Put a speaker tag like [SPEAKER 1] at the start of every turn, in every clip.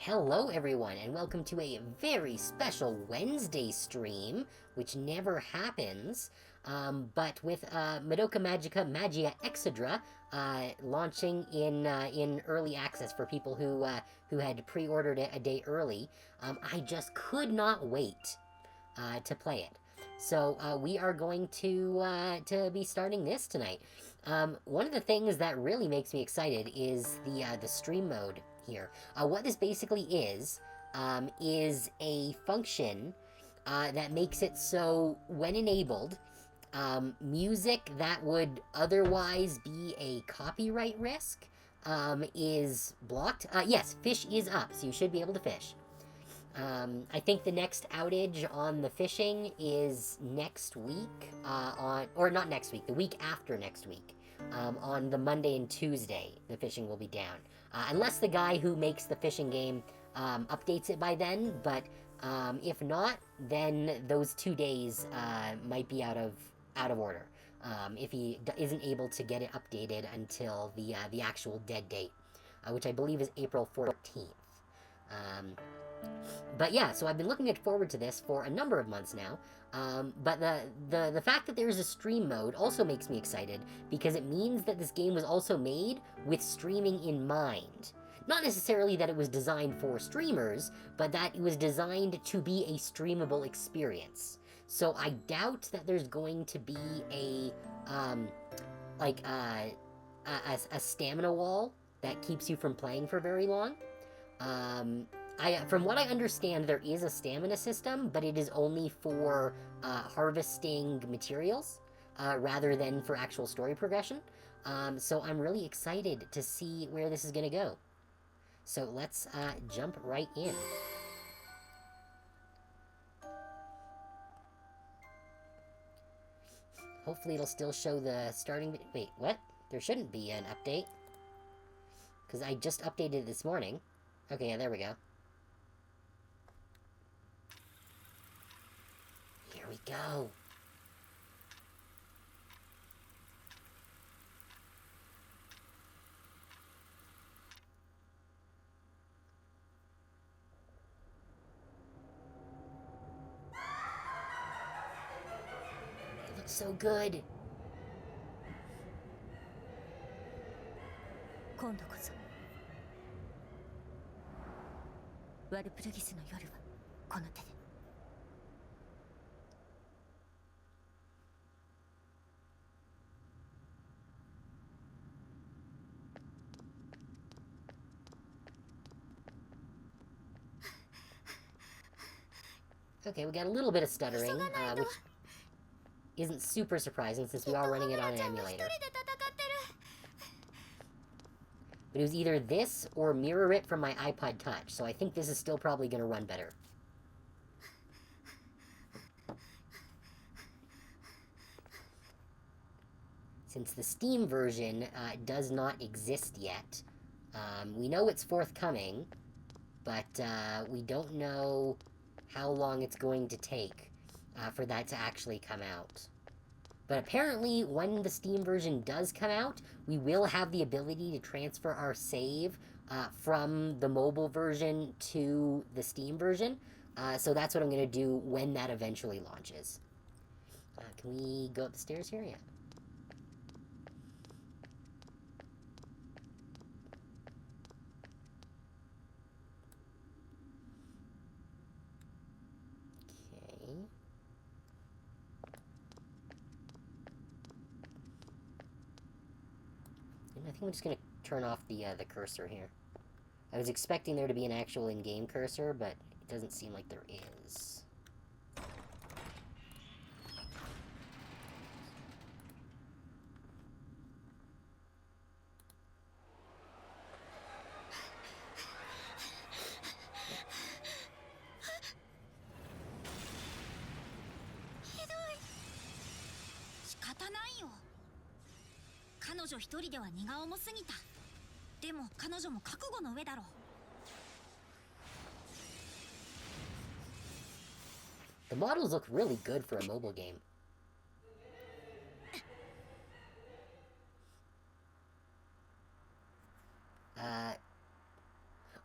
[SPEAKER 1] Hello everyone, and welcome to a very special Wednesday stream, which never happens, but with Madoka Magica Magia Exedra launching in early access for people who had pre-ordered it a day early. I just could not wait to play it. So we are going to be starting this tonight. One of the things that really makes me excited is the stream mode here. What this basically is a function that makes it so, when enabled, music that would otherwise be a copyright risk is blocked. Yes, fish is up, so you should be able to fish. I think the next outage on the fishing is next week, or not next week, the week after next week. On the Monday and Tuesday, the fishing will be down. Unless the guy who makes the fishing game updates it by then, but if not, then those 2 days might be out of order. If he isn't able to get it updated until the actual dead date, which I believe is April 14th. But yeah, so I've been looking forward to this for a number of months now. But the fact that there's a stream mode also makes me excited, because it means that this game was also made with streaming in mind. Not necessarily that it was designed for streamers, but that it was designed to be a streamable experience. So I doubt that there's going to be a stamina wall that keeps you from playing for very long. From what I understand, there is a stamina system, but it is only for harvesting materials, rather than for actual story progression. So I'm really excited to see where this is going to go. So let's jump right in. Hopefully it'll still show the starting... Wait, what? There shouldn't be an update. Because I just updated it this morning. Okay, yeah, there we go. Here we go. It looks so good.
[SPEAKER 2] 今度こそワルプルギスの夜はこの手で。
[SPEAKER 1] Okay, we got a little bit of stuttering, which isn't super surprising since we are running it on an emulator. But it was either this or mirror it from my iPod Touch, so I think this is still probably going to run better. Since the Steam version does not exist yet, we know it's forthcoming, but we don't know how long it's going to take for that to actually come out. But apparently, when the Steam version does come out, we will have the ability to transfer our save from the mobile version to the Steam version. So that's what I'm going to do when that eventually launches. Can we go up the stairs here? Yeah. Okay. And I think I'm just going to turn off the cursor here. I was expecting there to be an actual in-game cursor, but it doesn't seem like there is. The models look really good for a mobile game.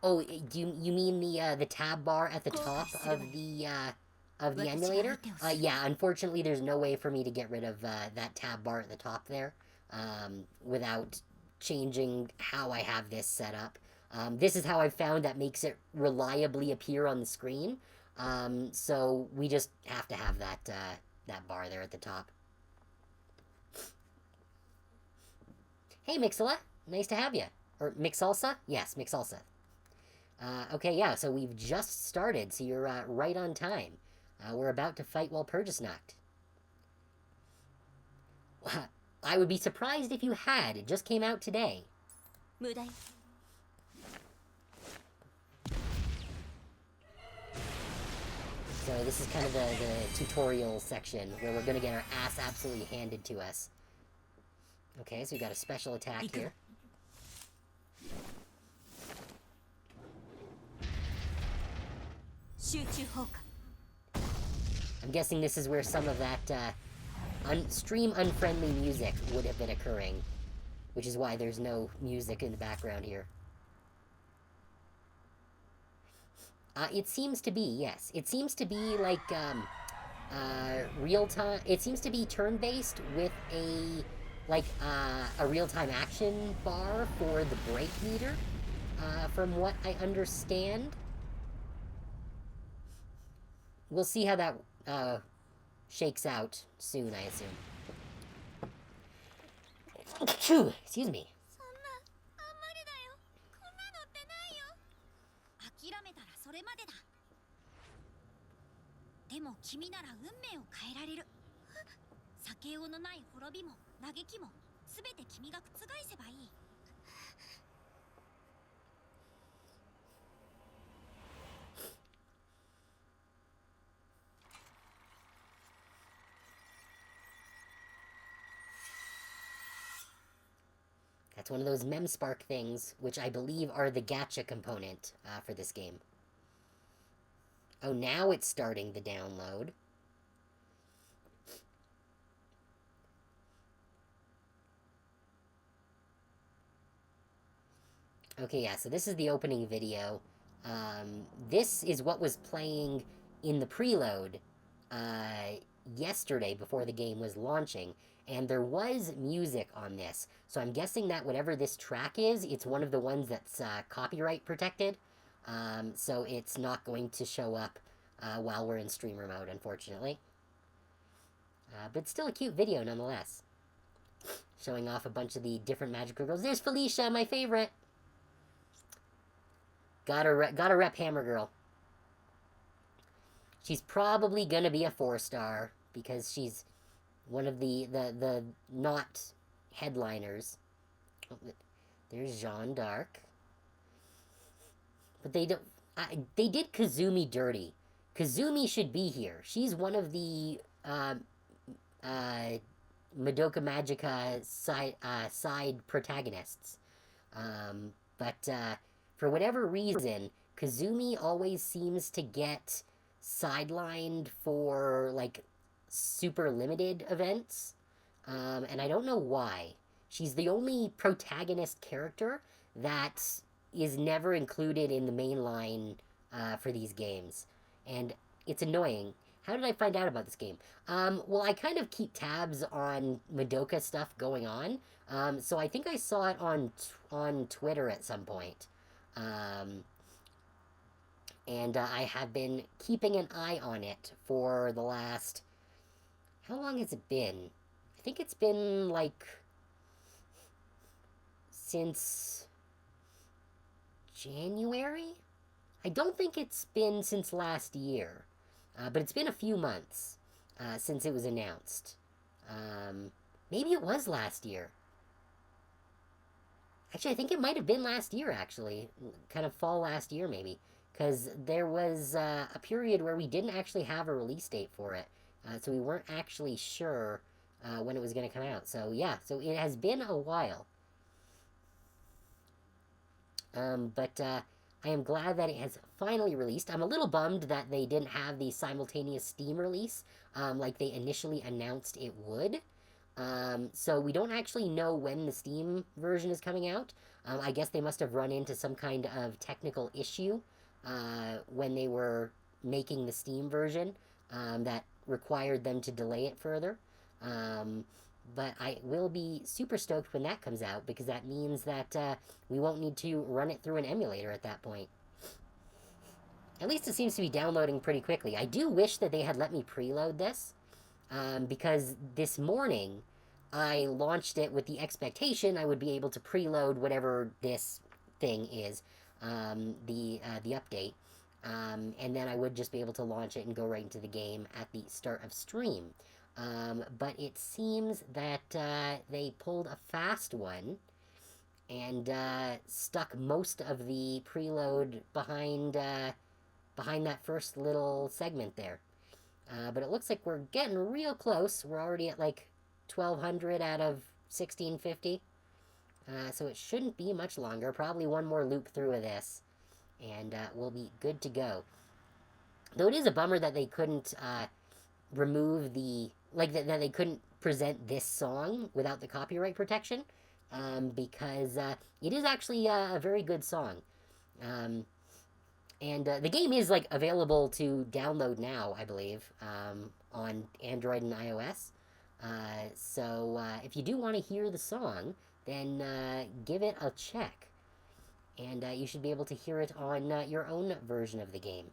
[SPEAKER 1] Oh, you mean the tab bar at the top of the emulator? Yeah, unfortunately there's no way for me to get rid of that tab bar at the top there without changing how I have this set up. This is how I've found that makes it reliably appear on the screen. So we just have to have that bar there at the top. Hey, Mixala. Nice to have you. Or Mixalsa? Yes, Mixalsa. Okay, yeah, so we've just started, so you're right on time. We're about to fight Walpurgisnacht. I would be surprised if you had. It just came out today. So this is kind of the tutorial section where we're going to get our ass absolutely handed to us. Okay, so we got a special attack here. I'm guessing this is where some of that stream unfriendly music would have been occurring, which is why there's no music in the background here. It seems to be, yes. It seems to be like real-time. It seems to be turn-based with a real-time action bar for the break meter, from what I understand. We'll see how that shakes out soon, I assume. Excuse me.
[SPEAKER 2] でも君なら運命を変えられる。避けようのない滅びも嘆きもすべて君が覆せばいい。
[SPEAKER 1] That's one of those MemSpark things, which I believe are the gacha component for this game. Oh, now it's starting the download. Okay, yeah, so this is the opening video. This is what was playing in the preload yesterday before the game was launching. And there was music on this. So I'm guessing that whatever this track is, it's one of the ones that's copyright protected. So it's not going to show up while we're in streamer mode, unfortunately. But still a cute video nonetheless. Showing off a bunch of the different magical girls. There's Felicia, my favorite! Gotta rep Hammer Girl. She's probably gonna be a 4-star, because she's one of the not headliners. Oh, there's Jeanne d'Arc. But they don't... they did Kazumi dirty. Kazumi should be here. She's one of the Madoka Magica side protagonists. But for whatever reason, Kazumi always seems to get sidelined for, like, super limited events. And I don't know why. She's the only protagonist character that is never included in the main line for these games. And it's annoying. How did I find out about this game? Well, I kind of keep tabs on Madoka stuff going on. So I think I saw it on Twitter at some point. And I have been keeping an eye on it for the last... How long has it been? I think it's been, like... since... January? I don't think it's been since last year. But it's been a few months since it was announced. Maybe it was last year. Actually, I think it might have been last year, actually. Kind of fall last year, maybe. Because there was a period where we didn't actually have a release date for it. So we weren't actually sure when it was going to come out. So, yeah. So it has been a while. But I am glad that it has finally released. I'm a little bummed that they didn't have the simultaneous Steam release like they initially announced it would. So we don't actually know when the Steam version is coming out. I guess they must have run into some kind of technical issue when they were making the Steam version that required them to delay it further. Um, but I will be super stoked when that comes out because that means that we won't need to run it through an emulator at that point. At least it seems to be downloading pretty quickly. I do wish that they had let me preload this because this morning I launched it with the expectation I would be able to preload whatever this thing is, the update, and then I would just be able to launch it and go right into the game at the start of stream. But it seems that they pulled a fast one and stuck most of the preload behind that first little segment there. But it looks like we're getting real close. We're already at like 1200 out of 1650. So it shouldn't be much longer. Probably one more loop through of this. And we'll be good to go. Though it is a bummer that they couldn't remove the... Like, that they couldn't present this song without the copyright protection. Because it is actually a very good song. And the game is like available to download now, I believe, on Android and iOS. So if you do want to hear the song, then give it a check. And you should be able to hear it on your own version of the game.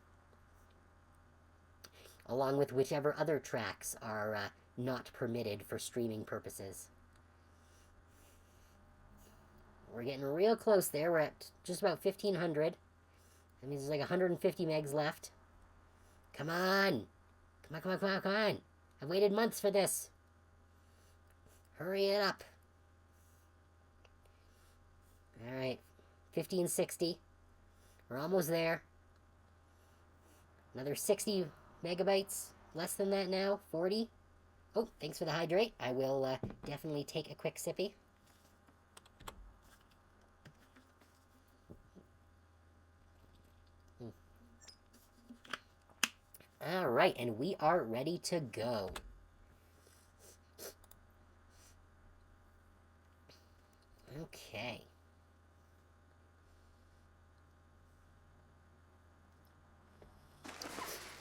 [SPEAKER 1] Along with whichever other tracks are not permitted for streaming purposes. We're getting real close there. We're at just about 1500. That means there's like 150 megs left. Come on! Come on, come on, come on, come on! I've waited months for this. Hurry it up. Alright. 1560. We're almost there. Another 60 megabytes. Less than that now. 40. Oh, thanks for the hydrate. I will definitely take a quick sippy. Alright, and we are ready to go. Okay.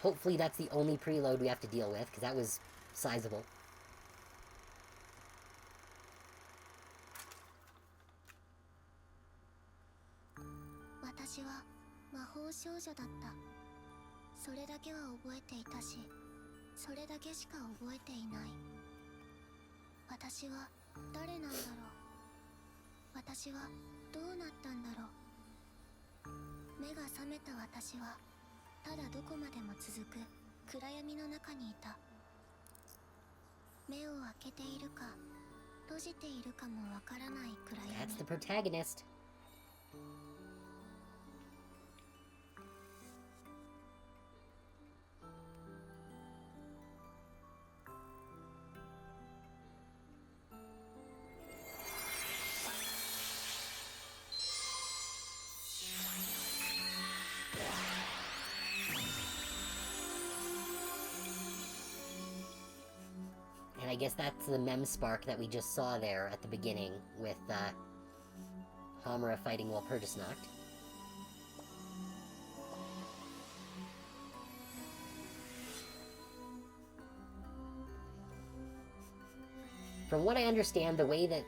[SPEAKER 1] Hopefully that's the only preload we have to deal with, because that was sizable.
[SPEAKER 2] So それだけは覚えていたし、それだけしか覚えていない。私は誰なんだろう。私はどうなったんだろう。目が覚めた私はただどこまでも続く暗闇の中にいた。目を開けているか閉じているかもわからない暗闇。That's the protagonist. And I guess that's the mem spark that we just saw there at the beginning with Homura fighting Walpurgisnacht. From what I understand, the way that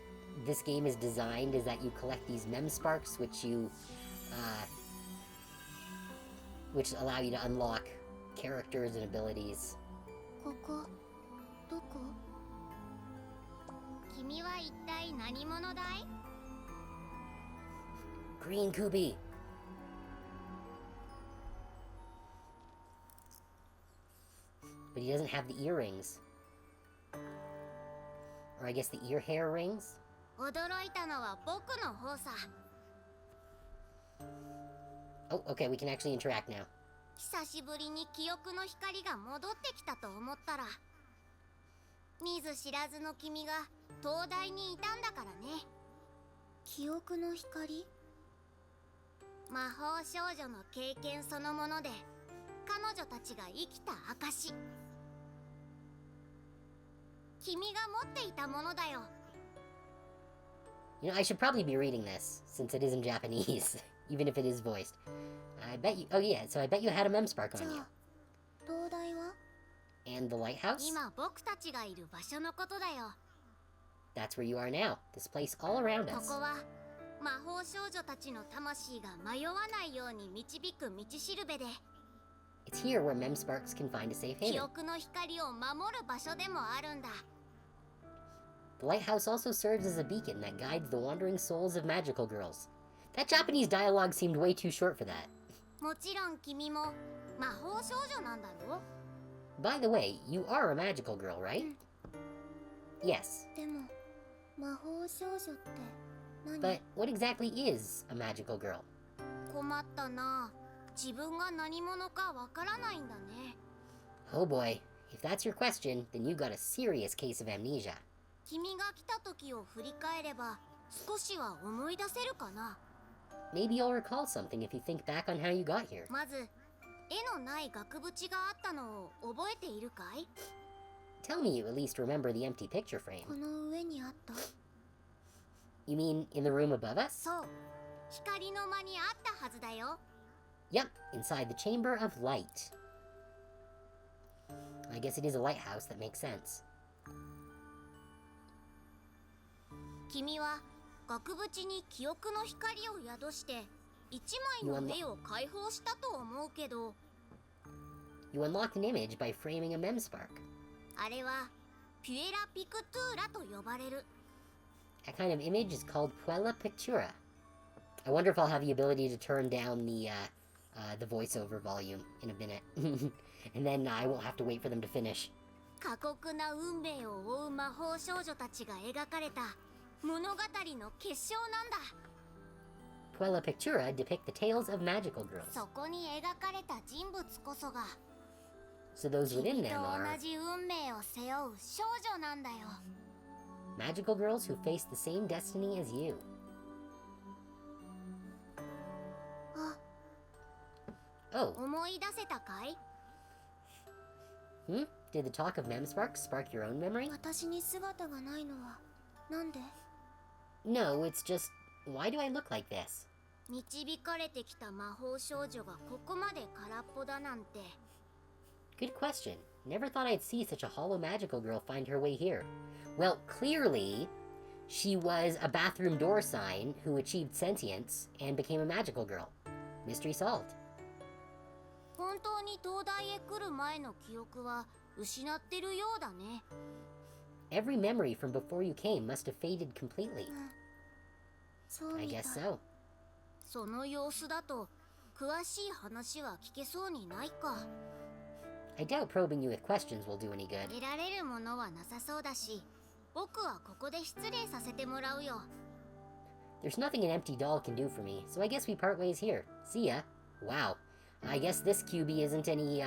[SPEAKER 2] this game is designed is that you collect these mem sparks, which allow you to unlock characters and abilities. どこ? 君は一体何者だい? Green Kubi. But he doesn't have the earrings. Or I guess the ear hair rings? 驚いたのは僕の方さ. Oh, okay, we can actually interact now. 久しぶりに記憶の光が戻ってきたと思ったら、見ず知らずの君が東大にいたんだからね。記憶の光？魔法少女の経験そのもので、彼女たちが生きた証。君が持っていたものだよ。
[SPEAKER 1] You know, I should probably be reading this, since it is in Japanese, even if it is voiced. I bet you... Oh yeah, so I bet you had a memspark
[SPEAKER 2] じゃ
[SPEAKER 1] on you.
[SPEAKER 2] あ灯台は
[SPEAKER 1] And the lighthouse?
[SPEAKER 2] 今僕たちがいる場所のことだよ。
[SPEAKER 1] That's where you are now. This place all around
[SPEAKER 2] こ
[SPEAKER 1] us.
[SPEAKER 2] こは魔法少女たちの魂が迷わないように導く道しるべで、
[SPEAKER 1] It's here where memsparks can find a safe
[SPEAKER 2] 記
[SPEAKER 1] haven.
[SPEAKER 2] 憶の光を守る場所でもあるんだ。
[SPEAKER 1] The lighthouse also serves as a beacon that guides the wandering souls of magical girls. That Japanese dialogue seemed way too short for that.
[SPEAKER 2] もちろん君も魔法少女なんだろ。
[SPEAKER 1] By the way, you are a magical girl, right? Yes,
[SPEAKER 2] でも魔法少女って何？
[SPEAKER 1] but what exactly is a magical girl?
[SPEAKER 2] 困ったな。自分が何者かわからないんだね。
[SPEAKER 1] Oh boy, if that's your question, then you got a serious case of amnesia.
[SPEAKER 2] 君が来た時を振り返れば少しは思い出せるかな。
[SPEAKER 1] Maybe you'll recall something if you think back on how you got here.
[SPEAKER 2] まず絵のない額縁があったのを覚えているかい？
[SPEAKER 1] Tell me you at least remember the empty picture frame.
[SPEAKER 2] この上にあった？
[SPEAKER 1] You mean in the room above us?
[SPEAKER 2] そう、光の間にあったはずだよ。
[SPEAKER 1] Yep, inside the Chamber of Light. I guess it is a lighthouse that makes sense.
[SPEAKER 2] 君は額縁に記憶の光を宿して一枚の絵を解放したと思うけど、
[SPEAKER 1] You unlocked an image by framing a memspark.
[SPEAKER 2] あれはピュエラピクトゥーラと呼ばれる。
[SPEAKER 1] That kind of image is called Puella Pictura. I wonder if I'll have the ability to turn down the voiceover volume in a minute. And then I won't have to wait for them to finish.
[SPEAKER 2] 過酷な運命を追う魔法少女たちが描かれた物語の結晶なんだ。
[SPEAKER 1] Puella Pictura depict the tales of magical girls.
[SPEAKER 2] そこに描かれた人物こそが
[SPEAKER 1] So those
[SPEAKER 2] 君
[SPEAKER 1] within
[SPEAKER 2] と
[SPEAKER 1] them
[SPEAKER 2] 同
[SPEAKER 1] are
[SPEAKER 2] じ運命を背負う少女なんだよ。
[SPEAKER 1] magical girls who face the same destiny as you.
[SPEAKER 2] あ、
[SPEAKER 1] Oh,
[SPEAKER 2] 思い出せたかい？
[SPEAKER 1] hmm? Did the talk of memsparks spark your own memory?
[SPEAKER 2] 私に姿がないのはなんで？
[SPEAKER 1] No, it's just, why do I look like this?
[SPEAKER 2] 導かれてきた魔法少女がここまで空っぽだなんて。
[SPEAKER 1] Good question. Never thought I'd see such a hollow magical girl find her way here. Well, clearly, she was a bathroom door sign who achieved sentience and became a magical girl. Mystery solved.
[SPEAKER 2] 本当に東大へ来る前の記憶は失ってるようだね。
[SPEAKER 1] Every memory from before you came must have faded completely.
[SPEAKER 2] そう
[SPEAKER 1] I
[SPEAKER 2] みたい。
[SPEAKER 1] guess so.
[SPEAKER 2] その様子だと詳しい話は聞けそうにないか。
[SPEAKER 1] I doubt probing you with questions will do any good.
[SPEAKER 2] 得られるものはなさそうだし、僕はここで失礼させてもらうよ。
[SPEAKER 1] There's nothing an empty doll can do for me, so I guess we part ways here. See ya. Wow. I guess this QB isn't any,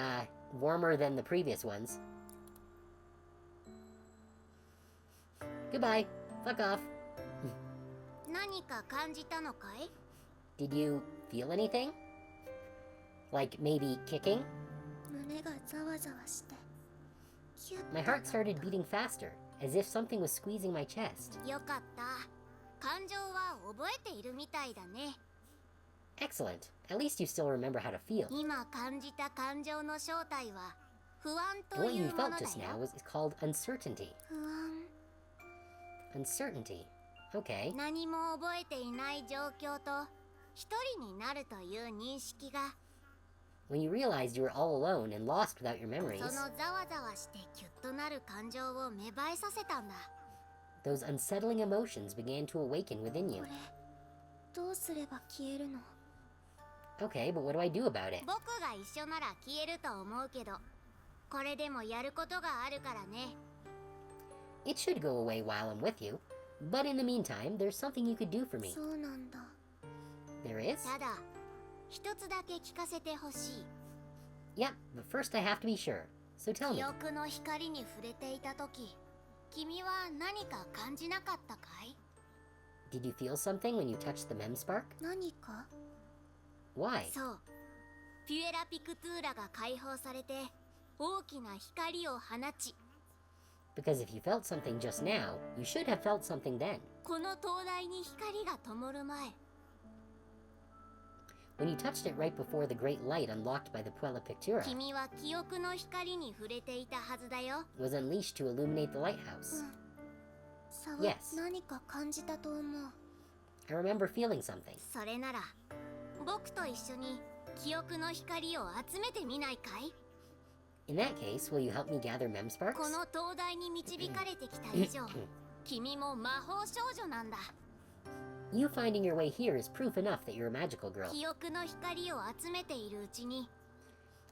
[SPEAKER 1] warmer than the previous ones. Goodbye. Fuck off.
[SPEAKER 2] 何か感じたのかい？
[SPEAKER 1] Did you feel anything? Like maybe kicking?
[SPEAKER 2] 胸がざわざわして。キュッと
[SPEAKER 1] My heart started beating faster, as if something was squeezing my chest.
[SPEAKER 2] よかった。感情は覚えているみたいだね。
[SPEAKER 1] Excellent. At least you still remember how to feel.
[SPEAKER 2] 今感じた感情の正体は不安
[SPEAKER 1] And
[SPEAKER 2] と
[SPEAKER 1] what
[SPEAKER 2] い
[SPEAKER 1] you
[SPEAKER 2] うもの
[SPEAKER 1] felt
[SPEAKER 2] だ
[SPEAKER 1] just now
[SPEAKER 2] よ。
[SPEAKER 1] is called uncertainty.
[SPEAKER 2] 不安。
[SPEAKER 1] Uncertainty. Okay.
[SPEAKER 2] 何も覚えていない状況と一人になるという認識が
[SPEAKER 1] When you realized you were all alone and lost without your
[SPEAKER 2] その
[SPEAKER 1] memories,
[SPEAKER 2] ざわざわしてキュッとなる感情を芽生えさせたんだ。
[SPEAKER 1] those unsettling emotions began to awaken within you.
[SPEAKER 2] これどうすれば消えるの？
[SPEAKER 1] Okay, but what do I do about it?
[SPEAKER 2] 僕が一緒なら消えると思うけど、これでもやることがあるからね。
[SPEAKER 1] It should go away while I'm with you, but in the meantime, there's something you could do for me.
[SPEAKER 2] そうなんだ。
[SPEAKER 1] There is?
[SPEAKER 2] ただ一つだけ聞かせてほしい。
[SPEAKER 1] Yep, but first I have to be sure. So tell
[SPEAKER 2] 記
[SPEAKER 1] me,
[SPEAKER 2] 憶の光に触れていた時、君は何か感じなかったかい？
[SPEAKER 1] did you feel something when you touched the memspark?
[SPEAKER 2] 何か？
[SPEAKER 1] Why?
[SPEAKER 2] そう。ピュエラピクトゥーラが解放されて大きな光を放ち、
[SPEAKER 1] Because if you felt something just now, you should have felt something then.
[SPEAKER 2] この灯台に光が灯る前、
[SPEAKER 1] When you touched it right before the great light unlocked by the Puella Pictura
[SPEAKER 2] 君は記憶の光に触れていたはずだよ。
[SPEAKER 1] was unleashed to illuminate the lighthouse.
[SPEAKER 2] さ
[SPEAKER 1] Yes.
[SPEAKER 2] 何か感じたと思う。
[SPEAKER 1] I remember feeling something.
[SPEAKER 2] それなら僕と一緒に記憶の光を集めてみないかい？
[SPEAKER 1] In that case, will you help me gather mem
[SPEAKER 2] こ
[SPEAKER 1] sparks?
[SPEAKER 2] の灯台に導かれてきた以上、君も魔法少女なんだ。
[SPEAKER 1] You finding your way here is proof enough that you're a magical girl.
[SPEAKER 2] 記憶の光を集めているうちに、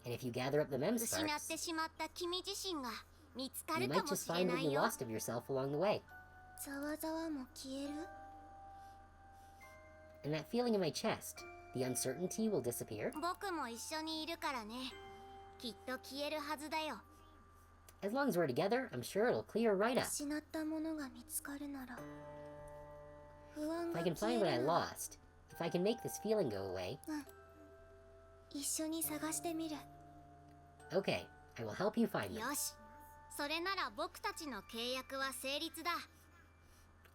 [SPEAKER 1] And if you gather up the mem
[SPEAKER 2] 失っ
[SPEAKER 1] sparks,
[SPEAKER 2] てしまった君自身が見つか
[SPEAKER 1] you
[SPEAKER 2] るか
[SPEAKER 1] might
[SPEAKER 2] も
[SPEAKER 1] just
[SPEAKER 2] しれ
[SPEAKER 1] find
[SPEAKER 2] な
[SPEAKER 1] what
[SPEAKER 2] い
[SPEAKER 1] you
[SPEAKER 2] よ。
[SPEAKER 1] lost of yourself along the way.
[SPEAKER 2] ざわざわも消える？
[SPEAKER 1] And that feeling in my chest, the uncertainty will disappear?
[SPEAKER 2] 僕も一緒にいるからね。きっと消えるはずだよ。
[SPEAKER 1] As long as we're together, I'm sure it'll clear right up.
[SPEAKER 2] 失ったものが見つかるなら、不安
[SPEAKER 1] If
[SPEAKER 2] が
[SPEAKER 1] I can
[SPEAKER 2] 消
[SPEAKER 1] find
[SPEAKER 2] え
[SPEAKER 1] what I
[SPEAKER 2] るなら、
[SPEAKER 1] lost, if I can make this feeling go away,
[SPEAKER 2] 一緒に探してみる。
[SPEAKER 1] okay, I will help you find them.
[SPEAKER 2] よし、それなら僕たちの契約は成立だ。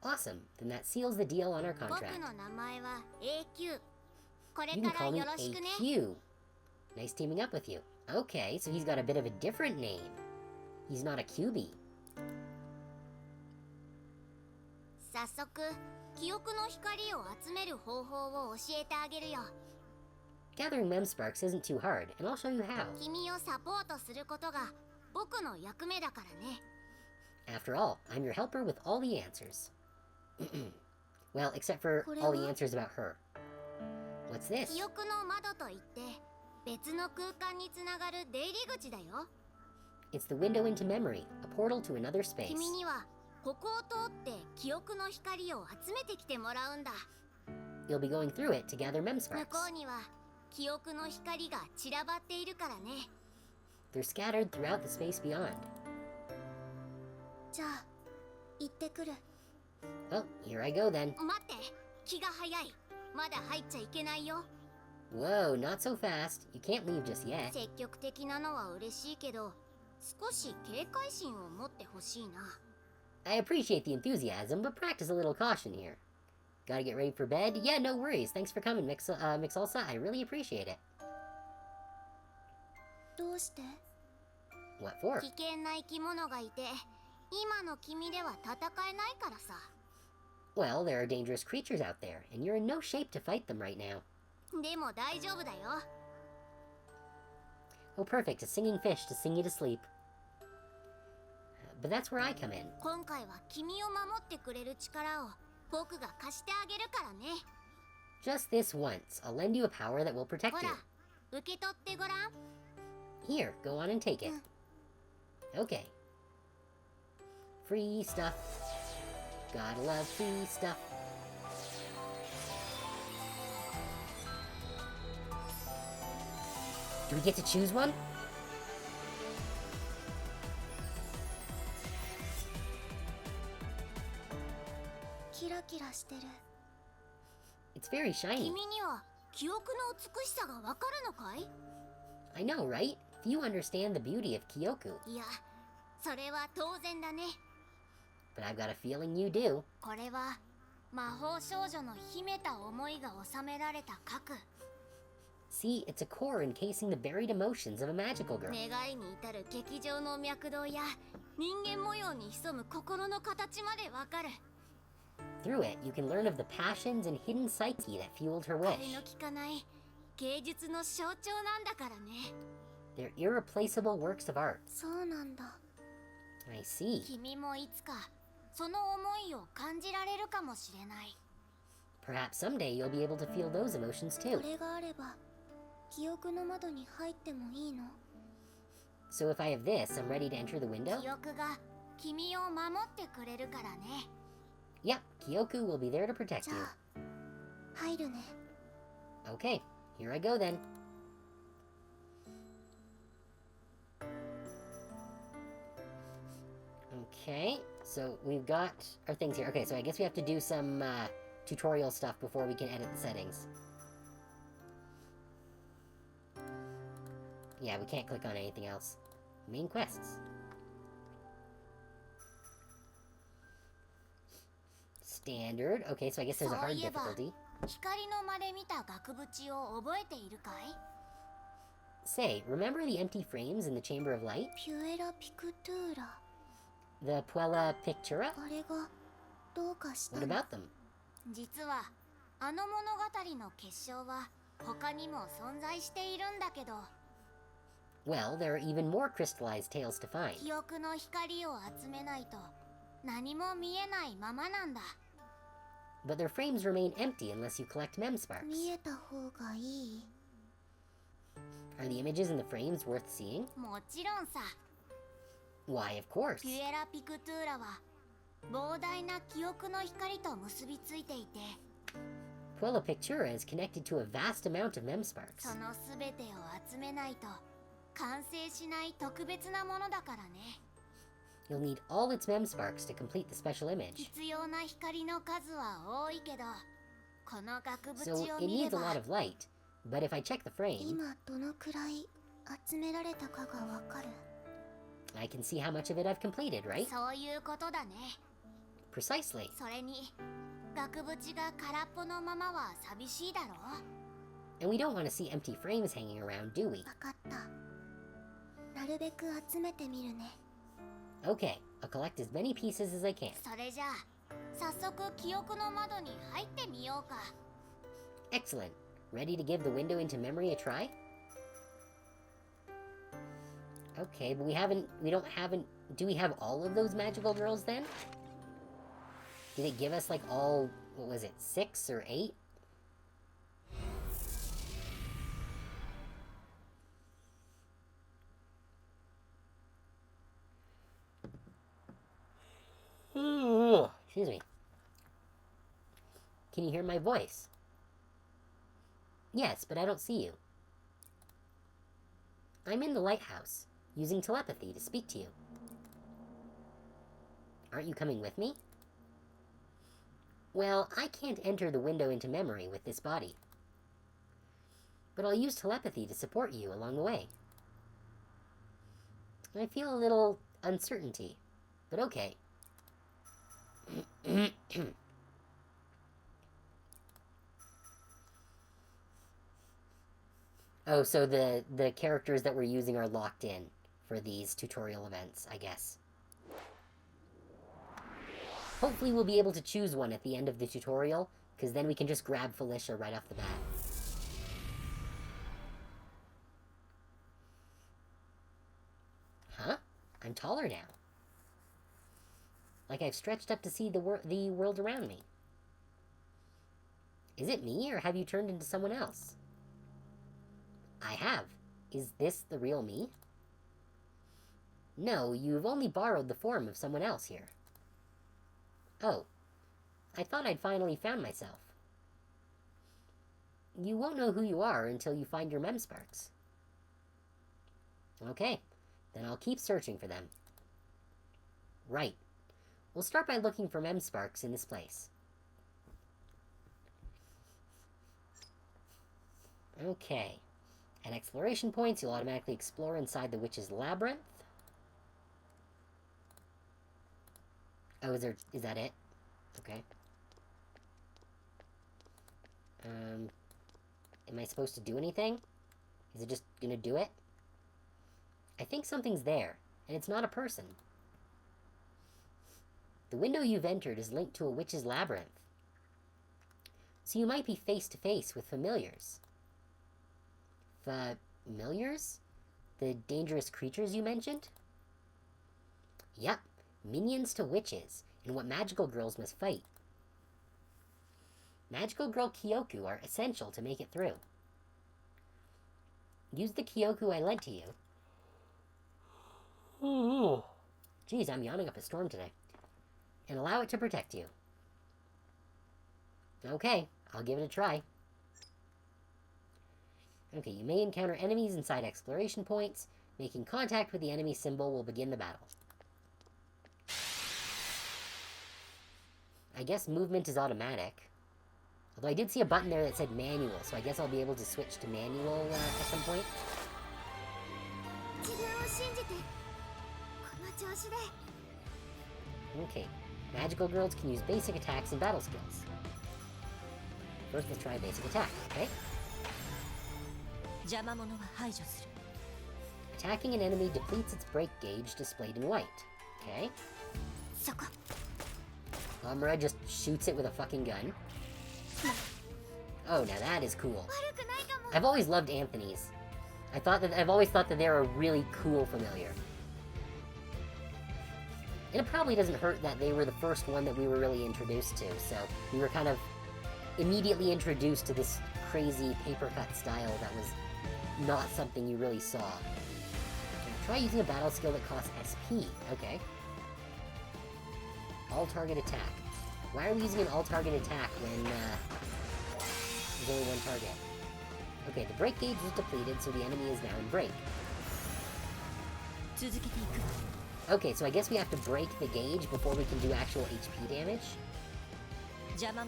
[SPEAKER 1] Awesome, then that seals the deal on our
[SPEAKER 2] 僕
[SPEAKER 1] contract.
[SPEAKER 2] の名前は AQ。これ
[SPEAKER 1] You
[SPEAKER 2] か
[SPEAKER 1] can
[SPEAKER 2] ら
[SPEAKER 1] call me
[SPEAKER 2] よろしくね。
[SPEAKER 1] AQ. Nice teaming up with you. Okay, so he's got a bit of a different name. He's not a QB.
[SPEAKER 2] 早速、記憶の光を集める方法を教えてあげるよ。
[SPEAKER 1] Gathering mem sparks isn't too hard, and I'll show you how.
[SPEAKER 2] 君をサポートすることが僕の役目だからね。
[SPEAKER 1] After all, I'm your helper with all the answers. Well, except for all the answers about her. What's this?
[SPEAKER 2] 記憶の窓といって別の空間につながる出入り口だよ。
[SPEAKER 1] It's the window into memory, a portal to another space.
[SPEAKER 2] 君にはここを通って記憶の光を集めてきてもらうんだ。
[SPEAKER 1] You'll be going through it to gather mem
[SPEAKER 2] 向
[SPEAKER 1] sparks.
[SPEAKER 2] こうには記憶の光が散らばっているからね。
[SPEAKER 1] They're scattered throughout the space beyond.
[SPEAKER 2] じゃあ行ってくる。
[SPEAKER 1] Well, here I go then.
[SPEAKER 2] 待って、気が早い。まだ入っちゃいけないよ。
[SPEAKER 1] Whoa, not so fast. You can't leave just yet.
[SPEAKER 2] 積極的なのは嬉しいけど、少し警戒心を持ってほしいな。
[SPEAKER 1] I appreciate the enthusiasm, but practice a little caution here. Gotta get ready for bed? Yeah, no worries. Thanks for coming, Mixalsa. I really appreciate it.
[SPEAKER 2] どうして？
[SPEAKER 1] What for?
[SPEAKER 2] 危険な生き物がいて、今の君では戦えないからさ。
[SPEAKER 1] Well, there are dangerous creatures out there, and you're in no shape to fight them right now.
[SPEAKER 2] でも大丈夫だよ。
[SPEAKER 1] Oh, perfect. A singing fish to sing you to sleep. But that's where I come in.
[SPEAKER 2] 今回は君を守ってくれる力を僕が貸してあげるからね。
[SPEAKER 1] Just this once, I'll lend you a power that will
[SPEAKER 2] ほ
[SPEAKER 1] protect
[SPEAKER 2] ら
[SPEAKER 1] you.、
[SPEAKER 2] 受け取ってごらん。
[SPEAKER 1] Here, go on and take it. Okay. Free stuff. Gotta love free stuff. Do we get to choose one?
[SPEAKER 2] キラキラしてる。
[SPEAKER 1] It's very shiny.
[SPEAKER 2] 君には記憶の美しさがわかるのかい？
[SPEAKER 1] I know, right? Few understand the beauty of Kyoku,
[SPEAKER 2] いや、それは当然だね。
[SPEAKER 1] but I've got a feeling you do.
[SPEAKER 2] これは魔法少女の秘めた思いが収められた核。
[SPEAKER 1] See, it's a core encasing the buried emotions of a magical girl.
[SPEAKER 2] 願いに至る劇場の脈動や人間模様に潜む心の形までわかる。
[SPEAKER 1] Through it, you can learn of the passions and hidden psyche that fueled her
[SPEAKER 2] 替え
[SPEAKER 1] wish.
[SPEAKER 2] の利かない芸術の象徴なんだからね。
[SPEAKER 1] They're irreplaceable works of art.
[SPEAKER 2] そうなんだ。
[SPEAKER 1] I see.
[SPEAKER 2] 君もいつかその思いを感じられるかもしれない。
[SPEAKER 1] Perhaps someday you'll be able to feel those emotions
[SPEAKER 2] こ
[SPEAKER 1] too.
[SPEAKER 2] れがあれば記憶の窓に入ってもいいの？
[SPEAKER 1] So if I have this, I'm ready to enter the window?
[SPEAKER 2] 記憶が君を守ってくれるからね。
[SPEAKER 1] Yep, Kyoku will be there to protect
[SPEAKER 2] じ
[SPEAKER 1] you.
[SPEAKER 2] ゃあ入るね。
[SPEAKER 1] Okay, here I go then. Okay, so we've got our things here. Okay, so I guess we have to do some tutorial stuff before we can edit the settings. Yeah, we can't click on anything else. Main quests. Standard. Okay, so I guess there's a hard difficulty.
[SPEAKER 2] 光の間で見た額縁を覚えているかい？
[SPEAKER 1] Say, remember the empty frames in the Chamber of Light?
[SPEAKER 2] ピュエラピクトゥーラ。
[SPEAKER 1] The Puella Pictura?
[SPEAKER 2] あれがどうかした
[SPEAKER 1] What
[SPEAKER 2] の？
[SPEAKER 1] about them?
[SPEAKER 2] 実はあの物語の結晶は他にも存在しているんだけど、
[SPEAKER 1] Well, there are even more crystallized tales to find.
[SPEAKER 2] 記憶の光を集めないと何も見えないままなんだ。
[SPEAKER 1] But their frames remain empty unless you collect mem sparks.
[SPEAKER 2] 見えた方がいい？
[SPEAKER 1] Are the images in the frames worth seeing?
[SPEAKER 2] もちろんさ。
[SPEAKER 1] Why, of course.
[SPEAKER 2] ピュエラピクトゥーラは膨大な記憶の光と結びついていて、
[SPEAKER 1] Puella Pictura is connected to a vast amount of mem sparks.
[SPEAKER 2] そのすべてを集めないと完成しない特別なものだからね。
[SPEAKER 1] You'll need all its mem sparks to complete the special image.
[SPEAKER 2] 必要な光の数は多いけど、この額縁
[SPEAKER 1] So
[SPEAKER 2] を
[SPEAKER 1] it
[SPEAKER 2] 見れ
[SPEAKER 1] needs a
[SPEAKER 2] ば
[SPEAKER 1] lot of light. But if I check the frame,
[SPEAKER 2] 今どのくらい集められたかがわかる。
[SPEAKER 1] I can see how much of it I've completed, right?
[SPEAKER 2] そういうことだね。
[SPEAKER 1] Precisely.
[SPEAKER 2] それに額縁が空っぽのままは寂しいだろう。
[SPEAKER 1] And we don't want to see empty frames hanging around, do we?
[SPEAKER 2] わかった。なるべく集めてみるね。
[SPEAKER 1] Okay, I'll collect as many pieces as I can.
[SPEAKER 2] それじゃあ早速記憶の窓に入ってみようか。
[SPEAKER 1] Excellent. Ready to give the window into memory a try? Okay, but do we have all of those magical girls then? Did it give us like all, what was it, 6 or 8? Excuse me. Can you hear my voice? Yes, but I don't see you. I'm in the lighthouse, using telepathy to speak to you. Aren't you coming with me? Well, I can't enter the window into memory with this body. But I'll use telepathy to support you along the way. I feel a little uncertainty, but okay. Oh, so the characters that we're using are locked in for these tutorial events, I guess. Hopefully we'll be able to choose one at the end of the tutorial, because then we can just grab Felicia right off the bat. Huh? I'm taller now. Like I've stretched up to see the world around me. Is it me, or have you turned into someone else? I have. Is this the real me? No, you've only borrowed the form of someone else here. Oh, I thought I'd finally found myself. You won't know who you are until you find your mem sparks. Okay, then I'll keep searching for them. Right. We'll start by looking for mem sparks in this place. Okay. At exploration points, you'll automatically explore inside the witch's labyrinth. Oh, is that it? Okay. Am I supposed to do anything? Is it just gonna do it? I think something's there, and it's not a person. The window you've entered is linked to a witch's labyrinth. So you might be face to face with familiars. Familiars? The dangerous creatures you mentioned? Yep, minions to witches, and what magical girls must fight. Magical Girl Kyoku are essential to make it through. Use the Kyoku I lent to you. Geez, I'm yawning up a storm today. And allow it to protect you. Okay, I'll give it a try. Okay, you may encounter enemies inside exploration points. Making contact with the enemy symbol will begin the battle. I guess movement is automatic. Although I did see a button there that said manual, so I guess I'll be able to switch to manual at some point. Okay. Magical girls can use basic attacks and battle skills. First, let's try basic attack, okay? Attacking an enemy depletes its break gauge displayed in white. Okay. Amara just shoots it with a fucking gun. Oh, now that is cool. I've always loved Anthony's. I've always thought that they're a really cool familiar. And it probably doesn't hurt that they were the first one that we were really introduced to, so we were kind of immediately introduced to this crazy paper cut style that was not something you really saw. Try using a battle skill that costs SP. Okay. All-target attack. Why are we using an all-target attack when, there's only one target? Okay, the break gauge was depleted, so the enemy is now in break. Okay, so I guess we have to break the gauge before we can do actual HP damage. Okay.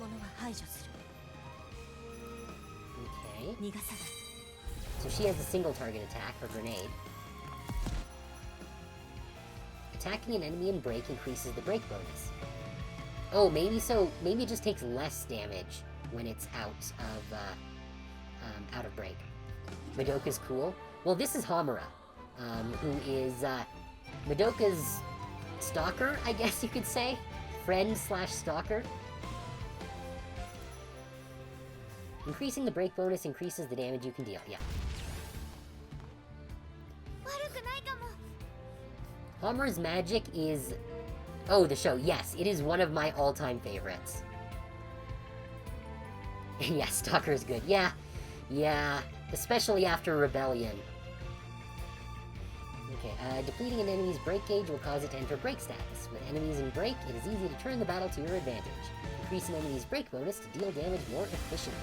[SPEAKER 1] So she has a single target attack, her grenade. Attacking an enemy in break increases the break bonus. Oh, maybe it just takes less damage when it's out of break. Madoka's cool. Well, this is Hamura, who is, Madoka's stalker, I guess you could say. Friend/stalker. Increasing the break bonus increases the damage you can deal, yeah. Hamura's magic is... Oh, the show, yes, it is one of my all-time favorites. Yeah, Stalker is good. Yeah, especially after Rebellion. Okay, depleting an enemy's break gauge will cause it to enter break status. With enemies in break, it is easy to turn the battle to your advantage. Increase an enemy's break bonus to deal damage more efficiently.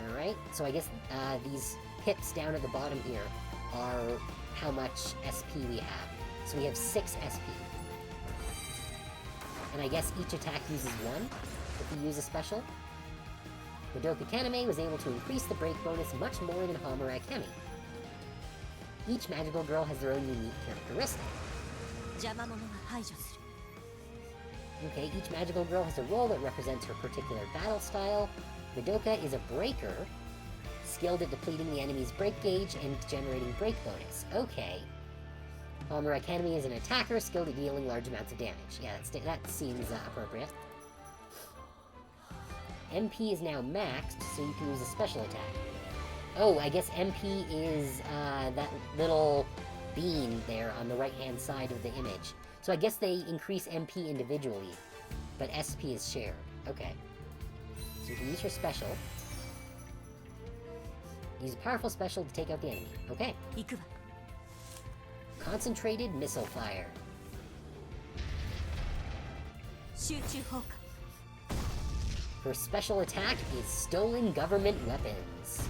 [SPEAKER 1] Alright, so I guess these pips down at the bottom here are how much SP we have. So we have 6 SP. And I guess each attack uses 1 if we use a special. Madoka Kaname was able to increase the break bonus much more than Hamura Kemi. Each magical girl has their own unique characteristic. Okay, each magical girl has a role that represents her particular battle style. Madoka is a breaker, skilled at depleting the enemy's break gauge and generating break bonus. Okay. Hamura Academy is an attacker, skilled at dealing large amounts of damage. Yeah, that seems appropriate. MP is now maxed, so you can use a special attack. Oh, I guess MP is that little bean there on the right-hand side of the image. So I guess they increase MP individually, but SP is shared. Okay. So you can use your special. Use a powerful special to take out the enemy. Okay. Concentrated Missile Fire. Her special attack is Stolen Government Weapons.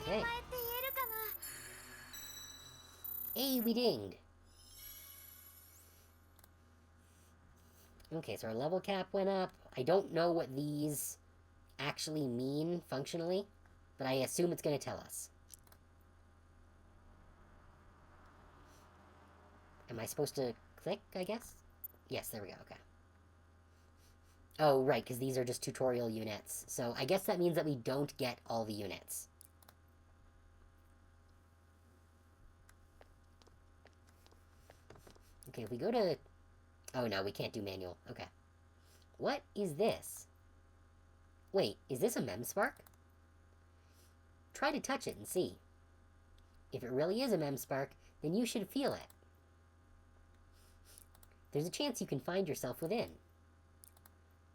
[SPEAKER 1] Okay. Hey, we dinged. Okay, so our level cap went up. I don't know what these actually mean functionally, but I assume it's going to tell us. Am I supposed to click, I guess? Yes, there we go, okay. Oh, right, because these are just tutorial units. So I guess that means that we don't get all the units. Okay, if we go to... Oh, no, we can't do manual. Okay. What is this? Wait, is this a Memspark? Try to touch it and see. If it really is a Memspark, then you should feel it. There's a chance you can find yourself within.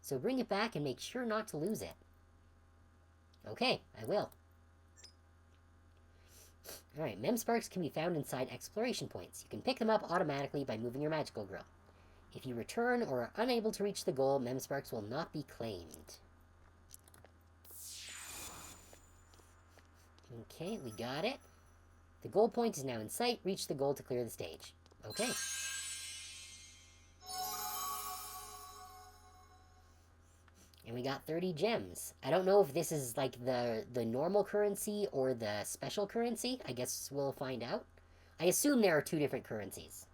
[SPEAKER 1] So bring it back and make sure not to lose it. Okay, I will. Alright, Memsparks can be found inside exploration points. You can pick them up automatically by moving your magical grill. If you return or are unable to reach the goal, Memsparks will not be claimed. Okay, we got it. The goal point is now in sight. Reach the goal to clear the stage. Okay. And we got 30 gems. I don't know if this is like the normal currency or the special currency. I guess we'll find out. I assume there are two different currencies.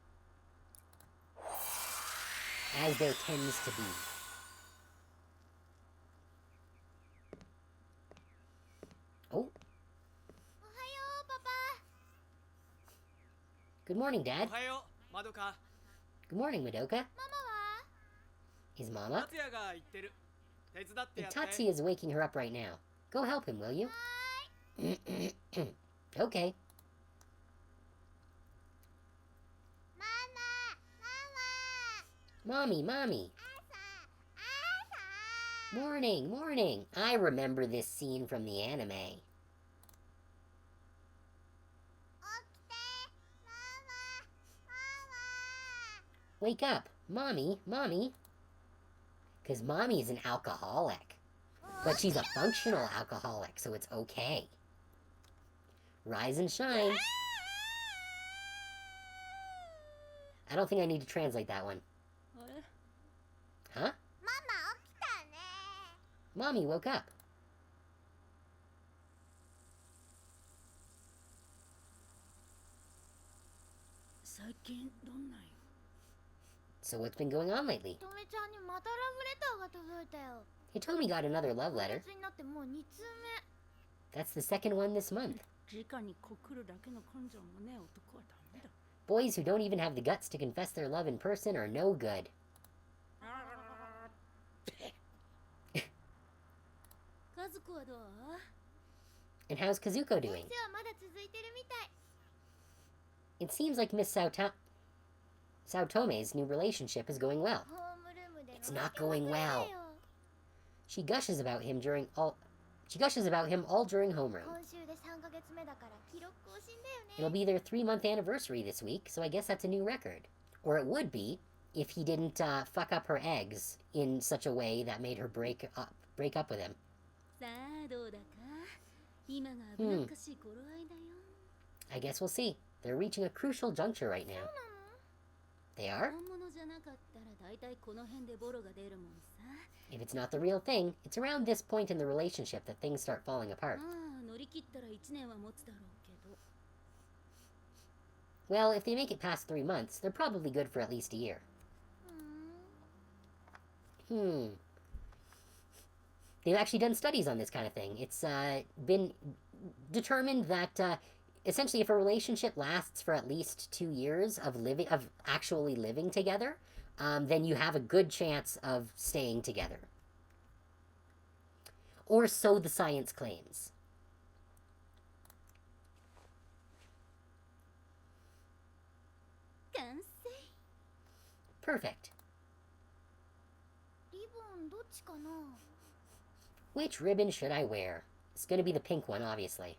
[SPEAKER 1] As there tends to be. Oh. Good morning, Dad. Good morning, Madoka. Is Mama? Tatsuya is waking her up right now. Go help him, will you? Okay. Mommy, Mommy. Morning, morning. I remember this scene from the anime. Wake up. Mommy, Mommy. Because Mommy's an alcoholic. But she's a functional alcoholic, so it's okay. Rise and shine. I don't think I need to translate that one. Huh? Mommy woke up. So what's been going on lately? Hitomi got another love letter. That's the second one this month. Boys who don't even have the guts to confess their love in person are no good. And how's Kazuko doing? It seems like Miss Saotome's new relationship is going well. It's not going well. She gushes about him all during homeroom. It'll be their 3-month anniversary this week, so I guess that's a new record. Or it would be if he didn't fuck up her eggs in such a way that made her break up with him. I guess we'll see. They're reaching a crucial juncture right now. They are? If it's not the real thing, it's around this point in the relationship that things start falling apart. Well, if they make it past 3 months, they're probably good for at least a year. They've actually done studies on this kind of thing. It's been determined that essentially if a relationship lasts for at least 2 years of actually living together, then you have a good chance of staying together. Or so the science claims. Perfect. Which ribbon should I wear? It's going to be the pink one, obviously.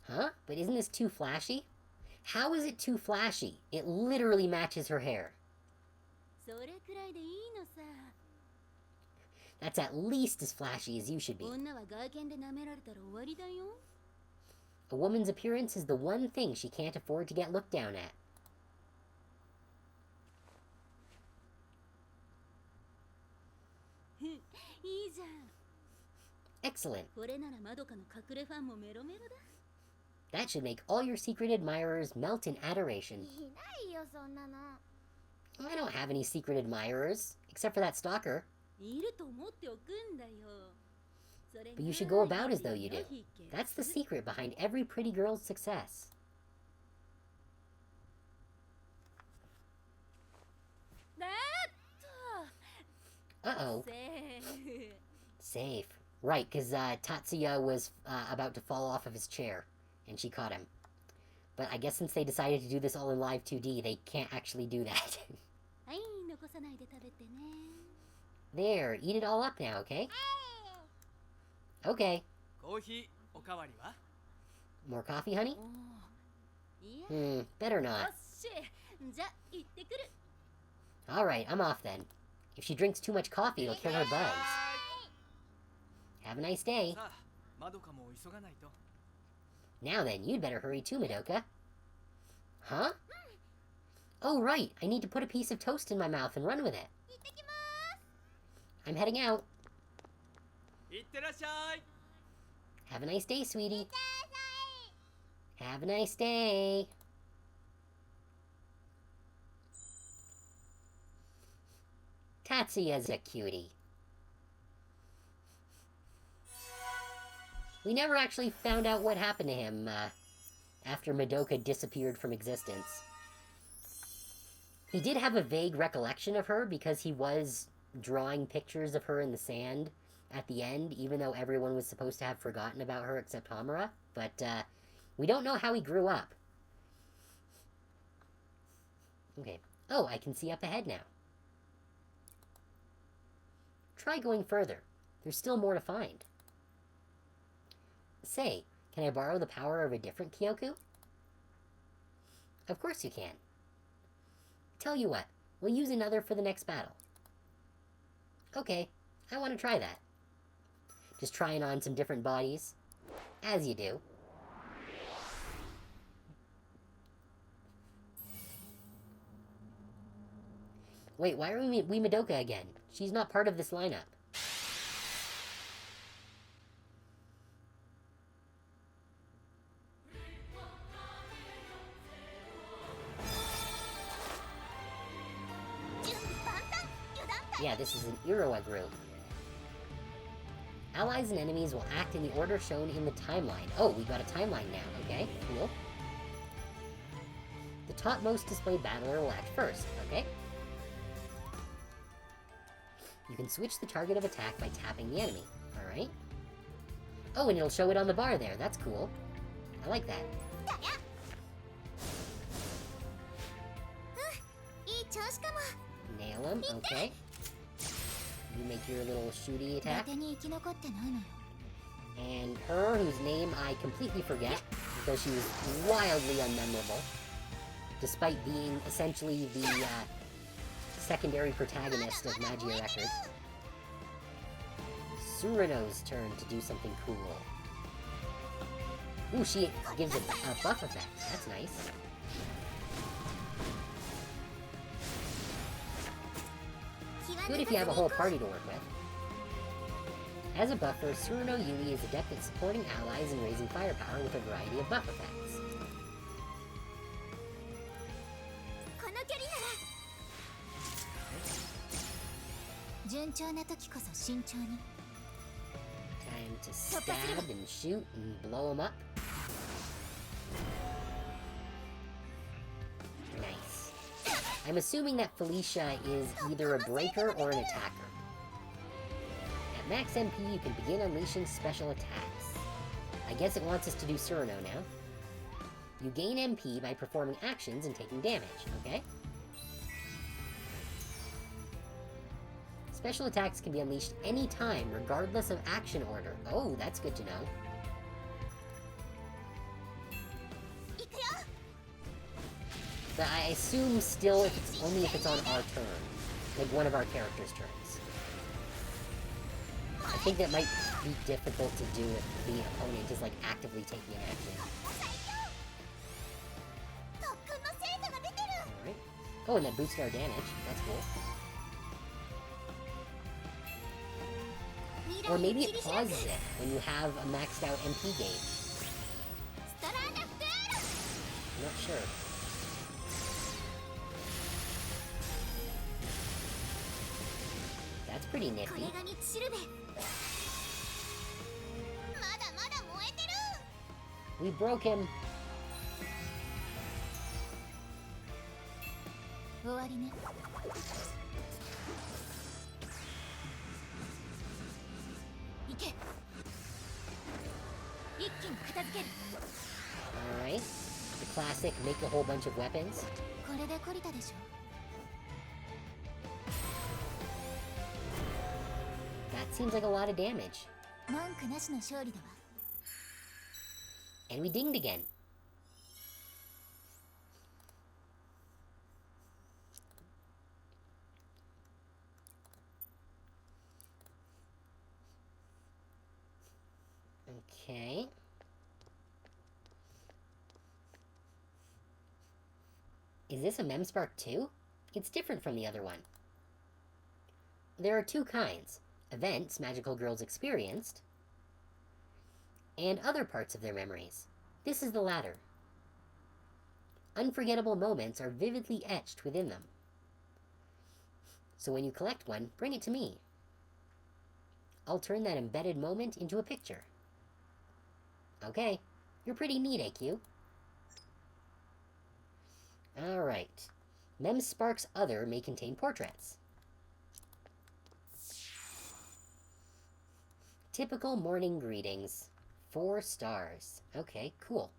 [SPEAKER 1] Huh? But isn't this too flashy? How is it too flashy? It literally matches her hair. That's at least as flashy as you should be. A woman's appearance is the one thing she can't afford to get looked down at. Excellent. That should make all your secret admirers melt in adoration. I don't have any secret admirers, except for that stalker. But you should go about as though you do. That's the secret behind every pretty girl's success. Uh-oh. Safe. Right, because Tatsuya was about to fall off of his chair, and she caught him. But I guess since they decided to do this all in live 2D, they can't actually do that. There, eat it all up now, okay? Okay. More coffee, honey? Better not. Alright, I'm off then. If she drinks too much coffee, it'll kill her buzz. Have a nice day. Now then, you'd better hurry too, Madoka. Huh? Oh, right. I need to put a piece of toast in my mouth and run with it. I'm heading out. Have a nice day, sweetie. Have a nice day. Tatsuya's a cutie. We never actually found out what happened to him after Madoka disappeared from existence. He did have a vague recollection of her because he was drawing pictures of her in the sand at the end, even though everyone was supposed to have forgotten about her except Hamura. But we don't know how he grew up. Okay. Oh, I can see up ahead now. Try going further. There's still more to find. Say, can I borrow the power of a different Kyoku? Of course you can. Tell you what, we'll use another for the next battle. Okay, I want to try that. Just trying on some different bodies. As you do. Wait, why are we Madoka again? She's not part of this lineup. Yeah, this is an Iroha group. Allies and enemies will act in the order shown in the timeline. Oh, we got a timeline now. Okay, cool. The topmost displayed battler will act first. Okay. You can switch the target of attack by tapping the enemy. Alright. Oh, and it'll show it on the bar there. That's cool. I like that. Nail him. Okay. You make your little shooty attack. And her, whose name I completely forget, because she was wildly unmemorable, despite being essentially the secondary protagonist of Magia Record. Surano's turn to do something cool. Ooh, she gives a buff effect. That's nice. Good if you have a whole party to work with. As a buffer, Surano Yui is adept at supporting allies and raising firepower with a variety of buff effects. Time to stab and shoot and blow them up. Nice. I'm assuming that Felicia is either a breaker or an attacker. At max MP, you can begin unleashing special attacks. I guess it wants us to do Surano now. You gain MP by performing actions and taking damage, okay? Special attacks can be unleashed anytime, regardless of action order. Oh, that's good to know. But I assume still if it's only if it's on our turn. Like one of our characters' turns. I think that might be difficult to do if the opponent is like actively taking an action. Alright. Oh, and that boosts our damage. That's cool. Or maybe it pauses it when you have a maxed out MP gauge. I'm not sure. That's pretty nifty. We broke him. Alright. The classic, make a whole bunch of weapons. That seems like a lot of damage. And we dinged again. Okay. Is this a Memspark too? It's different from the other one. There are two kinds: events magical girls experienced, and other parts of their memories. This is the latter. Unforgettable moments are vividly etched within them. So when you collect one, bring it to me. I'll turn that embedded moment into a picture. Okay, you're pretty neat, AQ. Alright. Memspark's other may contain portraits. Typical morning greetings. 4 stars. Okay, cool.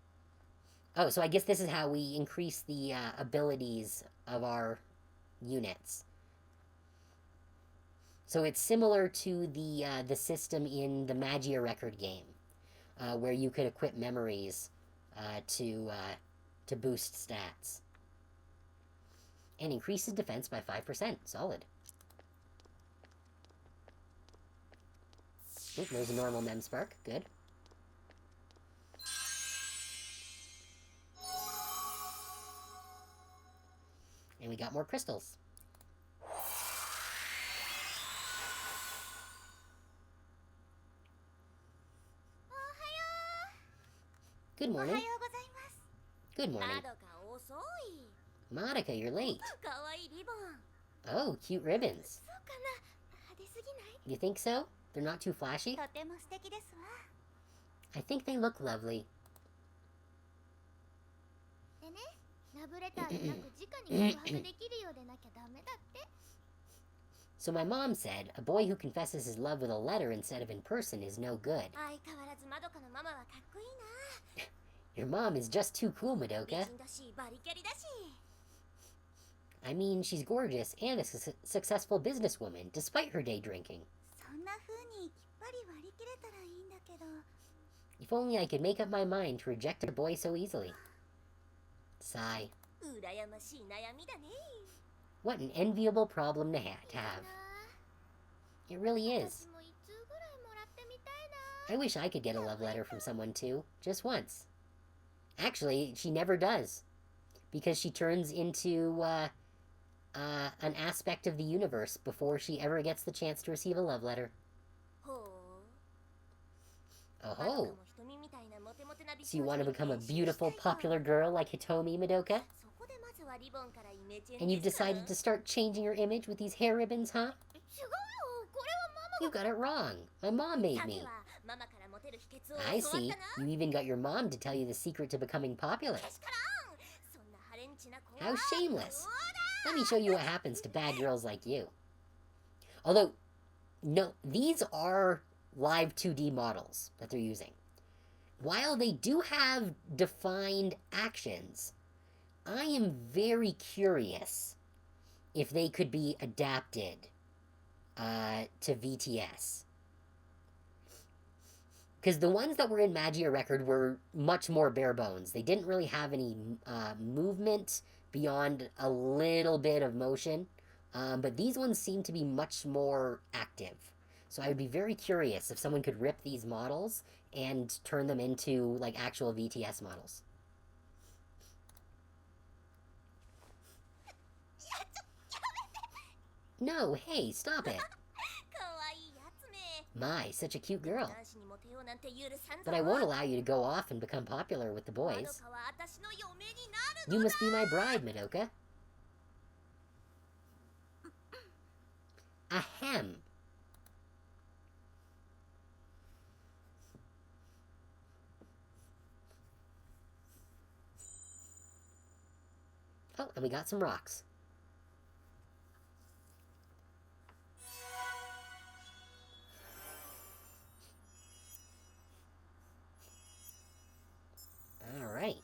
[SPEAKER 1] Oh, so I guess this is how we increase the abilities of our units. So it's similar to the system in the Magia record game, where you could equip memories to boost stats. And increases defense by 5%. Solid. Oop, there's a normal Memspark. Good. And we got more crystals. Good morning. Good morning. Madoka, you're late. Oh, cute ribbons. You think so? They're not too flashy? I think they look lovely. So my mom said, a boy who confesses his love with a letter instead of in person is no good. Your mom is just too cool, Madoka. I mean, she's gorgeous and a successful businesswoman, despite her day drinking. If only I could make up my mind to reject a boy so easily. Sigh. What an enviable problem to have. It really is. I wish I could get a love letter from someone too, just once. Actually, she never does, because she turns into an aspect of the universe before she ever gets the chance to receive a love letter. Oh-ho! So you want to become a beautiful, popular girl like Hitomi, Madoka? And you've decided to start changing your image with these hair ribbons, huh? You got it wrong. My mom made me. I see. You even got your mom to tell you the secret to becoming popular. How shameless. Let me show you what happens to bad girls like you. Although, no, these are live 2D models that they're using. While they do have defined actions, I am very curious if they could be adapted to VTS. Because the ones that were in Magia Record were much more bare bones. They didn't really have any movement beyond a little bit of motion. But these ones seem to be much more active. So I would be very curious if someone could rip these models and turn them into, like, actual VTS models. No, hey, stop it. My, such a cute girl. But I won't allow you to go off and become popular with the boys. You must be my bride, Madoka. Ahem. Oh, and we got some rocks. Alright.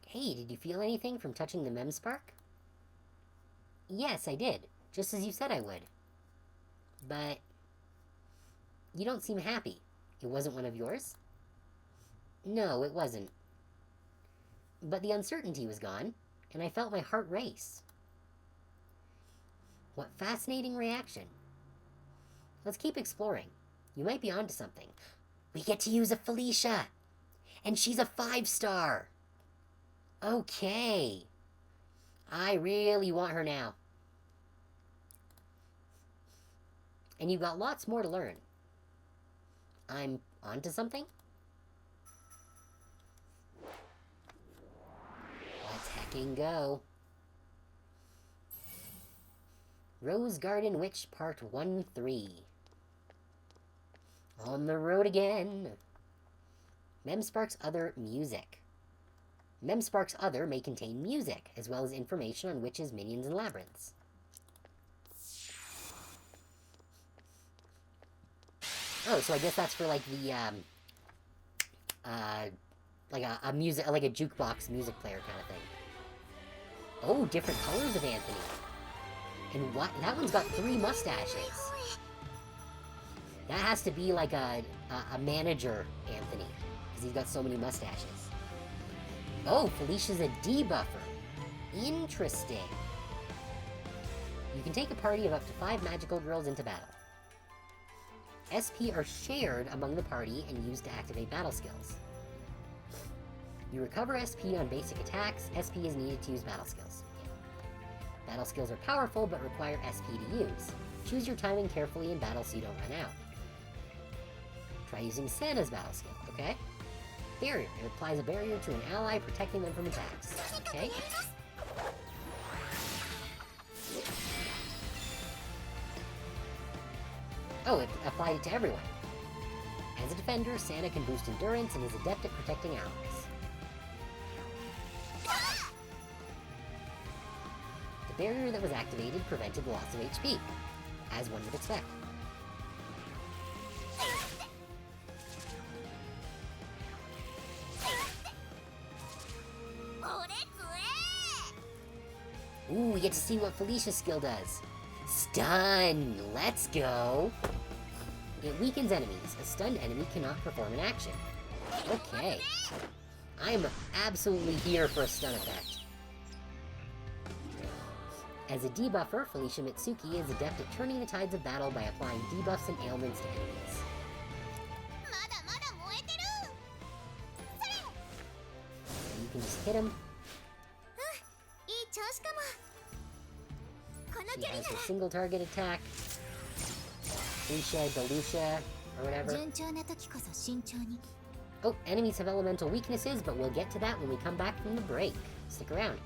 [SPEAKER 1] Hey, did you feel anything from touching the Memspark? Yes, I did. Just as you said I would. But you don't seem happy. It wasn't one of yours? No, it wasn't. But the uncertainty was gone, and I felt my heart race. What fascinating reaction. Let's keep exploring. You might be onto something. We get to use a Felicia! And she's a 5-star! Okay. I really want her now. And you've got lots more to learn. I'm onto something? Let's hecking go. Rose Garden Witch Part 1-3. On the road again. Memspark's Other Music. Memspark's Other may contain music, as well as information on witches, minions, and labyrinths. Oh, so I guess that's for, like, the, like a music, like a jukebox music player kind of thing. Oh, different colors of Anthony. And what? That one's got 3 mustaches. That has to be like a manager Anthony, because he's got so many mustaches. Oh, Felicia's a debuffer. Interesting. You can take a party of up to 5 magical girls into battle. SP are shared among the party and used to activate battle skills. You recover SP on basic attacks. SP is needed to use battle skills. Battle skills are powerful, but require SP to use. Choose your timing carefully in battle so you don't run out. Try using Santa's battle skill, okay? Barrier. It applies a barrier to an ally, protecting them from attacks. Okay? Oh, it applied it to everyone. As a defender, Santa can boost endurance and is adept at protecting allies. The barrier that was activated prevented loss of HP, as one would expect. Ooh, we get to see what Felicia's skill does. Stun! Let's go! It weakens enemies. A stunned enemy cannot perform an action. Okay. I'm absolutely here for a stun effect. As a debuffer, Felicia Mitsuki is adept at turning the tides of battle by applying debuffs and ailments to enemies. So you can just hit him. She has her single target attack. Lucia, Delucia, or whatever. Oh, enemies have elemental weaknesses, but we'll get to that when we come back from the break. Stick around.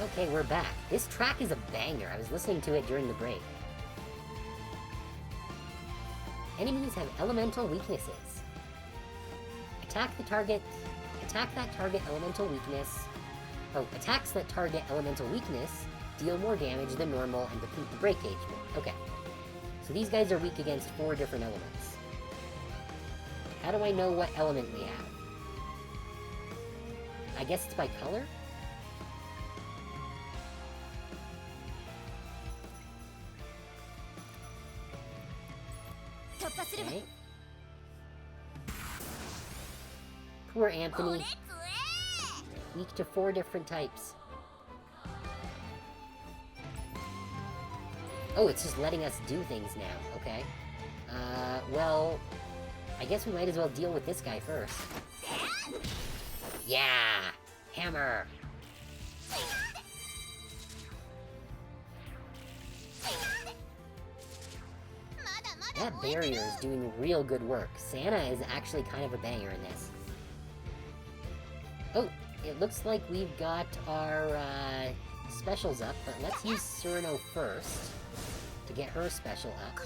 [SPEAKER 1] Okay, we're back. This track is a banger. I was listening to it during the break. Enemies have elemental weaknesses. Attack that target elemental weakness. Oh, attacks that target elemental weakness deal more damage than normal and deplete the break gauge more. Okay. So these guys are weak against 4 different elements. How do I know what element we have? I guess it's by color? Okay. Poor Anthony. Weak to 4 different types. Oh, it's just letting us do things now. Okay. Well, I guess we might as well deal with this guy first. Yeah! Hammer! That barrier is doing real good work. Santa is actually kind of a banger in this. Oh, it looks like we've got our specials up, but let's use Cyrano first to get her special up.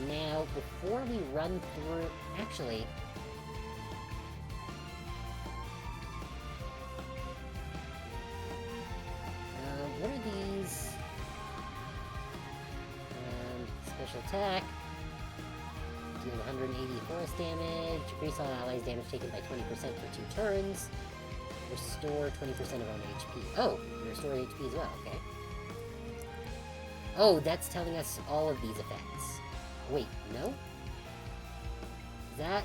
[SPEAKER 1] Now, before we run through... Actually... what are these? Special attack. Deal 180 forest damage. Increase all allies' damage taken by 20% for 2 turns. Restore 20% of own HP. Oh, restore HP as well, okay. Oh, that's telling us all of these effects. Wait, no? Is that...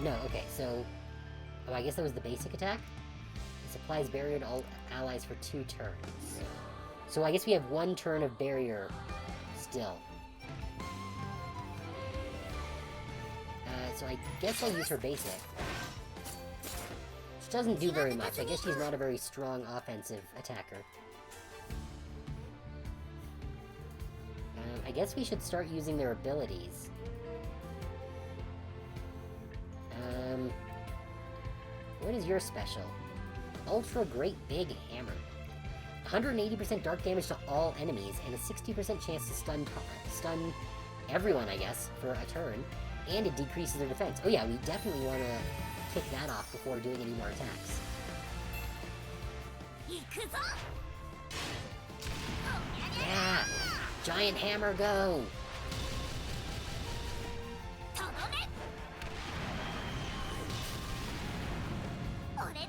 [SPEAKER 1] No, okay, so... Oh, I guess that was the basic attack? It applies barrier to all allies for 2 turns. So I guess we have 1 turn of barrier still. So I guess I'll use her basic. Which doesn't do very much. I guess she's not a very strong offensive attacker. I guess we should start using their abilities. What is your special? Ultra Great Big Hammer. 180% dark damage to all enemies, and a 60% chance to stun everyone, I guess, for a turn. And it decreases their defense. Oh yeah, we definitely want to kick that off before doing any more attacks. Yeah! Giant hammer, go!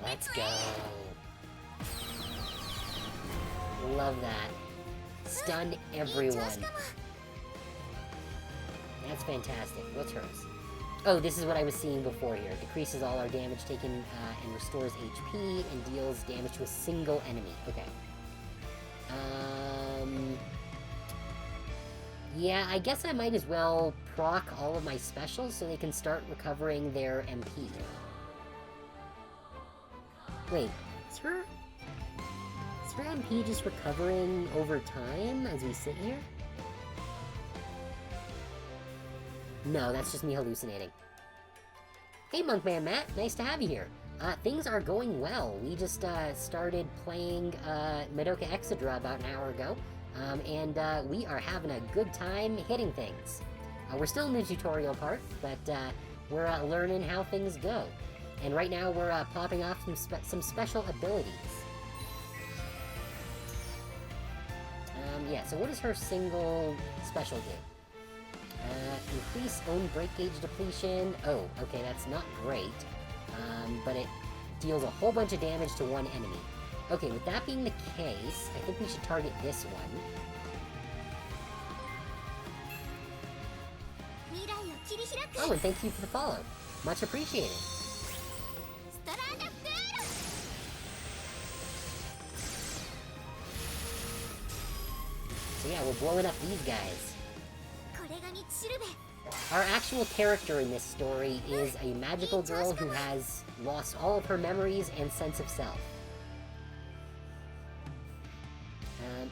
[SPEAKER 1] Let's go! Love that. Stun everyone. That's fantastic. What's hers? Oh, this is what I was seeing before here. Decreases all our damage taken and restores HP and deals damage to a single enemy. Okay. Yeah, I guess I might as well proc all of my specials so they can start recovering their MP. Wait, is her MP just recovering over time as we sit here? No, that's just me hallucinating. Hey, Monkman Matt, nice to have you here. Things are going well. We just started playing Madoka Exedra about an hour ago, and we are having a good time hitting things. We're still in the tutorial part, but we're learning how things go. And right now we're popping off some special abilities. Yeah, so what does her single special do? Increase own break gauge depletion. Oh, okay, that's not great. But it deals a whole bunch of damage to 1 enemy. Okay, with that being the case, I think we should target this one. Oh, and thank you for the follow. Much appreciated. So yeah, we're blowing up these guys. Our actual character in this story is a magical girl who has lost all of her memories and sense of self.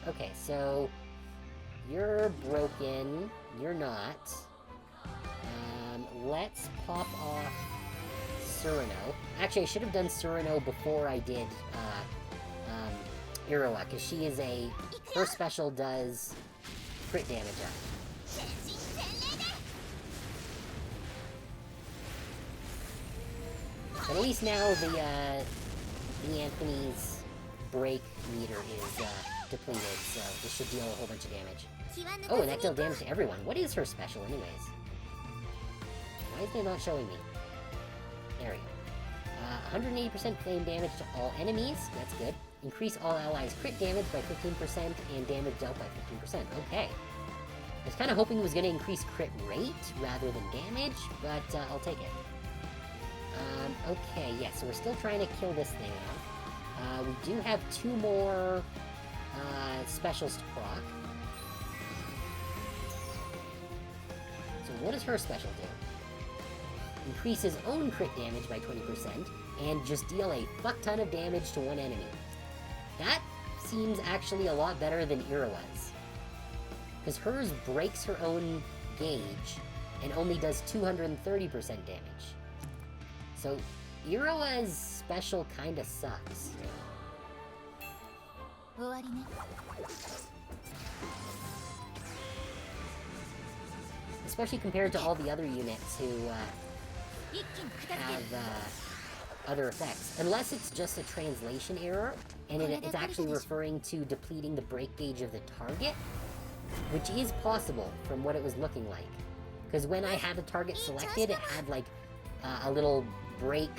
[SPEAKER 1] Okay, so you're broken, you're not. Let's pop off Surano. Actually, I should have done Surano before I did Iroha, because she is her special does crit damage up. But at least now the Anthony's break meter is depleted, so this should deal a whole bunch of damage. Oh, and that dealt damage to everyone. What is her special, anyways? Why is it not showing me? There we go. 180% flame damage to all enemies. That's good. Increase all allies' crit damage by 15% and damage dealt by 15%. Okay. I was kind of hoping it was going to increase crit rate rather than damage, but I'll take it. Okay, yeah, so we're still trying to kill this thing off. We do have 2 more specials to proc. So what does her special do? Increase his own crit damage by 20%, and just deal a fuck ton of damage to one enemy. That seems actually a lot better than Iroha's. Because hers breaks her own gauge, and only does 230% damage. So, Iroha's special kinda sucks. Especially compared to all the other units who have other effects. Unless it's just a translation error, and it's actually referring to depleting the break gauge of the target, which is possible from what it was looking like. Because when I had the target selected, it had like a little break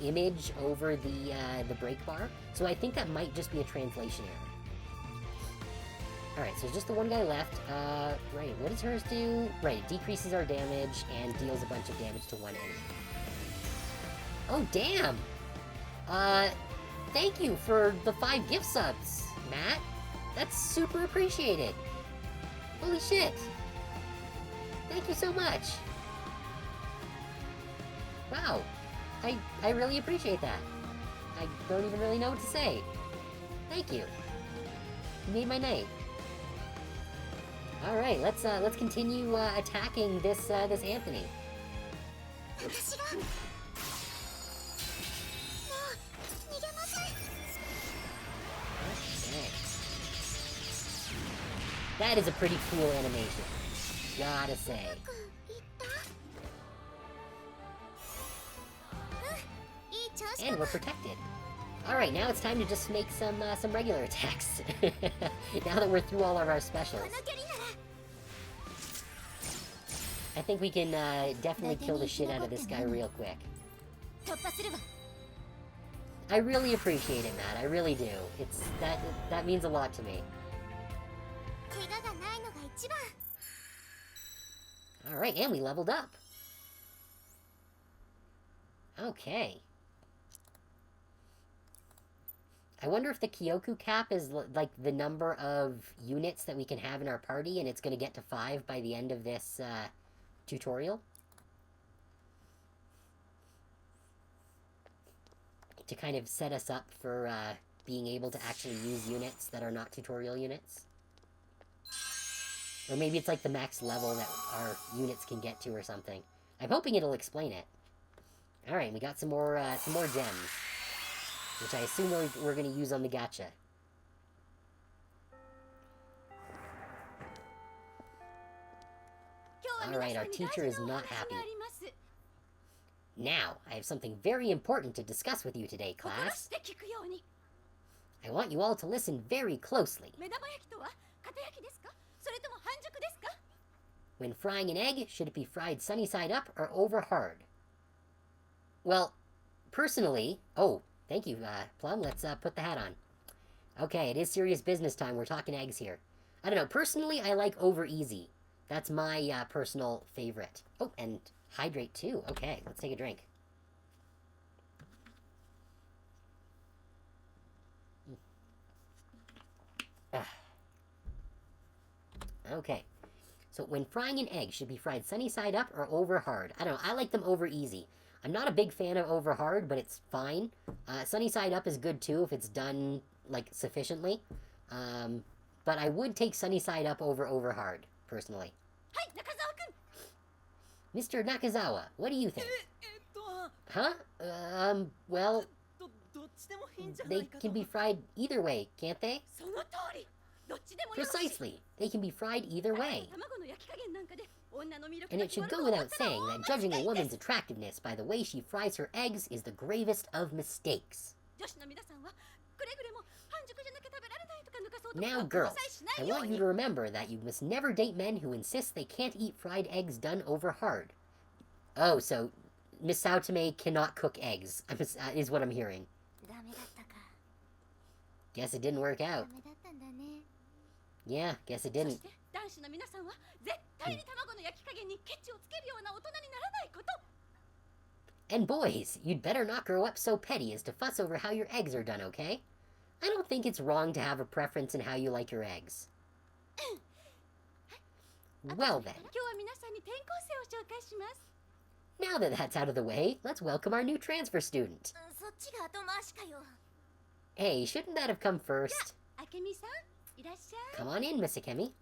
[SPEAKER 1] image over the break bar. So I think that might just be a translation error. Alright, so just the one guy left. Right, what does hers do? Right, it decreases our damage and deals a bunch of damage to one enemy. Oh, damn! Thank you for the 5 gift subs, Matt. That's super appreciated. Holy shit. Thank you so much. Wow. I really appreciate that. I don't even really know what to say. Thank you. You made my night. All right, let's continue attacking this Anthony. Okay. That is a pretty cool animation. Gotta say. And we're protected. Alright, now it's time to just make some regular attacks. Now that we're through all of our specials. I think we can definitely kill the shit out of this guy real quick. I really appreciate it, Matt. I really do. That means a lot to me. Alright, and we leveled up. Okay. I wonder if the Kyoku cap is like the number of units that we can have in our party, and it's going to get to 5 by the end of this tutorial. To kind of set us up for being able to actually use units that are not tutorial units. Or maybe it's like the max level that our units can get to or something. I'm hoping it'll explain it. Alright, we got some more gems. Which I assume we're going to use on the gacha. Alright, our teacher is not happy. Now, I have something very important to discuss with you today, class. I want you all to listen very closely. When frying an egg, should it be fried sunny side up or over hard? Well, personally... Oh, thank you, Plum. Let's put the hat on. Okay, it is serious business time. We're talking eggs here. I don't know. Personally, I like over easy. That's my personal favorite. Oh, and hydrate too. Okay, let's take a drink. Okay. So when frying an egg, should be fried sunny side up or over hard? I don't know. I like them over easy. I'm not a big fan of over hard, but it's fine. Sunny side up is good too if it's done like sufficiently. But I would take sunny side up over hard, personally. Mr. Nakazawa, what do you think? Huh? Well, they can be fried either way, can't they? Precisely. They can be fried either way. And it should go without saying that judging a woman's attractiveness by the way she fries her eggs is the gravest of mistakes. Now, girls, I want you to remember that you must never date men who insist they can't eat fried eggs done over hard. Oh, so Miss Saotome cannot cook eggs, is what I'm hearing. Guess it didn't work out. Yeah, guess it didn't. And boys, you'd better not grow up so petty as to fuss over how your eggs are done, okay? I don't think it's wrong to have a preference in how you like your eggs. Well then. Now that that's out of the way, let's welcome our new transfer student. Hey, shouldn't that have come first? Come on in, Miss Akemi.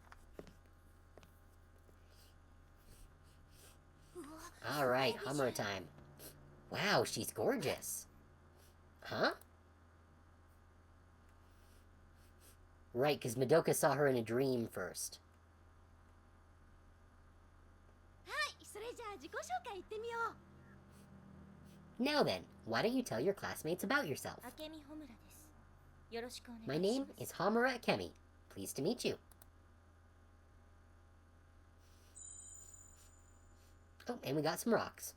[SPEAKER 1] Alright, Hamura time. Wow, she's gorgeous. Huh? Right, because Madoka saw her in a dream first. Now then, why don't you tell your classmates about yourself? My name is Hamura Akemi. Pleased to meet you. Oh, and we got some rocks.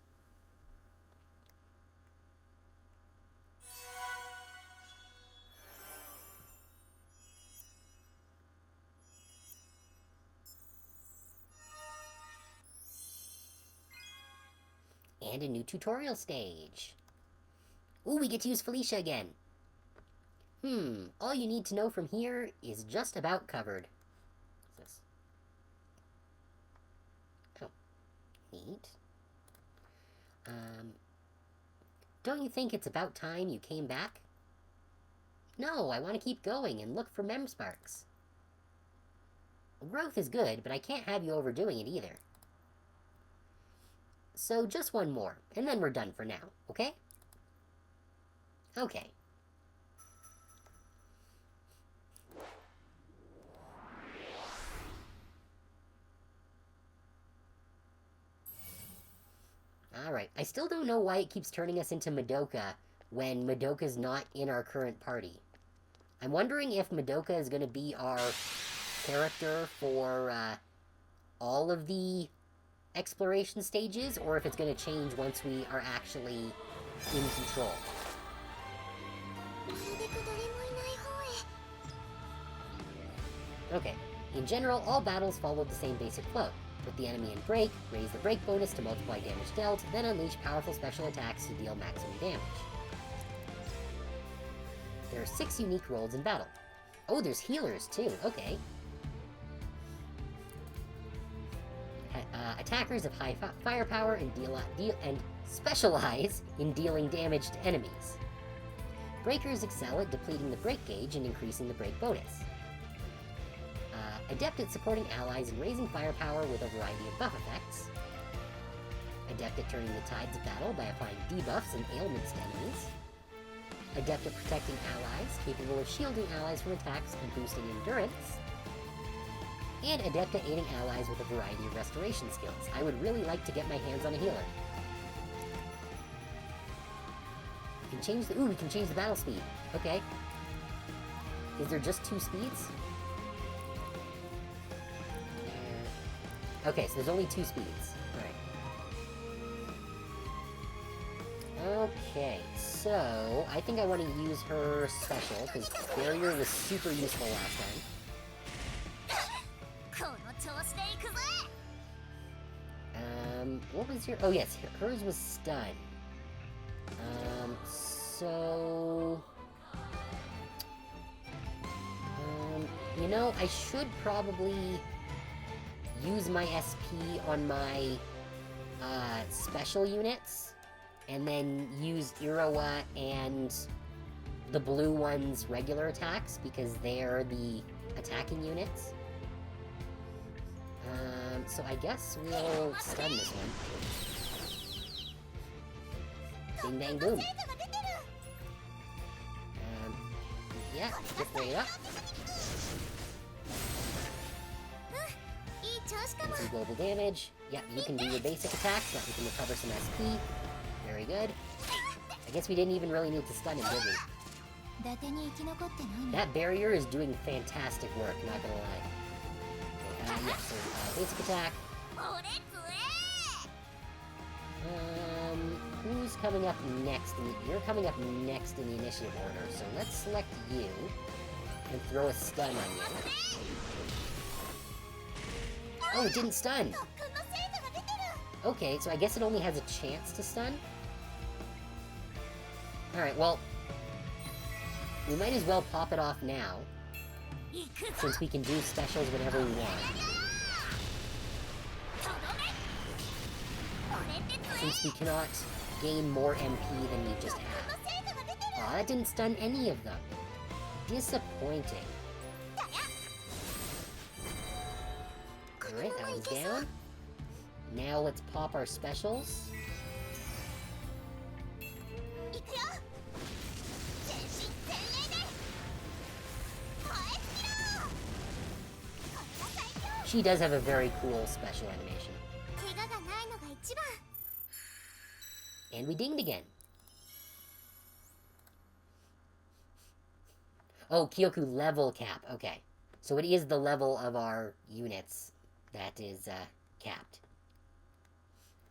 [SPEAKER 1] And a new tutorial stage. Ooh, we get to use Felicia again. All you need to know from here is just about covered. What's this? Oh, neat. Don't you think it's about time you came back? No, I want to keep going and look for mem sparks. Growth is good, but I can't have you overdoing it either. So just one more, and then we're done for now, okay? Okay. Alright, I still don't know why it keeps turning us into Madoka when Madoka's not in our current party. I'm wondering if Madoka is going to be our character for all of the exploration stages, or if it's going to change once we are actually in control. Okay, in general, all battles followed the same basic flow. Put the enemy in break, raise the break bonus to multiply damage dealt, then unleash powerful special attacks to deal maximum damage. There are 6 unique roles in battle. Oh, there's healers too, okay. Attackers have high firepower and specialize in dealing damage to enemies. Breakers excel at depleting the break gauge and increasing the break bonus. Adept at supporting allies and raising firepower with a variety of buff effects. Adept at turning the tides of battle by applying debuffs and ailments to enemies. Adept at protecting allies, capable of shielding allies from attacks and boosting endurance. And adept at aiding allies with a variety of restoration skills. I would really like to get my hands on a healer. We can change the... Ooh, we can change the battle speed. Okay. Is there just 2 speeds? Okay, so there's only 2 speeds. Alright. Okay, so I think I want to use her special, because Barrier was super useful last time. What was your... Oh, yes, hers was stun. So... you know, I should probably use my SP on my, special units, and then use Iroha and the blue one's regular attacks, because they're the attacking units. So I guess we'll stun this one. Bing bang boom. Yeah, just bring it up. Get some global damage. Yep, you can do your basic attacks, so that we can recover some SP. Very good. I guess we didn't even really need to stun him, did we? That barrier is doing fantastic work, not gonna lie. Okay, yeah, so basic attack. Who's coming up next? You're coming up next in the initiative order, so let's select you and throw a stun on you. Oh, it didn't stun! Okay, so I guess it only has a chance to stun? Alright, well, we might as well pop it off now, since we can do specials whenever we want. Since we cannot gain more MP than we just have. Aw, that didn't stun any of them. Disappointing. Alright, that one's down. Now let's pop our specials. She does have a very cool special animation. And we dinged again. Oh, Kyoku level cap. Okay. So it is the level of our units that is capped.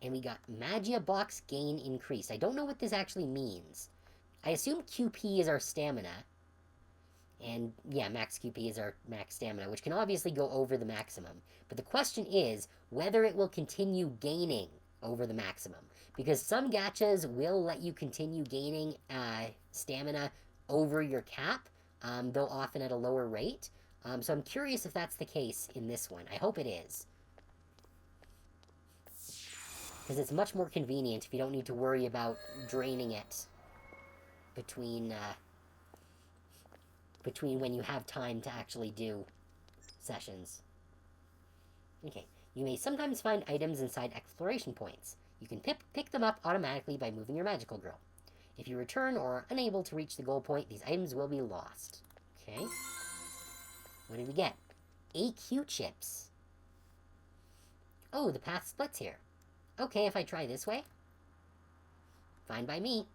[SPEAKER 1] And we got Magia box gain increased. I don't know what this actually means. I assume QP is our stamina. And yeah, max QP is our max stamina, which can obviously go over the maximum. But the question is whether it will continue gaining over the maximum. Because some gachas will let you continue gaining stamina over your cap, though often at a lower rate. So I'm curious if that's the case in this one. I hope it is. Because it's much more convenient if you don't need to worry about draining it between when you have time to actually do sessions. Okay, you may sometimes find items inside exploration points. You can pick them up automatically by moving your magical girl. If you return or are unable to reach the goal point, these items will be lost. Okay. What did we get? AQ chips. Oh, the path splits here. Okay, if I try this way? Fine by me.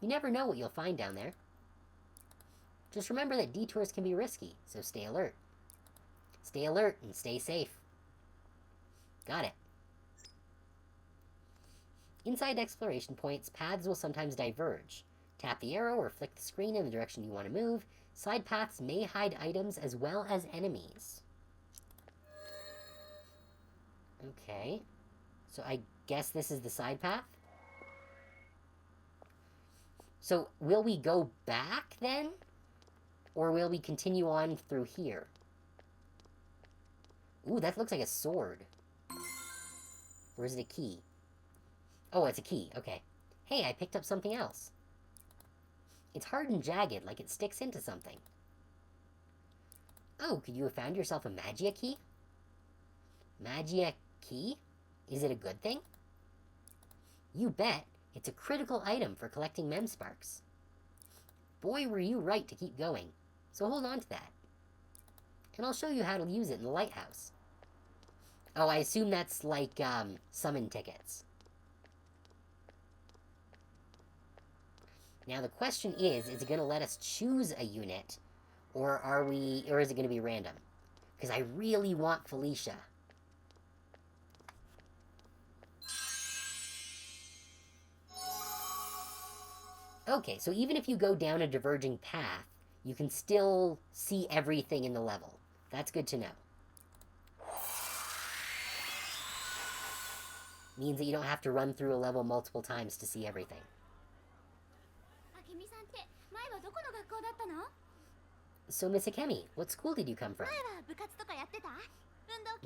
[SPEAKER 1] You never know what you'll find down there. Just remember that detours can be risky, so stay alert. Stay alert and stay safe. Got it. Inside exploration points, paths will sometimes diverge. Tap the arrow or flick the screen in the direction you want to move. Side paths may hide items as well as enemies. Okay. So I guess this is the side path? So will we go back then? Or will we continue on through here? Ooh, that looks like a sword. Or is it a key? Oh, it's a key. Okay. Hey, I picked up something else. It's hard and jagged, like it sticks into something. Oh, could you have found yourself a Magia key? Magia key? Is it a good thing? You bet. It's a critical item for collecting mem sparks. Boy, were you right to keep going. So hold on to that. And I'll show you how to use it in the lighthouse. Oh, I assume that's like, summon tickets. Now the question is it going to let us choose a unit? Or is it going to be random? Because I really want Felicia. Okay, so even if you go down a diverging path, you can still see everything in the level. That's good to know. Means that you don't have to run through a level multiple times to see everything. So, Miss Akemi, what school did you come from?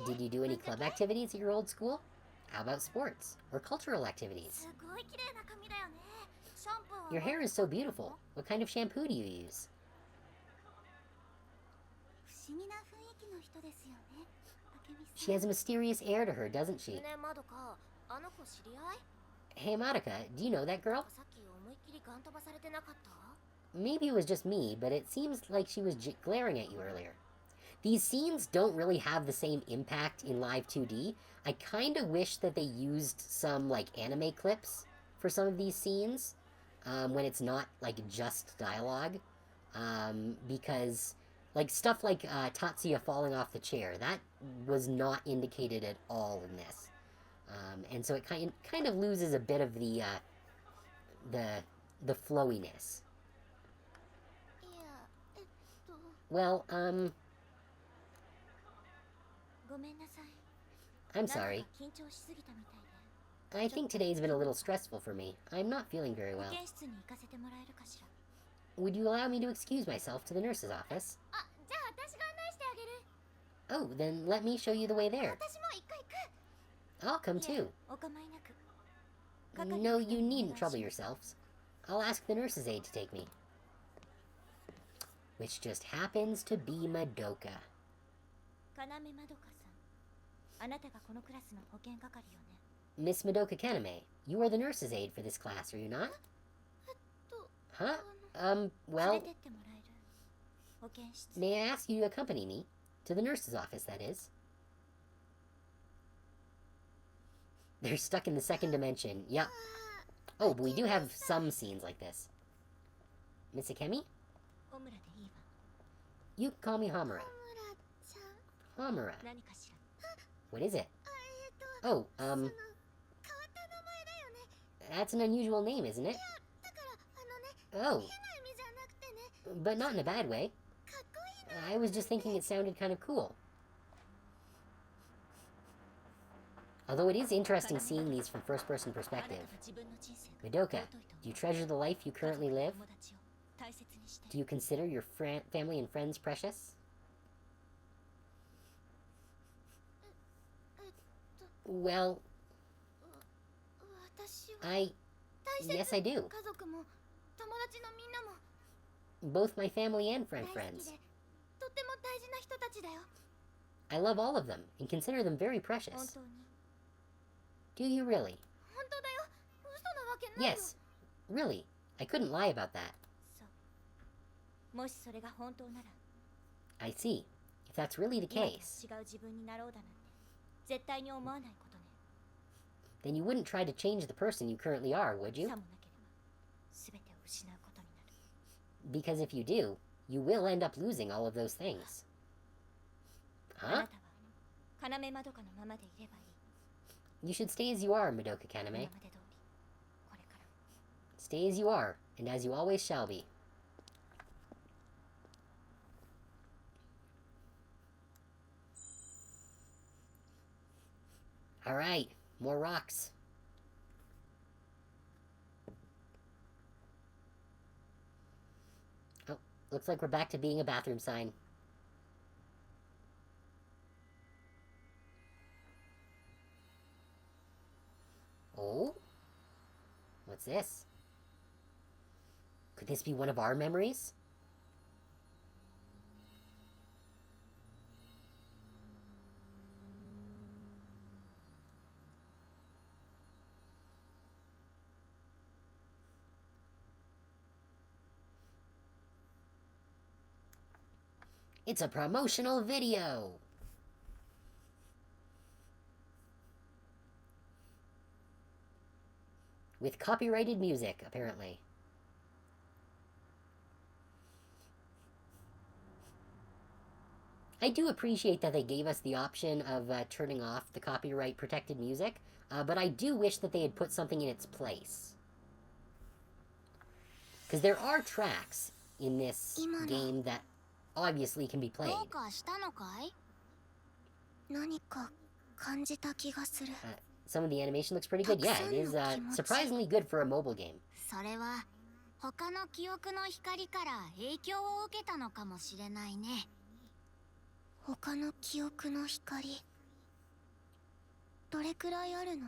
[SPEAKER 1] Did you do any club activities at your old school? How about sports or cultural activities? Your hair is so beautiful. What kind of shampoo do you use? She has a mysterious air to her, doesn't she? Hey Madoka, do you know that girl?
[SPEAKER 2] さっき思いっきりガン飛ばされてなかった？
[SPEAKER 1] Maybe it was just me, but it seems like she was glaring at you earlier. These scenes don't really have the same impact in live 2D. I kind of wish that they used some, like, anime clips for some of these scenes when it's not, like, just dialogue. Because, like, stuff like Tatsuya falling off the chair, that was not indicated at all in this. And so it kind of loses a bit of the, the flowiness.
[SPEAKER 2] いや、
[SPEAKER 1] Well,
[SPEAKER 2] ごめんなさい。
[SPEAKER 1] I'm
[SPEAKER 2] なんだか
[SPEAKER 1] sorry.
[SPEAKER 2] 緊張しすぎたみたいで。
[SPEAKER 1] I think today's been a little stressful for me. I'm not feeling very
[SPEAKER 2] 保
[SPEAKER 1] well.
[SPEAKER 2] 健室に行かせてもらえるかしら。
[SPEAKER 1] Would you allow me to excuse myself to the nurse's office?
[SPEAKER 2] あ、じゃあ私が案内してあげる。
[SPEAKER 1] Oh, then let me show you the way there.
[SPEAKER 2] 私も一回行く。
[SPEAKER 1] I'll come
[SPEAKER 2] いえ
[SPEAKER 1] too.
[SPEAKER 2] お構いなく。
[SPEAKER 1] No, you needn't trouble yourselves. I'll ask the nurse's aide to take me. Which just happens to be Madoka.
[SPEAKER 2] 要まどかさん。あなたがこのクラスの保健係よね。
[SPEAKER 1] Miss Madoka Kaname, you are the nurse's aide for this class, are you not?
[SPEAKER 2] と、
[SPEAKER 1] Huh?
[SPEAKER 2] 連
[SPEAKER 1] Well,
[SPEAKER 2] れてってもらえる。保健室。
[SPEAKER 1] may I ask you to accompany me? To the nurse's office, that is. They're stuck in the second dimension. Yep. Oh, but we do have some scenes like this. Miss Akemi?
[SPEAKER 2] オムラでいいわ。
[SPEAKER 1] You can call me Hamura.
[SPEAKER 2] オムラちゃん。
[SPEAKER 1] Hamura.
[SPEAKER 2] 何かしら。
[SPEAKER 1] What is it?
[SPEAKER 2] そ
[SPEAKER 1] Oh,
[SPEAKER 2] の変わった名前だよね。
[SPEAKER 1] that's an unusual name, isn't it?
[SPEAKER 2] だから
[SPEAKER 1] Oh,
[SPEAKER 2] 変な意味じゃなくてね。
[SPEAKER 1] but not in a bad way.
[SPEAKER 2] かっこいいな。
[SPEAKER 1] I was just thinking it sounded kind of cool. Although it is interesting seeing these from first-person
[SPEAKER 2] あなた
[SPEAKER 1] perspective.
[SPEAKER 2] が自分の人生
[SPEAKER 1] Madoka, do you treasure the life you currently live?
[SPEAKER 2] 友達を大切にして。
[SPEAKER 1] Do you consider your family and friends precious? Well,
[SPEAKER 2] 私は
[SPEAKER 1] I...
[SPEAKER 2] 大切。
[SPEAKER 1] Yes, I do.
[SPEAKER 2] 家族も友達のみんなも
[SPEAKER 1] Both my family and
[SPEAKER 2] 大
[SPEAKER 1] friends.
[SPEAKER 2] 好きで、とっても大事な人たちだよ。
[SPEAKER 1] I love all of them and consider them very
[SPEAKER 2] 本
[SPEAKER 1] precious.
[SPEAKER 2] 当に。
[SPEAKER 1] Do you really?
[SPEAKER 2] 本当だよ。嘘なわけないよ。
[SPEAKER 1] Yes. Really. I couldn't lie about that.
[SPEAKER 2] そう。もしそれが本当なら、
[SPEAKER 1] I see. If that's really the
[SPEAKER 2] 今とは
[SPEAKER 1] case,
[SPEAKER 2] 違う自分になろうだなんて絶対に思わないことね。
[SPEAKER 1] then you wouldn't try to change the person you currently are, would you?
[SPEAKER 2] さもなければ全てを失うことになる。
[SPEAKER 1] Because if you do, you will end up losing all of those things.
[SPEAKER 2] あな
[SPEAKER 1] Huh?
[SPEAKER 2] たは要まどかのままでいればいい。
[SPEAKER 1] You should stay as you are, Madoka
[SPEAKER 2] 今
[SPEAKER 1] Kaname.
[SPEAKER 2] まで通り、これからも。
[SPEAKER 1] Stay as you are, and as you always shall be. Alright, more rocks. Oh, looks like we're back to being a bathroom sign. Oh? What's this? Could this be one of our memories? It's a promotional video! With copyrighted music, apparently. I do appreciate that they gave us the option of turning off the copyright protected music, but I do wish that they had put something in its place. Because there are tracks in this game that obviously can be played.
[SPEAKER 2] どうかしたのかい？何か感じた気がする。
[SPEAKER 1] Some of the animation looks pretty good. Yeah, it is surprisingly good for a mobile game.
[SPEAKER 2] それは他の記憶の光から影響を受けたのかもしれないね。他の記憶の光、どれくらいあるの？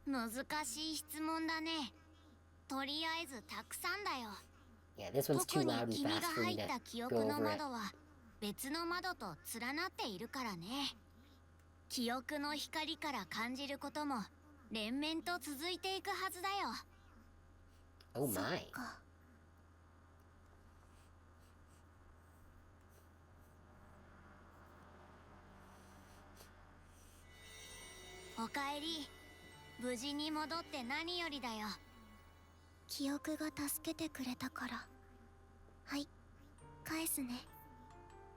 [SPEAKER 2] 難しい質問だね。とりあえずたくさんだよ。
[SPEAKER 1] Yeah, this one's too
[SPEAKER 2] 特に
[SPEAKER 1] loud and
[SPEAKER 2] 君が
[SPEAKER 1] fast for
[SPEAKER 2] 入
[SPEAKER 1] me
[SPEAKER 2] った
[SPEAKER 1] to
[SPEAKER 2] 記
[SPEAKER 1] go
[SPEAKER 2] 憶の
[SPEAKER 1] over it.
[SPEAKER 2] 窓は別の窓と連なっているからね。記憶の光から感じることも連綿と続いていくはずだよ。
[SPEAKER 1] Oh my.
[SPEAKER 2] おかえり。無事に戻って何よりだよ。記憶が助けてくれたから。はい、返すね。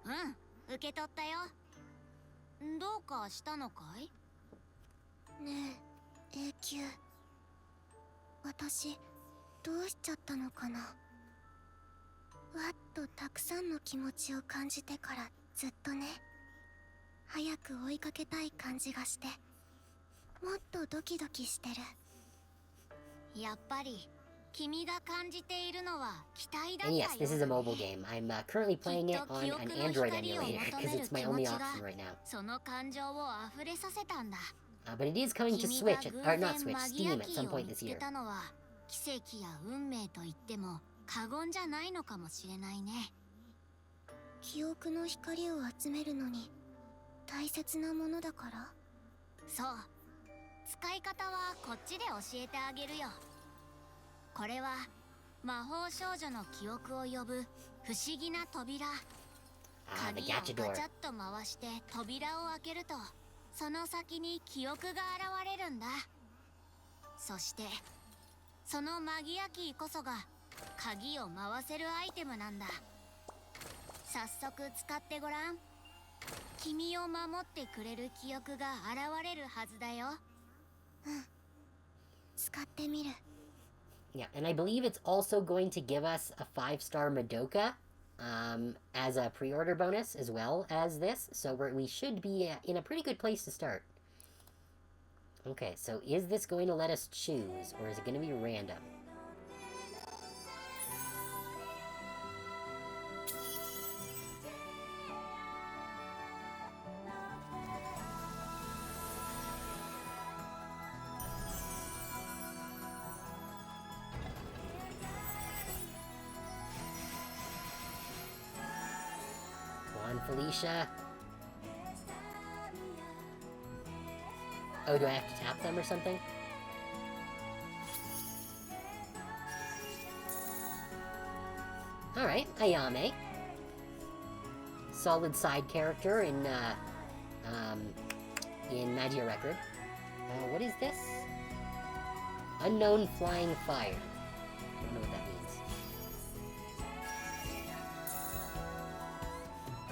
[SPEAKER 2] うん、受け取ったよ。どうかしたのかい？ねえ、永久。私、どうしちゃったのかな。わっとたくさんの気持ちを感じてからずっとね。早く追いかけたい感じがして、もっとドキドキしてる。やっぱり君が感じているのは期待だった
[SPEAKER 1] And
[SPEAKER 2] よ。
[SPEAKER 1] yes, this is a mobile game. I'm currently playing it on an Android emulator because it's my only option right now.
[SPEAKER 2] その感情を溢れさせたんだ。
[SPEAKER 1] But it is coming to Switch, or not Switch, Steam at some point this year.
[SPEAKER 2] 奇跡や運命と言っても過言じゃないのかもしれないね。記憶の光を集めるのに大切なものだから。そう、使い方はこっちで教えてあげるよ。これは魔法少女の記憶を呼ぶ不思議な扉。
[SPEAKER 1] Ah, the
[SPEAKER 2] 鍵を
[SPEAKER 1] gacha
[SPEAKER 2] ガ
[SPEAKER 1] door.
[SPEAKER 2] チャッと回して扉を開けると、その先に記憶が現れるんだ。そしてそのマギアキーこそが鍵を回せるアイテムなんだ。早速使ってごらん。君を守ってくれる記憶が現れるはずだよ。うん、使ってみる。
[SPEAKER 1] Yeah, and I believe it's also going to give us a 5-star Madoka as a pre-order bonus as well as this, so we should be in a pretty good place to start. Okay, so is this going to let us choose, or is it going to be random? Come on, Felicia. Oh, do I have to tap them or something? Alright, Ayame. Solid side character in Magia Record. What is this? Unknown Flying Fire. I don't know what that means.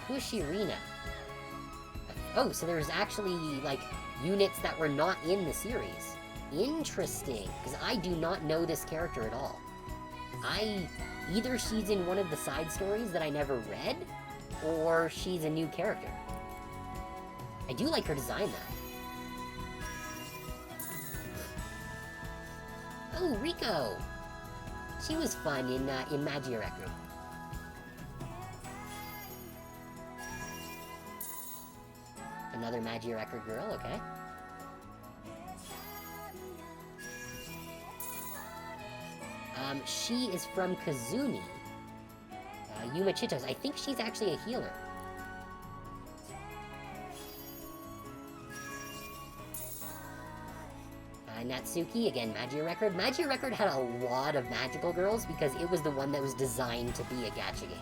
[SPEAKER 1] Kushirina. Oh, so there's actually, like, units that were not in the series. Interesting, because I do not know this character at all. Either she's in one of the side stories that I never read, or she's a new character. I do like her design, though. Oh, Rico! She was fun in Magia Record. Another Magia Record girl, okay. She is from Kazuni. Yuma Chitos. I think she's actually a healer. Natsuki, again, Magia Record. Magia Record had a lot of magical girls because it was the one that was designed to be a gacha game.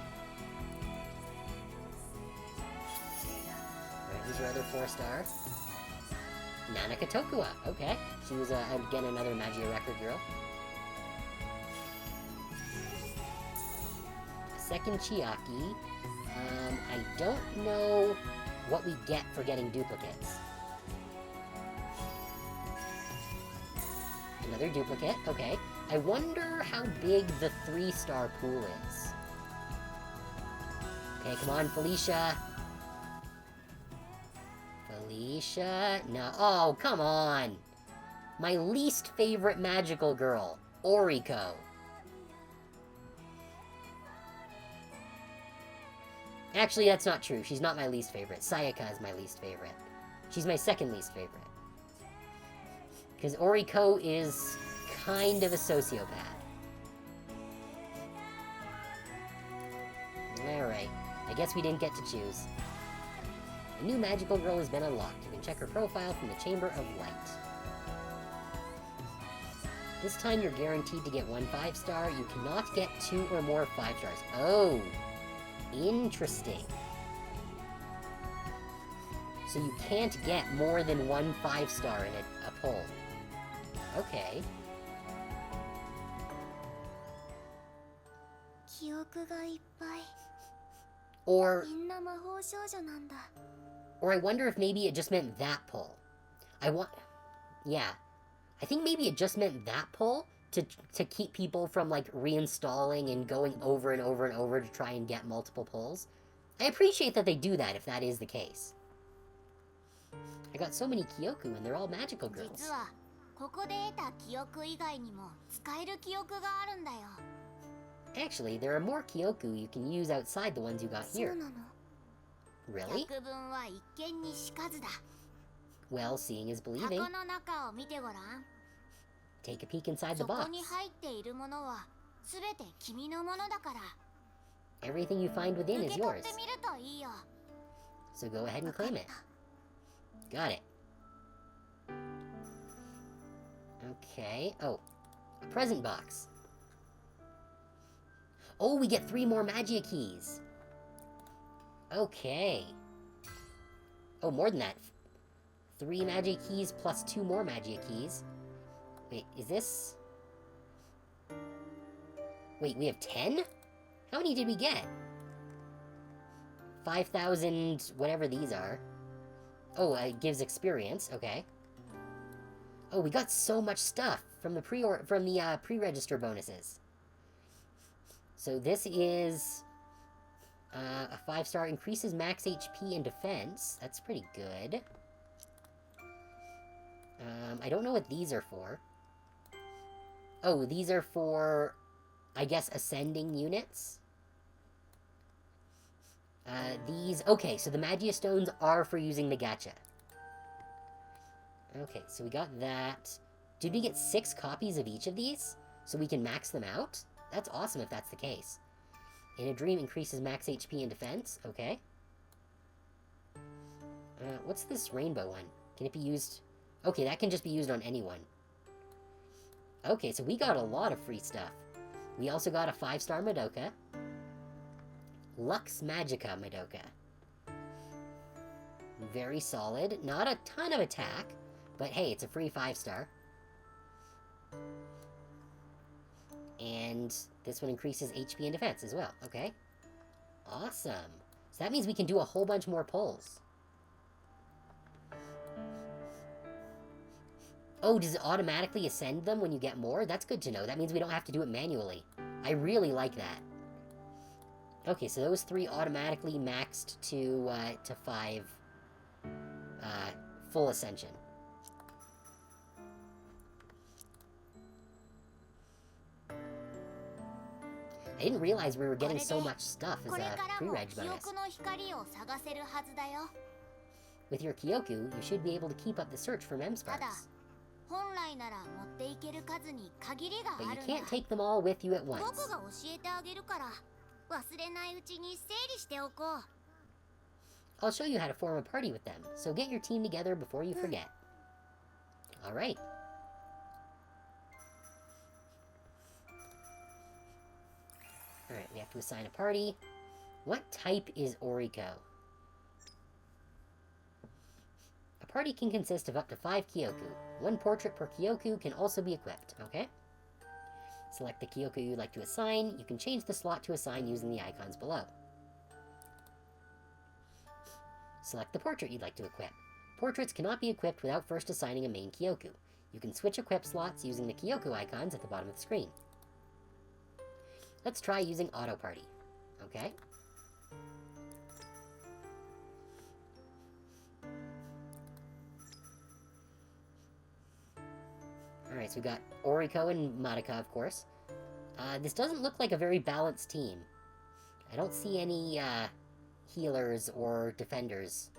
[SPEAKER 1] Alright, who's your other 4-star? Nanaka Tokua, okay. She was, again, another Magia Record girl. Second Chiaki. I don't know what we get for getting duplicates. Another duplicate, okay. I wonder how big the 3-star pool is. Okay, come on, Felicia. Felicia? No. Oh, come on. My least favorite magical girl, Oriko. Actually, that's not true. She's not my least favorite. Sayaka is my least favorite. She's my second least favorite. Because Oriko is kind of a sociopath. Alright. I guess we didn't get to choose. A new magical girl has been unlocked. You can check her profile from the Chamber of Light. This time you're guaranteed to get 1 5-star. You cannot get 2 or more 5 stars. Oh, interesting. So you can't get more than 1 5-star in a poll. Okay.
[SPEAKER 2] 記憶がいっぱい
[SPEAKER 1] Or
[SPEAKER 2] みんな魔法少女なんだ
[SPEAKER 1] I wonder if maybe it just meant that poll. Yeah. I think maybe it just meant that poll to keep people from, like, reinstalling and going over and over and over to try and get multiple polls. I appreciate that they do that if that is the case. I got so many Kyoku and they're all magical girls.
[SPEAKER 2] 実はここで得た記憶以外にも使える記憶があるんだよ
[SPEAKER 1] Actually, there are more Kyoku you can use outside the ones you got
[SPEAKER 2] そう
[SPEAKER 1] here.
[SPEAKER 2] なの
[SPEAKER 1] Really?
[SPEAKER 2] 百聞は一見にしかずだ
[SPEAKER 1] Well, seeing is
[SPEAKER 2] 箱
[SPEAKER 1] believing.
[SPEAKER 2] の中を見てごらん
[SPEAKER 1] Take a peek inside the
[SPEAKER 2] そこ
[SPEAKER 1] box.
[SPEAKER 2] に入っているものはすべて君のものだから
[SPEAKER 1] Everything you find
[SPEAKER 2] 受
[SPEAKER 1] within
[SPEAKER 2] け
[SPEAKER 1] is
[SPEAKER 2] 取
[SPEAKER 1] yours.
[SPEAKER 2] ってみるといいよ
[SPEAKER 1] So go ahead and
[SPEAKER 2] わかっ
[SPEAKER 1] claim it.
[SPEAKER 2] た
[SPEAKER 1] Got it. Okay. Oh, a present box. Oh, we get 3 more Magia keys. Okay. Oh, more than that. 3 Magia keys plus 2 more Magia keys. Wait, is this... Wait, we have 10? How many did we get? 5,000, whatever these are. Oh, it gives experience. Okay. Oh, we got so much stuff from the pre-register bonuses. So this is a 5-star, increases max HP and defense. That's pretty good. I don't know what these are for. Oh, these are for, I guess, ascending units. Okay, so the Magia Stones are for using the gacha. Okay, so we got that. Did we get 6 copies of each of these? So we can max them out? That's awesome if that's the case. In a Dream increases max HP and defense. Okay. What's this rainbow one? Can it be used? Okay, that can just be used on anyone. Okay, so we got a lot of free stuff. We also got a 5-star Madoka. Lux Magica Madoka. Very solid. Not a ton of attack, but hey, it's a free 5-star. And this one increases HP and defense as well. Okay. Awesome. So that means we can do a whole bunch more pulls. Oh, does it automatically ascend them when you get more? That's good to know. That means we don't have to do it manually. I really like that. Okay, so those 3 automatically maxed to 5 full ascension. I didn't realize we were getting so much stuff as
[SPEAKER 2] これ
[SPEAKER 1] a
[SPEAKER 2] からも
[SPEAKER 1] pre-reg
[SPEAKER 2] 記
[SPEAKER 1] bonus.
[SPEAKER 2] 憶の光を探せるはずだよ
[SPEAKER 1] With your Kyoku, you should be able to keep up the search for Mem
[SPEAKER 2] ただ
[SPEAKER 1] Sparks.
[SPEAKER 2] 本来なら持っていける数に限りが
[SPEAKER 1] But
[SPEAKER 2] あ
[SPEAKER 1] you
[SPEAKER 2] るんだ
[SPEAKER 1] can't take them all with you at
[SPEAKER 2] 僕
[SPEAKER 1] once.
[SPEAKER 2] が教えてあげるから忘れないうちに整理しておこう
[SPEAKER 1] I'll show you how to form a party with them, so get your team together before you forget. Alright. Alright, we have to assign a party. What type is Oriko? A party can consist of up to 5 Kyoku. 1 portrait per Kyoku can also be equipped, okay? Select the Kyoku you'd like to assign. You can change the slot to assign using the icons below. Select the portrait you'd like to equip. Portraits cannot be equipped without first assigning a main Kyoku. You can switch equip slots using the Kyoku icons at the bottom of the screen. Let's try using Auto Party. Okay. Alright, so we got Oriko and Madoka, of course. This doesn't look like a very balanced team. I don't see any, healers or defenders.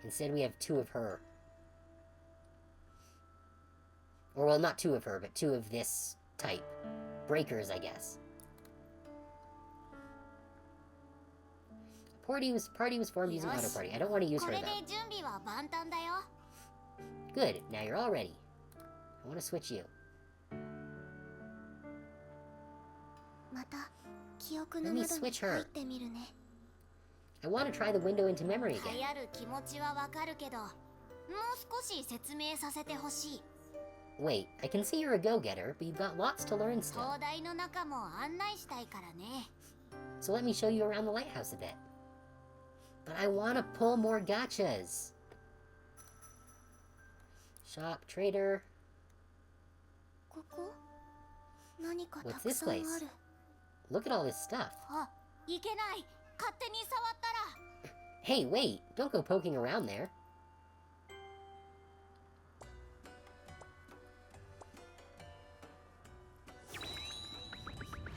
[SPEAKER 1] Instead, we have 2 of her. Or, well, not 2 of her, but 2 of this type. Breakers, I guess. Party was formed using Auto Party. I don't want to use
[SPEAKER 2] こ
[SPEAKER 1] her,
[SPEAKER 2] れで
[SPEAKER 1] though.
[SPEAKER 2] 準備は万端だよ
[SPEAKER 1] Good, now you're all ready. I want to switch you.
[SPEAKER 2] また記憶の
[SPEAKER 1] Let me
[SPEAKER 2] 窓に
[SPEAKER 1] switch her.
[SPEAKER 2] 入ってみるね。
[SPEAKER 1] I want to try the window into memory
[SPEAKER 3] 流
[SPEAKER 1] again.
[SPEAKER 3] 行る気持ちはわかるけど、もう少し説明させてほしい。
[SPEAKER 1] Wait, I can see you're a go-getter, but you've got lots to learn still.
[SPEAKER 3] 灯台の中も案内したいからね。
[SPEAKER 1] So let me show you around the lighthouse a bit. But I want to pull more gachas. Shop, trader.
[SPEAKER 2] ここ何かた
[SPEAKER 1] What's
[SPEAKER 2] く
[SPEAKER 1] this
[SPEAKER 2] さんあ
[SPEAKER 1] place?
[SPEAKER 2] る。
[SPEAKER 1] Look at all this stuff.
[SPEAKER 3] あ、いけない。勝手に触ったら。
[SPEAKER 1] Hey, wait! Don't go poking around there.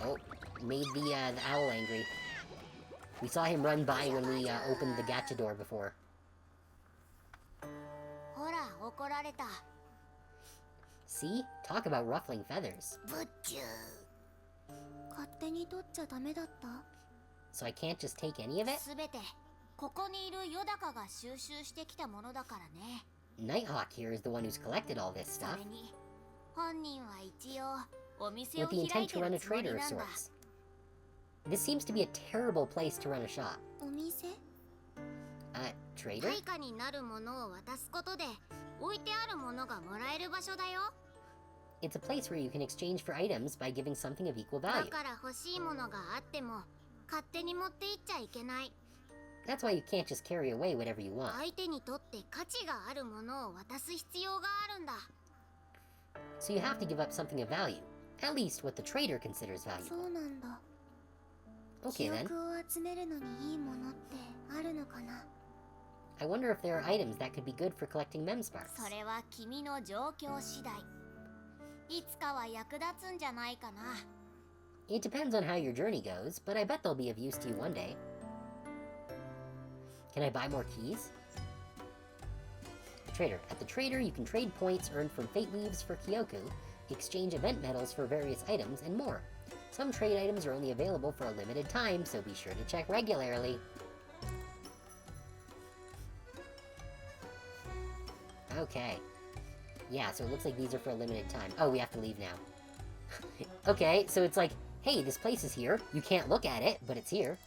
[SPEAKER 1] Oh, made the owl angry. We saw him run by when we opened the gacha door before.
[SPEAKER 3] ほら、怒られた。
[SPEAKER 1] See? Talk about ruffling feathers.
[SPEAKER 3] ぶっちゅう。
[SPEAKER 2] 勝手に取っちゃダメだった？
[SPEAKER 1] So I can't just take any of it?
[SPEAKER 3] すべてここにいるヨダカが収集してきたものだからね。
[SPEAKER 1] Nighthawk here is the one who's collected all this
[SPEAKER 3] そ
[SPEAKER 1] stuff,
[SPEAKER 3] れに本人は一応お店を
[SPEAKER 1] with the
[SPEAKER 3] 開い
[SPEAKER 1] intent
[SPEAKER 3] て
[SPEAKER 1] to run
[SPEAKER 3] る
[SPEAKER 1] a
[SPEAKER 3] つもり
[SPEAKER 1] trader of
[SPEAKER 3] なんだ。
[SPEAKER 1] sorts. This seems to be a terrible place to run a shop.
[SPEAKER 2] お店？
[SPEAKER 1] Trader?
[SPEAKER 3] 対価になるものを渡すことで置いてあるものがもらえる場所だよ。
[SPEAKER 1] It's a place where you can exchange for items by giving something of equal
[SPEAKER 3] だ
[SPEAKER 1] value.
[SPEAKER 3] から欲しいものがあっても勝手に持って行っちゃいけない。
[SPEAKER 1] That's why you can't just carry away whatever you want.
[SPEAKER 3] 相手にとって価値があるものを渡す必要があるんだ。
[SPEAKER 1] So you have to give up something of value. At least what the trader considers
[SPEAKER 2] そ
[SPEAKER 1] valuable.
[SPEAKER 2] うなんだ。
[SPEAKER 1] Okay
[SPEAKER 2] 記
[SPEAKER 1] then.
[SPEAKER 2] 憶を集めるのにいいものってあるのかな？
[SPEAKER 1] I wonder if there are items that could be good for collecting mem sparks.
[SPEAKER 3] それは君の状況次第。いつかは役立つんじゃないかな。
[SPEAKER 1] It depends on how your journey goes, but I bet they'll be of use to you one day. Can I buy more keys? Trader. At the trader, you can trade points earned from fate leaves for Kyoku, exchange event medals for various items, and more. Some trade items are only available for a limited time, so be sure to check regularly. Okay. Yeah, so it looks like these are for a limited time. Oh, we have to leave now. Okay, so it's like, hey, this place is here. You can't look at it, but it's here.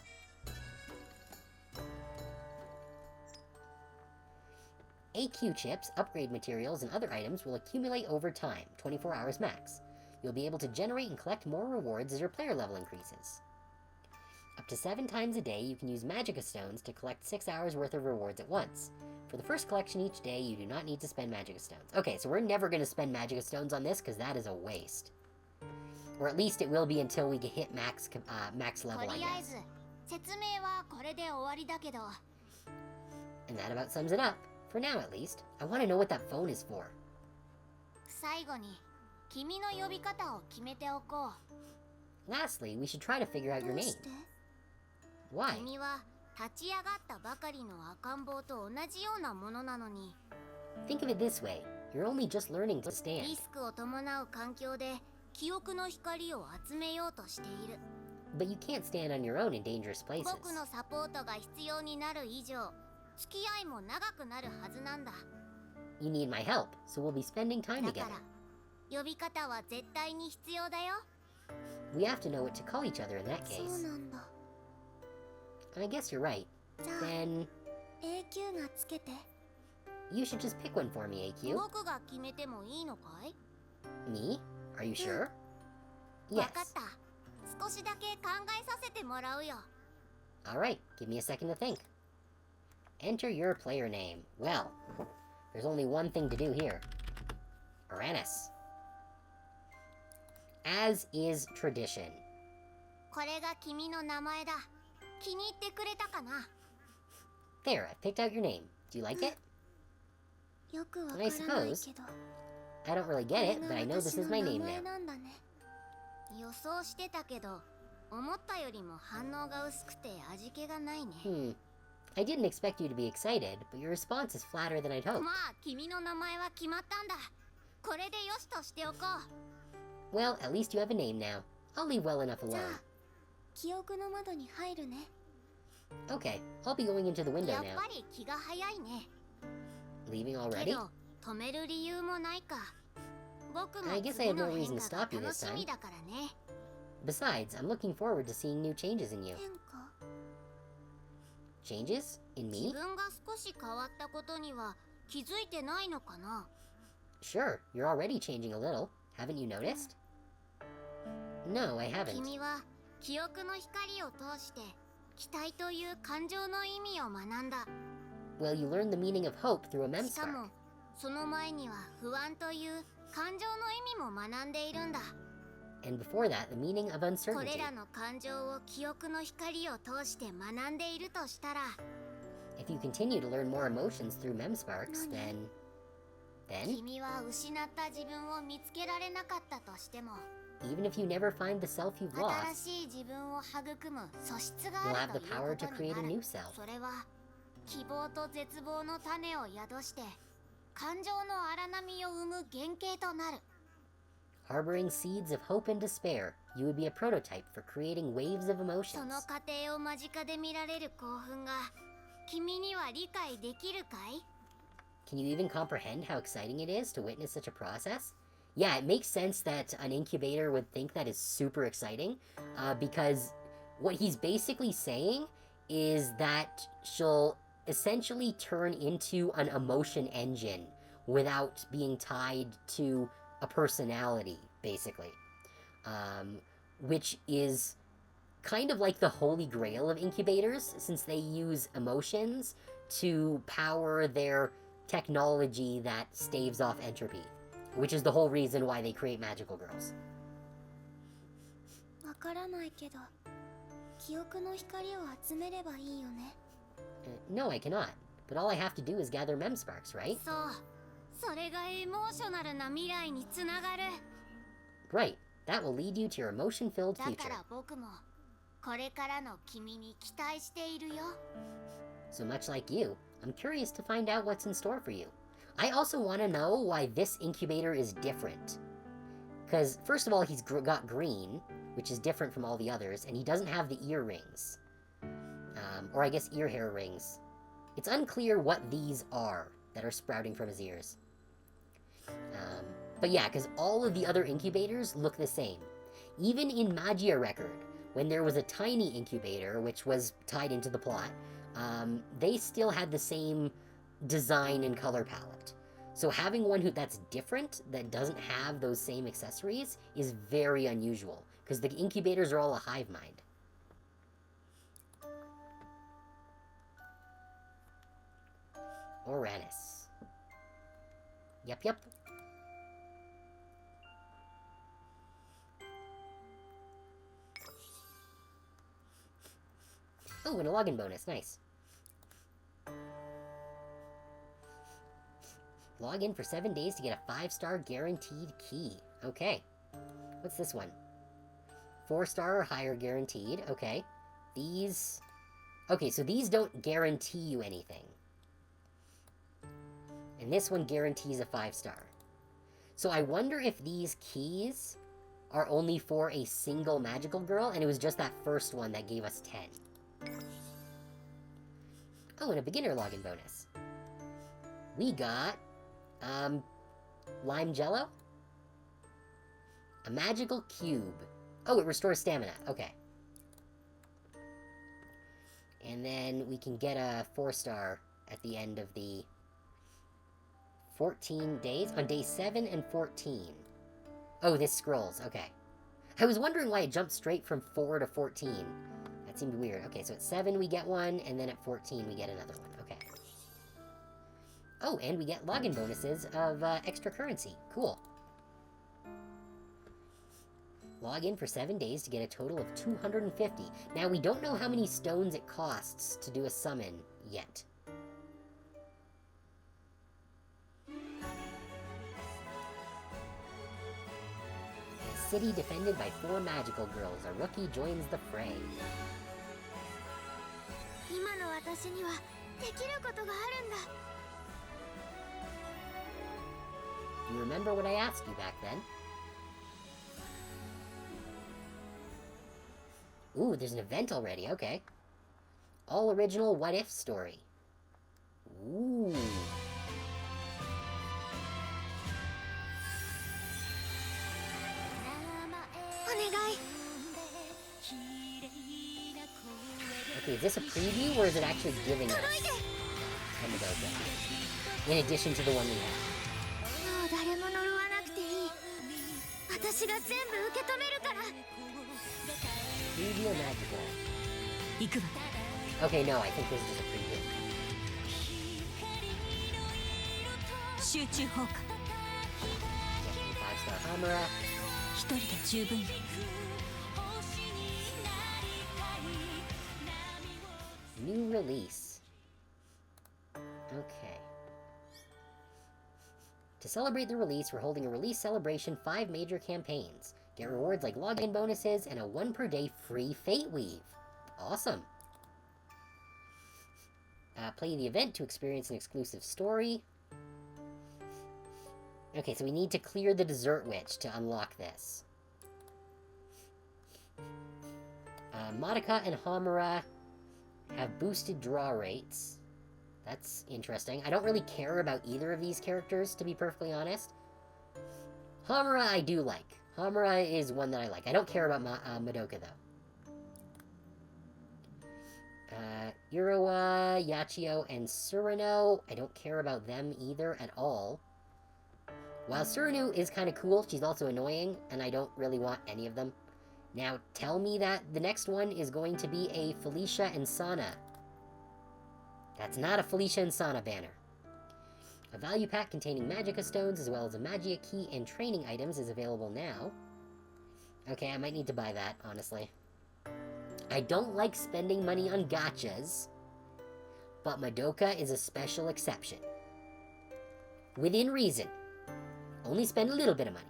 [SPEAKER 1] AQ chips, upgrade materials, and other items will accumulate over time, 24 hours max. You'll be able to generate and collect more rewards as your player level increases. Up to 7 times a day, you can use Magica Stones to collect 6 hours worth of rewards at once. For the first collection each day, you do not need to spend Magica Stones. Okay, so we're never going to spend Magica Stones on this, because that is a waste. Or at least it will be until we hit max level,
[SPEAKER 3] と
[SPEAKER 1] I
[SPEAKER 3] りあえず
[SPEAKER 1] guess.
[SPEAKER 3] 説明はこれで終わりだけど。
[SPEAKER 1] And that about sums it up. For now, at least. I want to know what that phone is for.
[SPEAKER 3] 最後に君の呼び方を決めておこう。
[SPEAKER 1] Lastly, we should try to figure out
[SPEAKER 2] ど
[SPEAKER 1] your
[SPEAKER 2] う
[SPEAKER 1] name.
[SPEAKER 2] して？
[SPEAKER 1] Why?
[SPEAKER 3] 君は立ち上がったばかりの赤ん坊と同じようなものなのに、
[SPEAKER 1] Think of it this way. You're only just learning to
[SPEAKER 3] リ
[SPEAKER 1] stand.
[SPEAKER 3] スクを伴う環境で記憶の光を集めようとしている。
[SPEAKER 1] But you can't stand on your own in dangerous places.
[SPEAKER 3] 僕のサポートが必要になる以上、付き合いも長くなるはずなんだ。
[SPEAKER 1] You need my help, so we'll be spending time
[SPEAKER 3] だ
[SPEAKER 1] together.
[SPEAKER 3] から呼び方は絶対に必要だよ。
[SPEAKER 1] We have to know what to call each other in that
[SPEAKER 2] そう
[SPEAKER 1] case.
[SPEAKER 2] なんだ。
[SPEAKER 1] I guess you're right.
[SPEAKER 2] じゃあ
[SPEAKER 1] Then,
[SPEAKER 2] AQ がつけて。
[SPEAKER 1] you should just pick one for me, AQ.
[SPEAKER 3] 僕が決めてもいいのかい？
[SPEAKER 1] Me? Are you sure?
[SPEAKER 3] わ
[SPEAKER 1] Yes.
[SPEAKER 3] かった。少しだけ考えさせてもらうよ。
[SPEAKER 1] Alright, give me a second to think. Enter your player name. Well, there's only one thing to do here. Uranus. As is tradition.
[SPEAKER 3] これが君の名前だ。気に入ってくれたかな？
[SPEAKER 1] There, I picked out your name. Do you like it?
[SPEAKER 2] よくわから
[SPEAKER 1] I
[SPEAKER 2] ない
[SPEAKER 1] suppose.
[SPEAKER 2] けど。
[SPEAKER 1] I don't really
[SPEAKER 2] こ
[SPEAKER 1] get
[SPEAKER 2] れ
[SPEAKER 1] it,
[SPEAKER 2] が
[SPEAKER 1] but I know this
[SPEAKER 2] 私
[SPEAKER 1] is
[SPEAKER 2] の
[SPEAKER 1] my
[SPEAKER 2] 名
[SPEAKER 1] name
[SPEAKER 2] 前
[SPEAKER 1] now.
[SPEAKER 2] なんだね。
[SPEAKER 3] 予想してたけど、思ったよりも反応が薄くて味気がないね。
[SPEAKER 1] I didn't expect you to be excited, but your response is flatter than I'd hoped.
[SPEAKER 3] まあ、君の名前は決まったんだ。これでよしとしておこう。
[SPEAKER 1] Well, at least you have a name now. I'll leave well enough
[SPEAKER 2] じゃ
[SPEAKER 1] alone.
[SPEAKER 2] あ記憶の窓に入るね。
[SPEAKER 1] Okay, I'll be going into the window
[SPEAKER 3] やっ
[SPEAKER 1] now.
[SPEAKER 3] ぱり気が早いね。
[SPEAKER 1] Leaving
[SPEAKER 3] け
[SPEAKER 1] already?
[SPEAKER 3] ど、止める理由もないか。僕も
[SPEAKER 1] I guess I
[SPEAKER 3] 次
[SPEAKER 1] have no
[SPEAKER 3] の
[SPEAKER 1] reason
[SPEAKER 3] 変
[SPEAKER 1] to
[SPEAKER 3] 化が
[SPEAKER 1] stop you
[SPEAKER 3] 楽
[SPEAKER 1] this
[SPEAKER 3] しみ
[SPEAKER 1] time.
[SPEAKER 3] だからね。
[SPEAKER 1] Besides, I'm looking forward to seeing new changes in you.
[SPEAKER 2] 変化
[SPEAKER 1] Changes? In
[SPEAKER 3] 自
[SPEAKER 1] me?
[SPEAKER 3] 分が少し変わったことには気づいてないのかな。
[SPEAKER 1] Sure, you're already changing a little. Haven't you noticed? No, I haven't.
[SPEAKER 3] 君は記憶の光を通して期待という感情の意味を学んだ。
[SPEAKER 1] Well, you learned the meaning of hope through a mem
[SPEAKER 3] しか
[SPEAKER 1] spark.
[SPEAKER 3] もその前には不安という感情の意味も学んでいるんだ。
[SPEAKER 1] And before that, the meaning of
[SPEAKER 3] こ
[SPEAKER 1] uncertainty.
[SPEAKER 3] れらの感情を記憶の光を通して学んでいるとしたら、
[SPEAKER 1] If you continue to learn more emotions through mem sparks, then...
[SPEAKER 3] 君は失った自分を見つけられなかったとしても、
[SPEAKER 1] Even if you never find the self you've
[SPEAKER 3] 新
[SPEAKER 1] lost,
[SPEAKER 3] しい自分を育む素質
[SPEAKER 1] you'll
[SPEAKER 3] があ
[SPEAKER 1] have
[SPEAKER 3] る
[SPEAKER 1] the
[SPEAKER 3] という
[SPEAKER 1] power
[SPEAKER 3] こ
[SPEAKER 1] to
[SPEAKER 3] と
[SPEAKER 1] create
[SPEAKER 3] に
[SPEAKER 1] a
[SPEAKER 3] なる。
[SPEAKER 1] new self.
[SPEAKER 3] それは希望と絶望の種を宿して感情の荒波を生む原型となる。
[SPEAKER 1] Harboring seeds of hope and despair, you would be a prototype for creating waves of
[SPEAKER 3] そ
[SPEAKER 1] emotions.
[SPEAKER 3] の過程を間近で見られる興奮が君には理解できるかい？
[SPEAKER 1] Can you even comprehend how exciting it is to witness such a process? Yeah, it makes sense that an incubator would think that is super exciting, because what he's basically saying is that she'll essentially turn into an emotion engine without being tied to a personality, basically. Which is kind of like the holy grail of incubators, since they use emotions to power their technology that staves off entropy, which is the whole reason why they create magical girls.
[SPEAKER 2] わからないけど記憶の光を集めればいいよね。
[SPEAKER 1] No, I cannot. But all I have to do is gather mem sparks, right?
[SPEAKER 3] そう、それがエモーショナルな未来につながる。
[SPEAKER 1] Right. That will lead you to your emotion-filled
[SPEAKER 3] だ
[SPEAKER 1] future.
[SPEAKER 3] から僕もこれからの君に期待しているよ。
[SPEAKER 1] So much like you, I'm curious to find out what's in store for you. I also want to know why this incubator is different. Because, first of all, he's got green, which is different from all the others, and he doesn't have the earrings. Or I guess ear hair rings. It's unclear what these are that are sprouting from his ears. But yeah, because all of the other incubators look the same. Even in Magia Record, when there was a tiny incubator, which was tied into the plot, they still had the same design and color palette. So having one that's different, that doesn't have those same accessories, is very unusual, because the incubators are all a hive mind. Oranus. Yep. Oh, and a login bonus. Nice. Log in for 7 days to get a 5-star guaranteed key. Okay. What's this one? 4-star or higher guaranteed. Okay. These... Okay, so these don't guarantee you anything. And this one guarantees a 5-star. So I wonder if these keys are only for a single magical girl, and it was just that first one that gave us 10. Oh, and a beginner login bonus. We got, lime jello? A magical cube. Oh, it restores stamina. Okay. And then we can get a 4-star at the end of the 14 days? On day 7 and 14. Oh, this scrolls. Okay. I was wondering why it jumped straight from 4 to 14. That seemed weird. Okay, so at 7 we get one, and then at 14 we get another one. Okay. Oh, and we get login bonuses of extra currency. Cool. Log in for 7 days to get a total of 250. Now, we don't know how many stones it costs to do a summon yet. A city defended by 4 magical girls. A rookie joins the fray.
[SPEAKER 3] 今の私にはできることがあるんだ。
[SPEAKER 1] Do you remember what I asked you back then? Ooh, there's an event already, okay. All original what if story. Ooh. Okay, is this a preview, or is it actually giving us a Madoka? In addition to the one we have.
[SPEAKER 2] もう誰も呪わなくていい。私が全部受け止めるから。
[SPEAKER 1] Preview Magical.
[SPEAKER 4] 行くわ。
[SPEAKER 1] Okay, no, I think this is just a preview.
[SPEAKER 4] 集中砲火。
[SPEAKER 1] 5-star Hamura.
[SPEAKER 4] 一人で十分よ。
[SPEAKER 1] New release. Okay. To celebrate the release, we're holding a release celebration 5 major campaigns. Get rewards like login bonuses and a 1 per day free Fate Weave. Awesome. Play the event to experience an exclusive story. Okay, so we need to clear the Desert Witch to unlock this. Madoka and Hamura have boosted draw rates. That's interesting. I don't really care about either of these characters, to be perfectly honest. Hamura I do like. Hamura is one that I like. I don't care about Madoka, though. Urawa, Yachio, and Surano, I don't care about them either at all. While Surano is kind of cool, she's also annoying, and I don't really want any of them. Now, tell me that the next one is going to be a Felicia and Sana. That's not a Felicia and Sana banner. A value pack containing Magica stones as well as a Magia key and training items is available now. Okay, I might need to buy that, honestly. I don't like spending money on gachas, but Madoka is a special exception. Within reason. Only spend a little bit of money.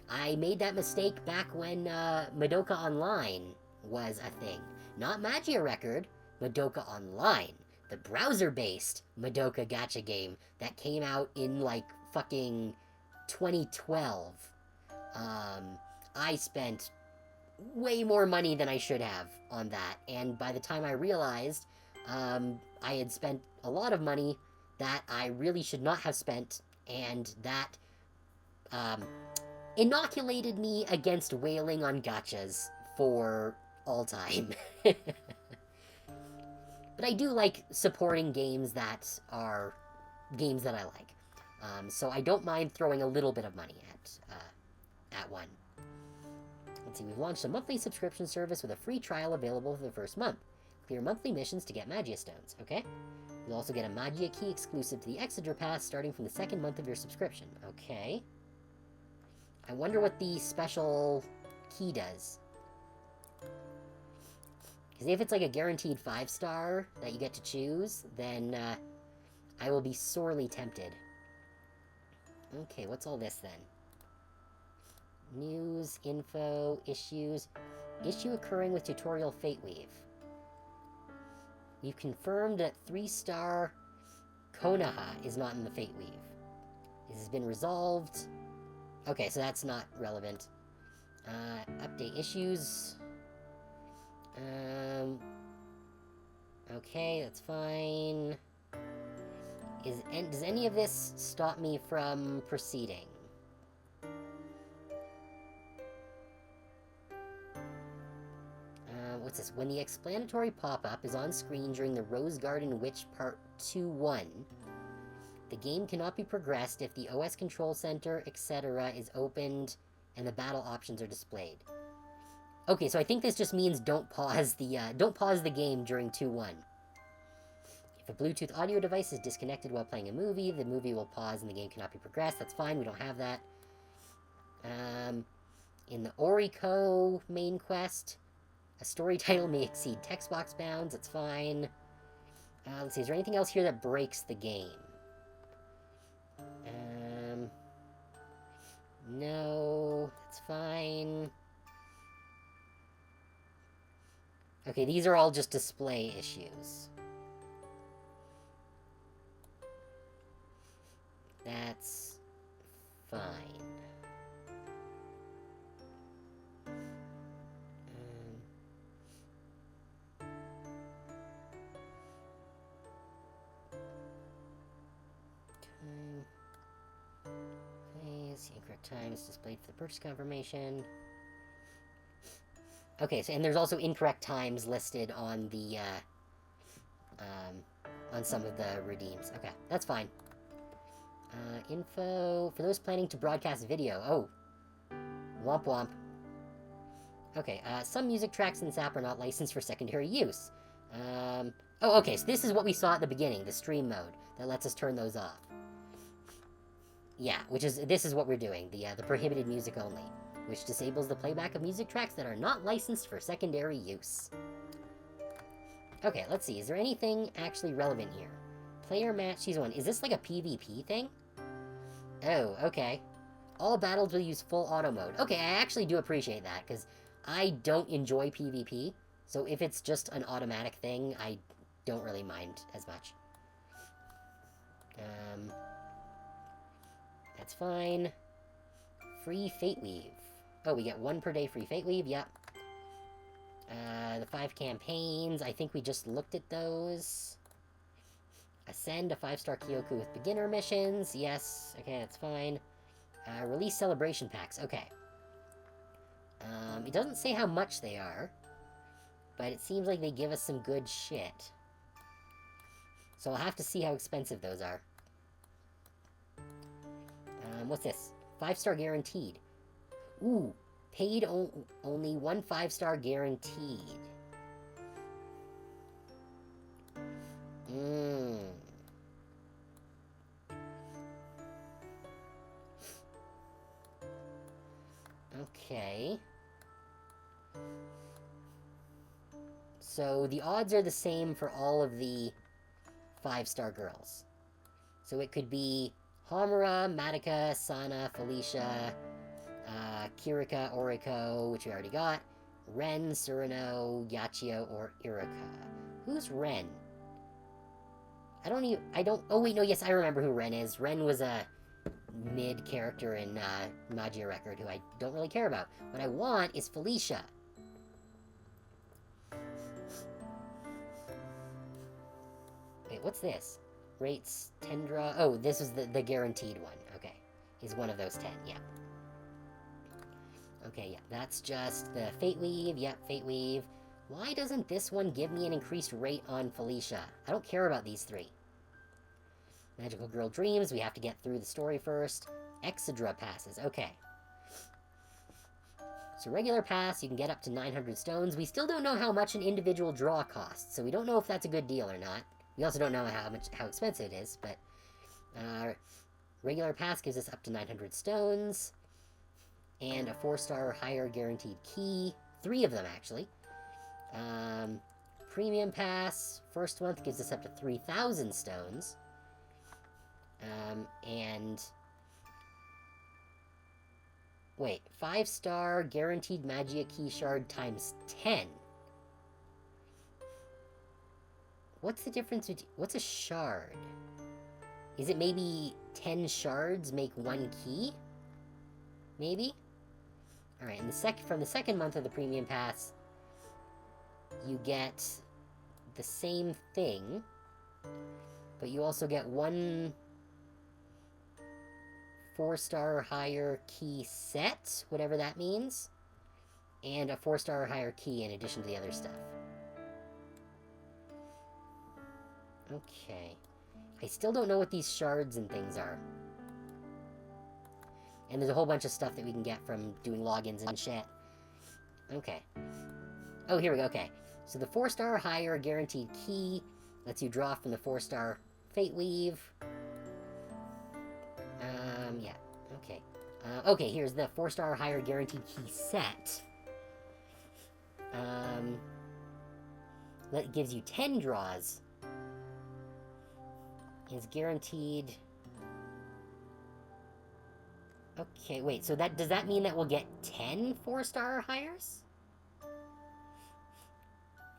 [SPEAKER 1] I made that mistake back when Madoka Online was a thing. Not Magia Record, Madoka Online. The browser-based Madoka gacha game that came out in, like, fucking 2012. I spent way more money than I should have on that, and by the time I realized, I had spent a lot of money that I really should not have spent, and that, inoculated me against wailing on gachas for all time. But I do like supporting games that are games that I like. So I don't mind throwing a little bit of money at one. Let's see, we've launched a monthly subscription service with a free trial available for the first month. Clear monthly missions to get Magia stones, okay? You'll also get a Magia key exclusive to the Exedra pass starting from the second month of your subscription. Okay. I wonder what the special key does. Because if it's like a guaranteed 5-star that you get to choose, then I will be sorely tempted. Okay, what's all this then? News, info, issues. Issue occurring with tutorial Fate Weave. We've confirmed that 3-star Konoha is not in the Fate Weave. This has been resolved. Okay, so that's not relevant. Update issues. Okay, that's fine. Does any of this stop me from proceeding? What's this? When the explanatory pop-up is on screen during the Rose Garden Witch Part 2-1, the game cannot be progressed if the OS Control Center, etc. is opened and the battle options are displayed. Okay, so I think this just means don't pause the game during 2-1. If a Bluetooth audio device is disconnected while playing a movie, the movie will pause and the game cannot be progressed. That's fine, we don't have that. In the Oriko main quest, a story title may exceed text box bounds. That's fine. Let's see, is there anything else here that breaks the game? No, that's fine. Okay, these are all just display issues. That's fine. Incorrect time is displayed for the purchase confirmation. Okay, so, and there's also incorrect times listed on the, on some of the redeems. Okay, that's fine. Info for those planning to broadcast video. Oh, womp womp. Okay, some music tracks in this app are not licensed for secondary use. Oh, okay, so this is what we saw at the beginning, the stream mode, that lets us turn those off. Yeah, this is what we're doing, the prohibited music only, which disables the playback of music tracks that are not licensed for secondary use. Okay, let's see, is there anything actually relevant here? Player match season 1, is this like a PvP thing? Oh, okay. All battles will use full auto mode. Okay, I actually do appreciate that, because I don't enjoy PvP, so if it's just an automatic thing, I don't really mind as much. That's fine. Free Fate Weave. Oh, we get 1 per day free Fate Weave, yep. The 5 campaigns, I think we just looked at those. Ascend, a 5-star Kyoku with beginner missions, yes, okay, that's fine. Release celebration packs, okay. It doesn't say how much they are, but it seems like they give us some good shit. So I'll have to see how expensive those are. What's this? 5-star guaranteed. Ooh, paid only 1 5-star guaranteed. Okay. So the odds are the same for all of the 5-star girls. So it could be Homura, Madoka, Sana, Felicia, Kirika, Oriko, which we already got, Ren, Surano, Yachio, or Irika. Who's Ren? Oh wait, no, yes, I remember who Ren is. Ren was a mid character in Magia Record who I don't really care about. What I want is Felicia. Wait, what's this? Rates Tendra. Oh, this is the guaranteed one. Okay. Is one of those 10, yeah. Okay, yeah, that's just the Fate Weave. Yep, Fate Weave. Why doesn't this one give me an increased rate on Felicia? I don't care about these 3. Magical Girl Dreams, we have to get through the story first. Exedra passes, okay. So regular pass, you can get up to 900 stones. We still don't know how much an individual draw costs, so we don't know if that's a good deal or not. We also don't know how expensive it is, but regular pass gives us up to 900 stones, and a 4-star or higher guaranteed key. 3 of them, actually. Premium pass, first month gives us up to 3,000 stones. And... Wait, 5-star guaranteed Magia Key Shard times 10. What's the difference between... What's a shard? Is it maybe 10 shards make 1 key? Maybe? Alright, and from the second month of the Premium Pass, you get the same thing, but you also get 1 4-star or higher key set, whatever that means, and a 4-star or higher key in addition to the other stuff. Okay. I still don't know what these shards and things are. And there's a whole bunch of stuff that we can get from doing logins and shit. Okay. Oh, here we go, okay. So the 4-star or higher guaranteed key lets you draw from the 4-star Fate Weave. Yeah, okay. Okay, here's the 4-star or higher guaranteed key set. That gives you 10 draws. Is guaranteed... Okay, wait, so does that mean that we'll get 10 4-star or highers?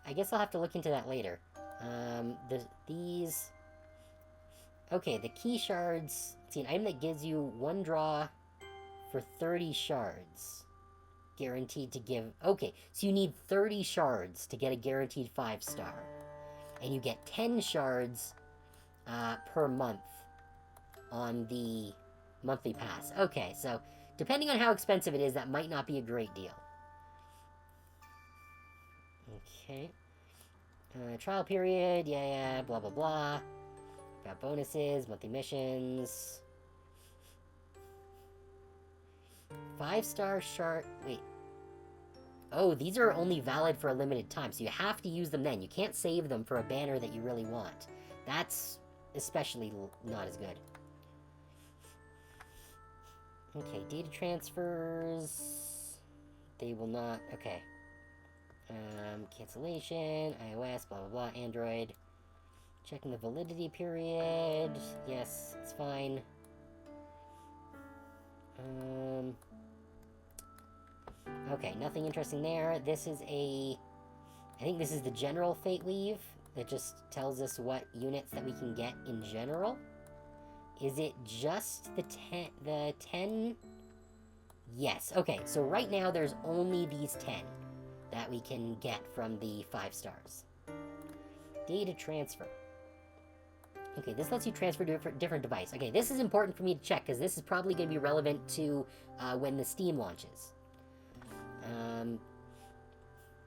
[SPEAKER 1] I guess I'll have to look into that later. These... Okay, the key shards... See, an item that gives you 1 draw for 30 shards. Guaranteed to give... Okay, so you need 30 shards to get a guaranteed 5-star. And you get 10 shards per month on the monthly pass. Okay, so depending on how expensive it is, that might not be a great deal. Okay. Trial period, yeah, blah blah blah. Got bonuses, monthly missions. 5-star shark. Wait. Oh, these are only valid for a limited time, so you have to use them then. You can't save them for a banner that you really want. That's especially not as good. Okay, data transfers. They will not. Okay. Cancellation, iOS, blah blah blah, Android. Checking the validity period. Yes, it's fine. Okay, nothing interesting there. This is a... I think this is the general Fate Weave that just tells us what units that we can get in general. Is it just the 10? Yes, okay, so right now there's only these 10 that we can get from the 5 stars. Data transfer. Okay, this lets you transfer to a different device. Okay, this is important for me to check, because this is probably going to be relevant to when the Steam launches.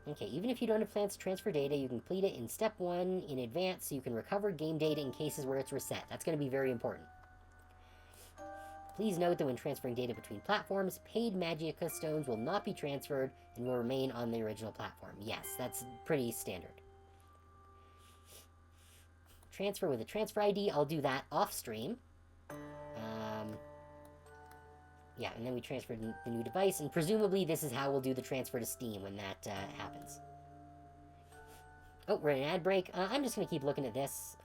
[SPEAKER 1] Okay, even if you don't have plans to transfer data, you can complete it in step 1 in advance, so you can recover game data in cases where it's reset. That's going to be very important. Please note that when transferring data between platforms, paid Magica stones will not be transferred and will remain on the original platform. Yes, that's pretty standard. Transfer with a transfer ID, I'll do that off-stream. Yeah, and then we transfer the new device, and presumably this is how we'll do the transfer to Steam when that happens. Oh, we're in an ad break. I'm just going to keep looking at this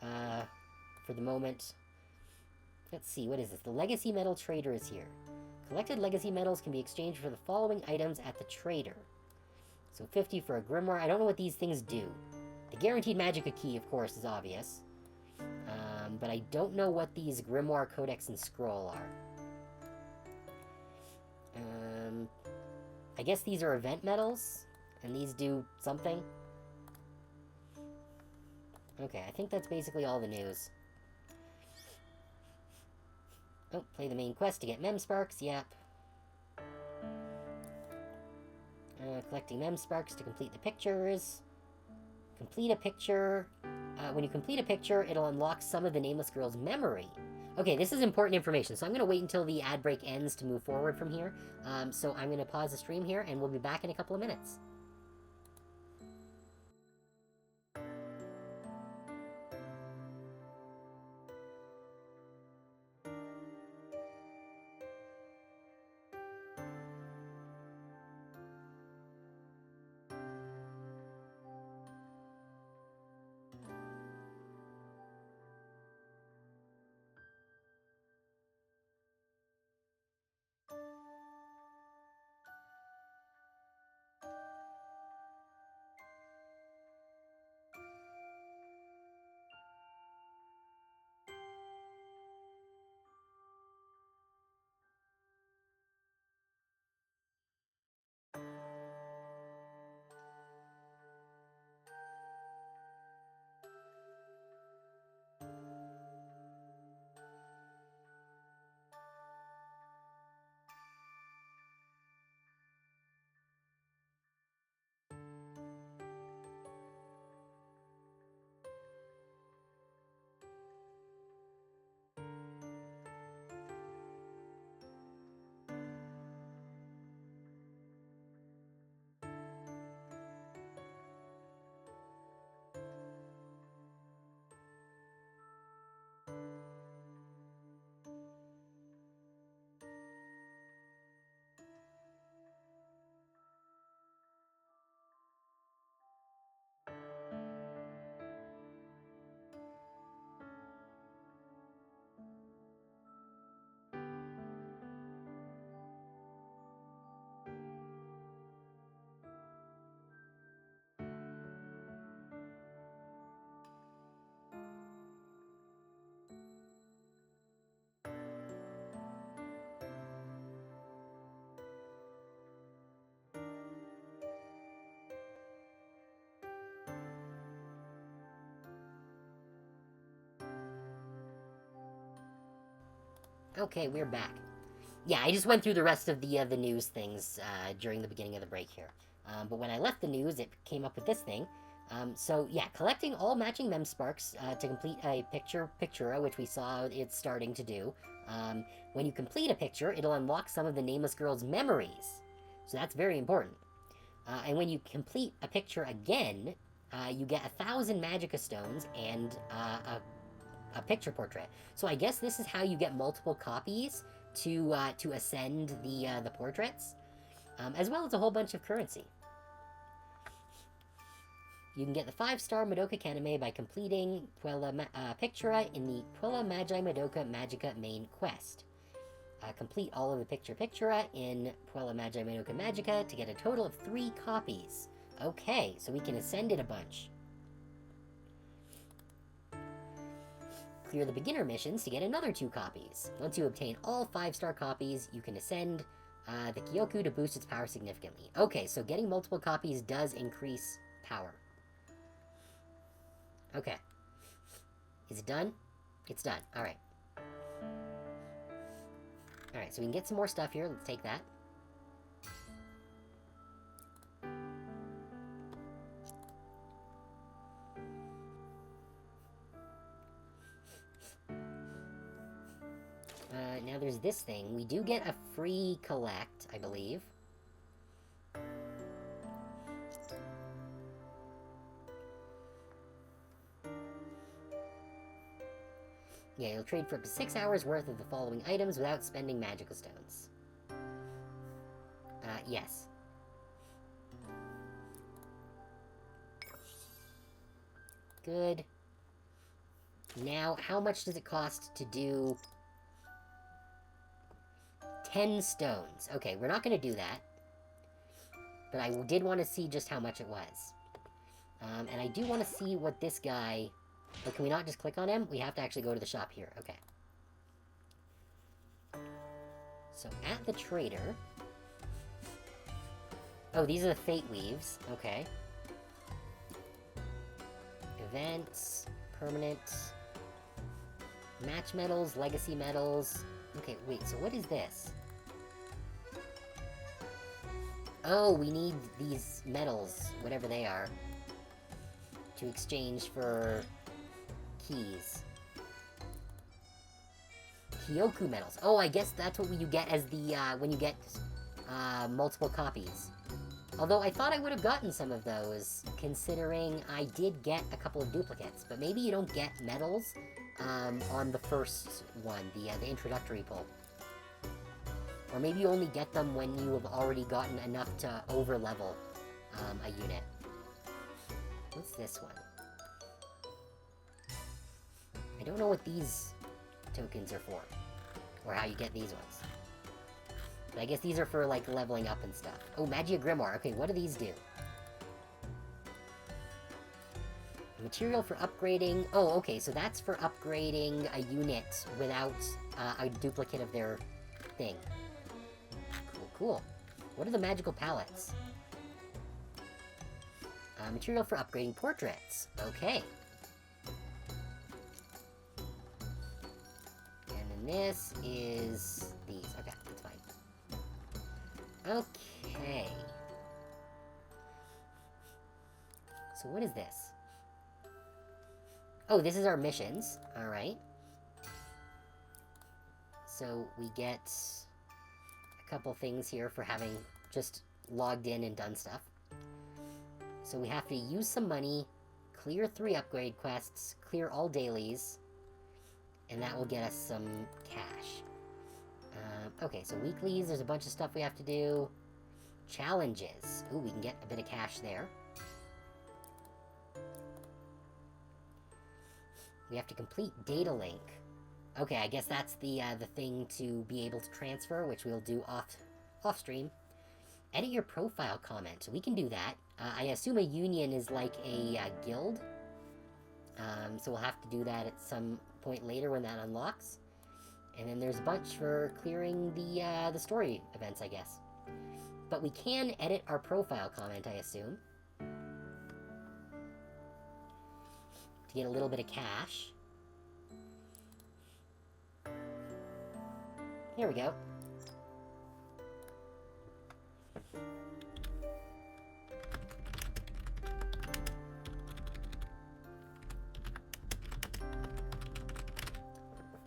[SPEAKER 1] for the moment. Let's see, what is this? The Legacy Metal Trader is here. Collected Legacy Metals can be exchanged for the following items at the trader. So 50 for a Grimoire. I don't know what these things do. The Guaranteed Magica Key, of course, is obvious. But I don't know what these Grimoire, Codex, and Scroll are. I guess these are event medals, and these do something. Okay, I think that's basically all the news. Oh, play the main quest to get Mem Sparks, yep. Collecting Mem Sparks to complete the pictures. Complete a picture. When you complete a picture, it'll unlock some of the Nameless Girl's memory. Okay, this is important information, so I'm going to wait until the ad break ends to move forward from here. So I'm going to pause the stream here, and we'll be back in a couple of minutes. Okay, we're back. Yeah, I just went through the rest of the news things during the beginning of the break here. But when I left the news, it came up with this thing. So yeah, collecting all matching mem sparks to complete a pictura, which we saw it's starting to do. When you complete a picture, it'll unlock some of the Nameless Girl's memories. So that's very important. And when you complete a picture again, you get 1,000 Magica Stones and a picture portrait. So I guess this is how you get multiple copies to ascend the portraits, as well as a whole bunch of currency. You can get the 5-star Madoka Kaname by completing Pictura in the Quella Magi Madoka Magica main quest. Complete all of the Pictura in Quella Magi Madoka Magica to get a total of 3 copies. Okay, so we can ascend it a bunch. Clear the beginner missions to get another 2 copies. Once you obtain all 5-star copies, you can ascend the Kyoku to boost its power significantly. Okay, so getting multiple copies does increase power. Okay. Is it done? It's done. Alright. Alright, so we can get some more stuff here. Let's take that. Now there's this thing. We do get a free collect, I believe. Yeah, you'll trade for up to 6 hours worth of the following items without spending magical stones. Yes. Good. Now, how much does it cost to do 10 stones? Okay, we're not going to do that. But I did want to see just how much it was. And I do want to see what this guy... Oh, can we not just click on him? We have to actually go to the shop here. Okay. So, at the trader... Oh, these are the Fate Weaves. Okay. Events, permanent, match medals, legacy medals. Okay, wait, so what is this? Oh, we need these medals, whatever they are, to exchange for keys. Kyoku medals. Oh, I guess that's what you get as the, when you get, multiple copies. Although I thought I would have gotten some of those, considering I did get a couple of duplicates. But maybe you don't get medals, on the first one, the introductory pull. Or maybe you only get them when you have already gotten enough to over-level, a unit. What's this one? I don't know what these tokens are for. Or how you get these ones. But I guess these are for, like, leveling up and stuff. Oh, Magia Grimoire. Okay, what do these do? Material for upgrading... Oh, okay, so that's for upgrading a unit without a duplicate of their thing. Cool, cool. What are the magical palettes? Material for upgrading portraits. Okay. And then this is these. Okay, that's fine. Okay. So what is this? Oh, this is our missions. Alright. So we get a couple things here for having just logged in and done stuff. So we have to use some money, clear 3 upgrade quests, clear all dailies, and that will get us some cash. Okay, so weeklies, there's a bunch of stuff we have to do. Challenges. Ooh, we can get a bit of cash there. We have to complete data link. Okay, I guess that's the thing to be able to transfer, which we'll do off stream. Edit your profile comment. So we can do that. I assume a union is like a guild. So we'll have to do that at some point later when that unlocks. And then there's a bunch for clearing the story events, I guess. But we can edit our profile comment, I assume. To get a little bit of cash. Here we go.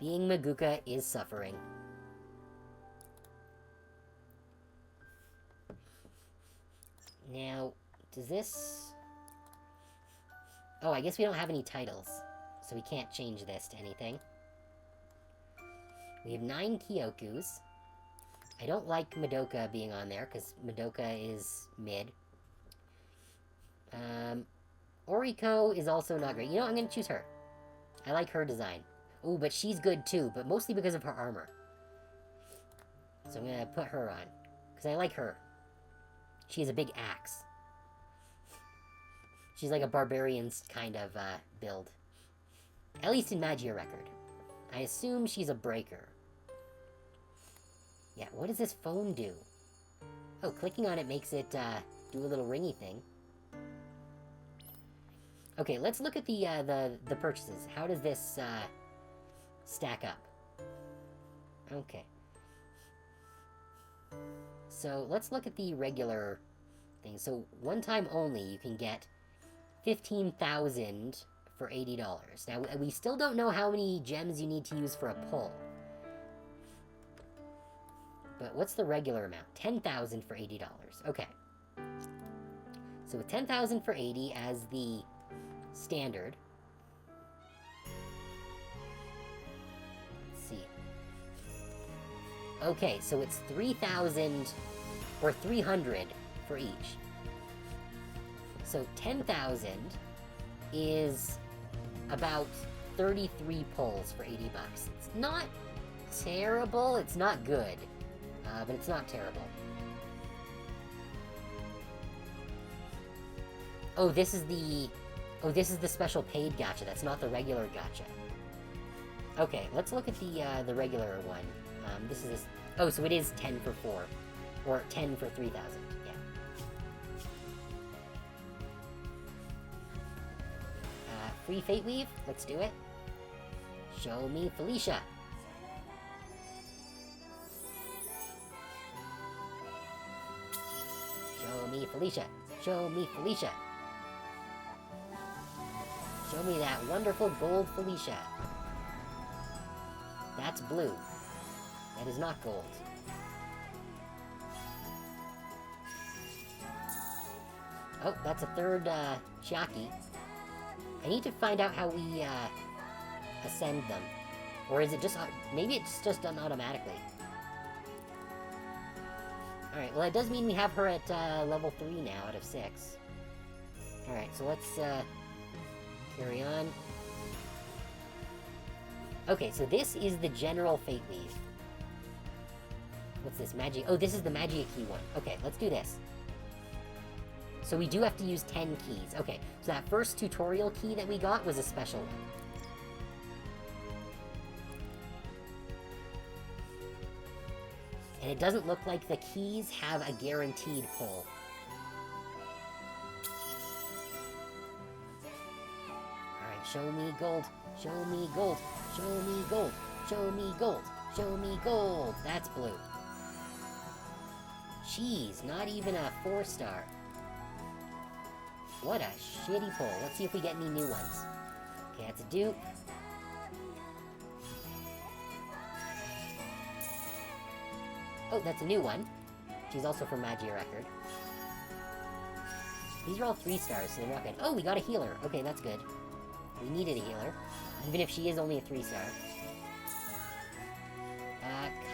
[SPEAKER 1] Being Meguca is suffering. Now, does this... Oh, I guess we don't have any titles, so we can't change this to anything. We have 9 Kyokus. I don't like Madoka being on there, because Madoka is mid. Oriko is also not great. You know, I'm going to choose her. I like her design. Oh, but she's good too, but mostly because of her armor. So I'm going to put her on, because I like her. She has a big axe. She's like a barbarian's kind of build. At least in Magia Record. I assume she's a breaker. Yeah, what does this phone do? Oh, clicking on it makes it do a little ringy thing. Okay, let's look at the purchases. How does this stack up? Okay. So let's look at the regular thing. So one time only, you can get 15,000 for $80. Now, we still don't know how many gems you need to use for a pull. But what's the regular amount? 10,000 for $80. Okay. So with 10,000 for 80 as the standard. Let's see. Okay, so it's 3,000 or 300 for each. So 10,000 is about 33 pulls for 80 bucks. It's not terrible, it's not good, but it's not terrible. Oh, this is the special paid gacha. That's not the regular gacha. Okay, let's look at the regular one. This is oh, so it is 10 for 4, or 10 for 3,000. Yeah. Free Fate Weave. Let's do it. Show me Felicia. Show me Felicia. Show me Felicia. Show me that wonderful gold Felicia. That's blue. That is not gold. Oh, that's a third Chiaki. I need to find out how we ascend them. Or is it just... maybe it's just done automatically. Alright, well that does mean we have her at level 3 now out of 6. Alright, so let's carry on. Okay, so this is the general Fate Weave. What's this? Magia... oh, this is the Magia key one. Okay, let's do this. So we do have to use 10 keys. Okay, so that first tutorial key that we got was a special one. And it doesn't look like the keys have a guaranteed pull. Alright, show me gold. Show me gold. Show me gold. Show me gold. Show me gold. That's blue. Jeez, not even a 4-star. What a shitty pull. Let's see if we get any new ones. Okay, that's a dupe. Oh, that's a new one. She's also from Magia Record. These are all 3 stars, so they're not good. Oh, we got a healer. Okay, that's good. We needed a healer, even if she is only a 3-star.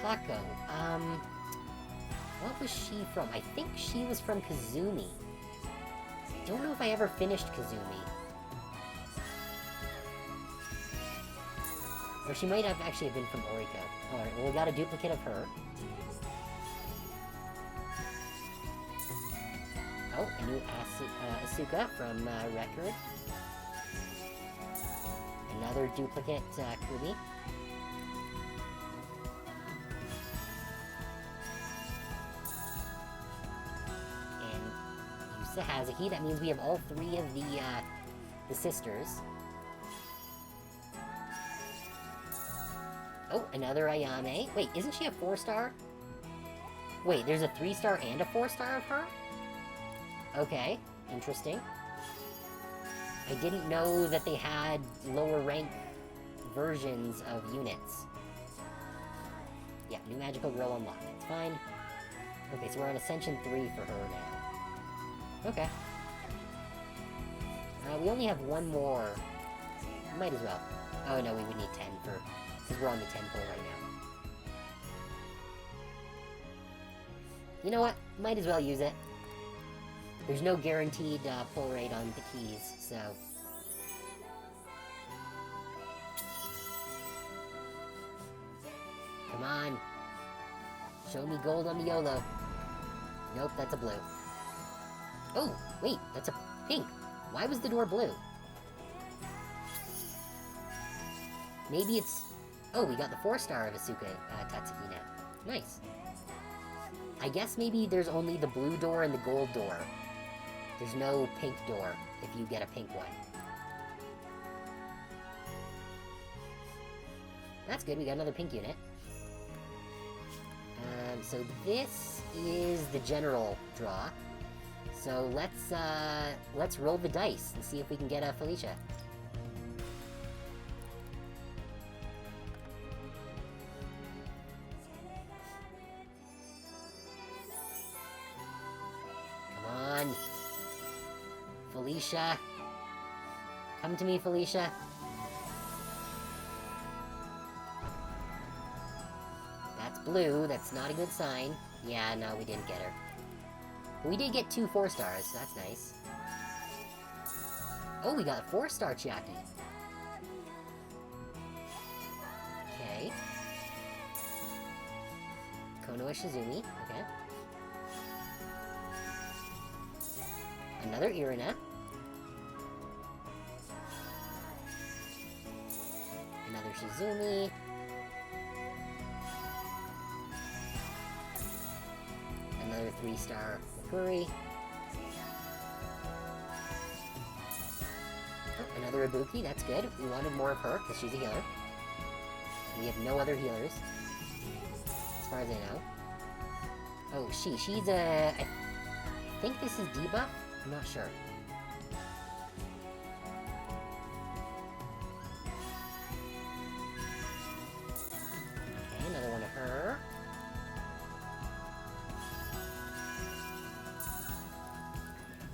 [SPEAKER 1] Kako. What was she from? I think she was from Kazumi. Don't know if I ever finished Kazumi. Or she might have actually been from Oriko. Alright, well we got a duplicate of her. Oh, a new Asuka from Record. Another duplicate Kumi. Hazuki. That means we have all 3 of the sisters. Oh, another Ayame. Wait, isn't she a 4-star? Wait, there's a 3-star and a 4-star of her? Okay, interesting. I didn't know that they had lower rank versions of units. Yeah, new magical grill unlocked. It's fine. Okay, so we're on Ascension 3 for her now. Okay. We only have one more. Might as well. Oh no, we would need 10 for... Because we're on the 10 pull right now. You know what? Might as well use it. There's no guaranteed pull rate on the keys, so... Come on. Show me gold on the YOLO. Nope, that's a blue. Oh, wait, that's a pink. Why was the door blue? Maybe it's... Oh, we got the 4-star of Asuka Tatsuki now. Nice. I guess maybe there's only the blue door and the gold door. There's no pink door if you get a pink one. That's good, we got another pink unit. So this is the general draw. So let's roll the dice and see if we can get a Felicia. Come on. Felicia. Come to me, Felicia. That's blue. That's not a good sign. Yeah, no, we didn't get her. We did get 2 4-stars, so that's nice. Oh, we got a 4-star Chiaki. Okay. Konoha Shizumi, okay. Another Irina. Another Shizumi. Another 3-star Okuri. Oh, another Ibuki, that's good. We wanted more of her, because she's a healer. We have no other healers. As far as I know. Oh, she's a... I think this is debuff? I'm not sure. Okay, another one of her.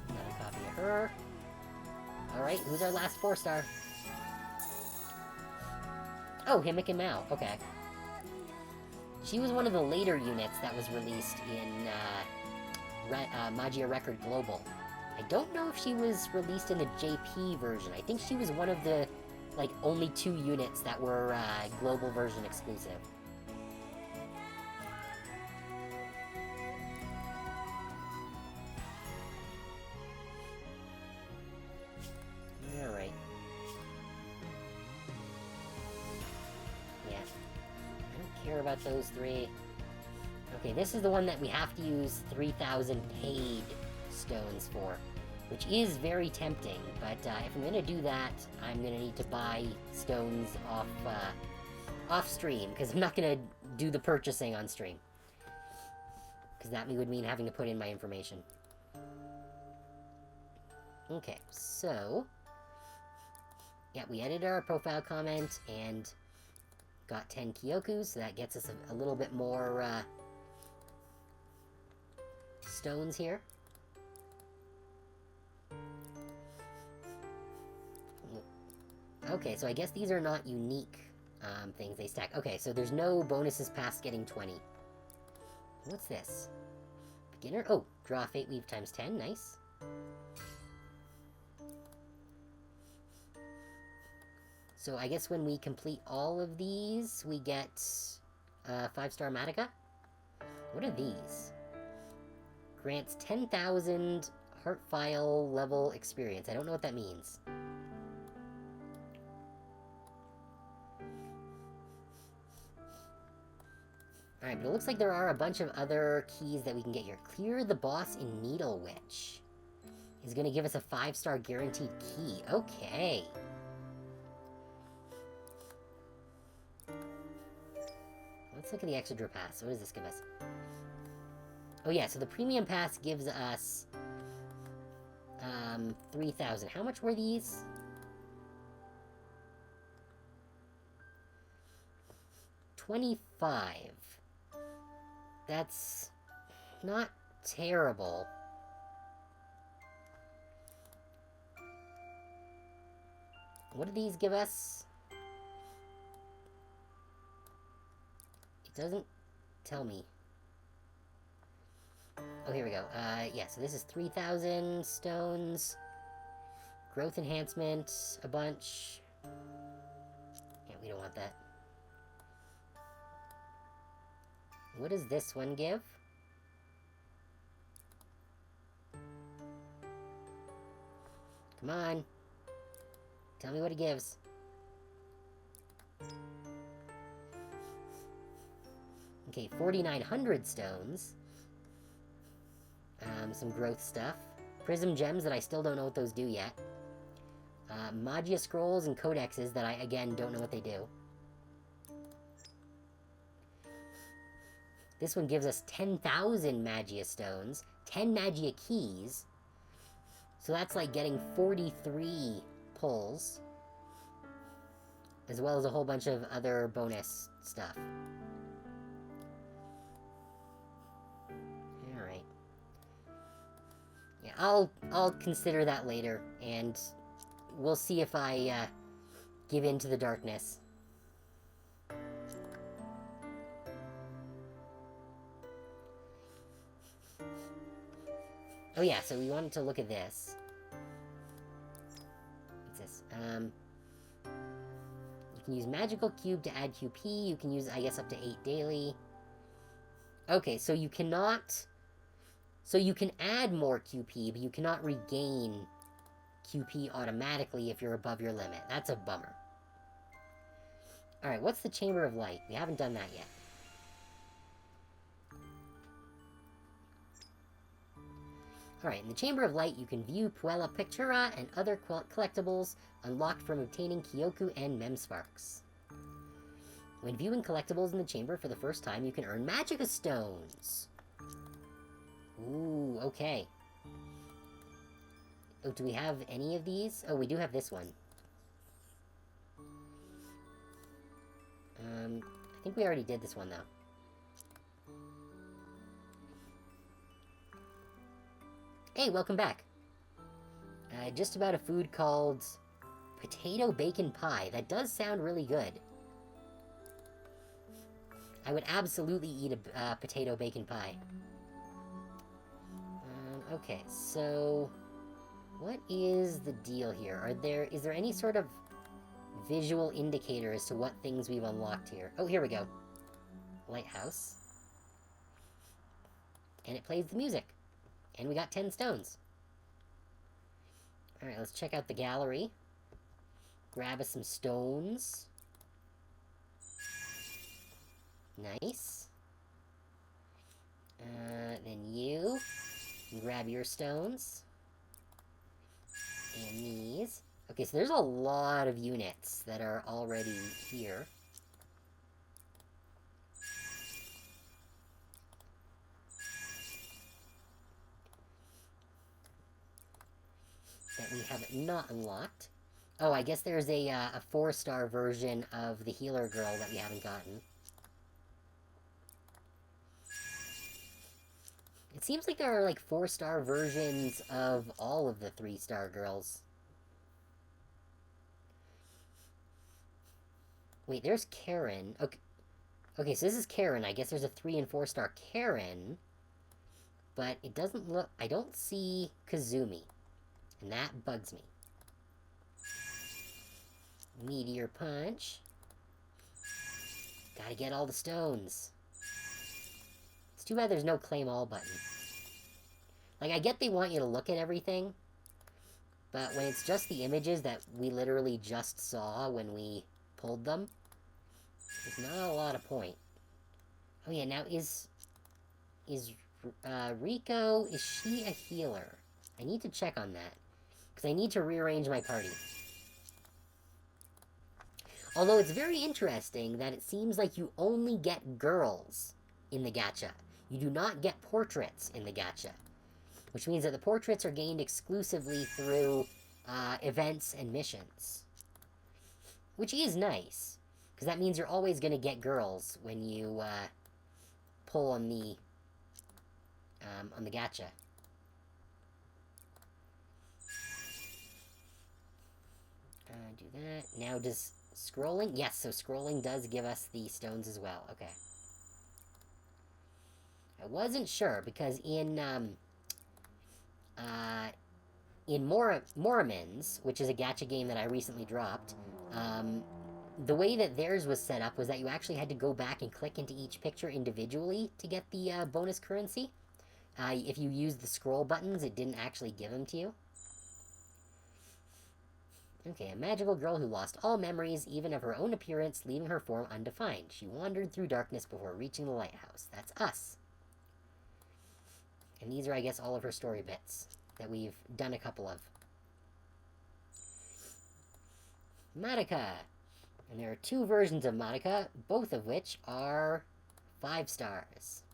[SPEAKER 1] Another copy of her. Alright, who's our last 4-star? Oh, Himik and Mao. Okay. She was one of the later units that was released in Magia Record Global. I don't know if she was released in the JP version. I think she was one of the, like, only 2 units that were global version exclusive. Alright. Yeah. I don't care about those 3. Okay, this is the one that we have to use 3,000 paid stones for, which is very tempting, but if I'm gonna do that, I'm gonna need to buy stones off stream, because I'm not gonna do the purchasing on stream. Because that would mean having to put in my information. Okay, so... yeah, we edited our profile comment, and got 10 Kyokus, so that gets us a little bit more, stones here. Okay, so I guess these are not unique things they stack. Okay, so there's no bonuses past getting 20. What's this? Beginner? Oh, draw Fate Weave times 10. Nice. So I guess when we complete all of these, we get 5-star Madoka? What are these? Grants 10,000 heart file level experience. I don't know what that means. Alright, but it looks like there are a bunch of other keys that we can get here. Clear the boss in Needle Witch is going to give us a 5-star guaranteed key. Okay. Let's look at the Exedra pass. What does this give us? Oh yeah, so the premium pass gives us 3,000. How much were these? 25. That's not terrible. What do these give us? It doesn't tell me. Oh, here we go. Yeah, so this is 3,000 stones. Growth enhancement, a bunch. Yeah, we don't want that. What does this one give? Come on. Tell me what it gives. Okay, 4,900 stones. Some growth stuff. Prism gems that I still don't know what those do yet. Magia scrolls and codexes that I, again, don't know what they do. This one gives us 10,000 Magia stones, 10 Magia keys. So that's like getting 43 pulls. As well as a whole bunch of other bonus stuff. Alright. Yeah, I'll consider that later, and we'll see if I give in to the darkness. Oh yeah, so we wanted to look at this. What's this? You can use Magical Cube to add QP. You can use, I guess, up to 8 daily. Okay, so you cannot... So you can add more QP, but you cannot regain QP automatically if you're above your limit. That's a bummer. Alright, what's the Chamber of Light? We haven't done that yet. Alright, in the Chamber of Light, you can view Puella Pictura and other collectibles unlocked from obtaining Kyoku and Memsparks. When viewing collectibles in the chamber for the first time, you can earn Magica Stones. Ooh, okay. Oh, do we have any of these? Oh, we do have this one. I think we already did this one, though. Hey, welcome back. Just about a food called potato bacon pie. That does sound really good. I would absolutely eat a potato bacon pie. Okay, so what is the deal here? Is there any sort of visual indicator as to what things we've unlocked here? Oh, here we go. Lighthouse. And it plays the music. And we got 10 stones. Alright, let's check out the gallery. Grab us some stones. Nice. Then you can grab your stones. And these. Okay, so there's a lot of units that are already here. That we have not unlocked. Oh, I guess there's a 4-star version of the healer girl that we haven't gotten. It seems like there are like 4-star versions of all of the 3-star girls. Wait, there's Karen. Okay, so this is Karen. I guess there's a 3 and 4-star Karen. But it doesn't look... I don't see Kazumi. And that bugs me. Meteor Punch. Gotta get all the stones. It's too bad there's no claim all button. Like, I get they want you to look at everything, but when it's just the images that we literally just saw when we pulled them, there's not a lot of point. Oh yeah, now is Rico, is she a healer? I need to check on that, because I need to rearrange my party. Although it's very interesting that it seems like you only get girls in the gacha. You do not get portraits in the gacha. Which means that the portraits are gained exclusively through events and missions. Which is nice. Because Because that means you're always going to get girls when you pull on the gacha. Do that. Now does scrolling? Yes, so scrolling does give us the stones as well. Okay. I wasn't sure, because in Moramins, which is a gacha game that I recently dropped, the way that theirs was set up was that you actually had to go back and click into each picture individually to get the bonus currency. If you used the scroll buttons, it didn't actually give them to you. Okay, a magical girl who lost all memories, even of her own appearance, leaving her form undefined. She wandered through darkness before reaching the lighthouse. That's us. And these are, I guess, all of her story bits that we've done a couple of. Madoka! And there are 2 versions of Madoka, both of which are 5 stars.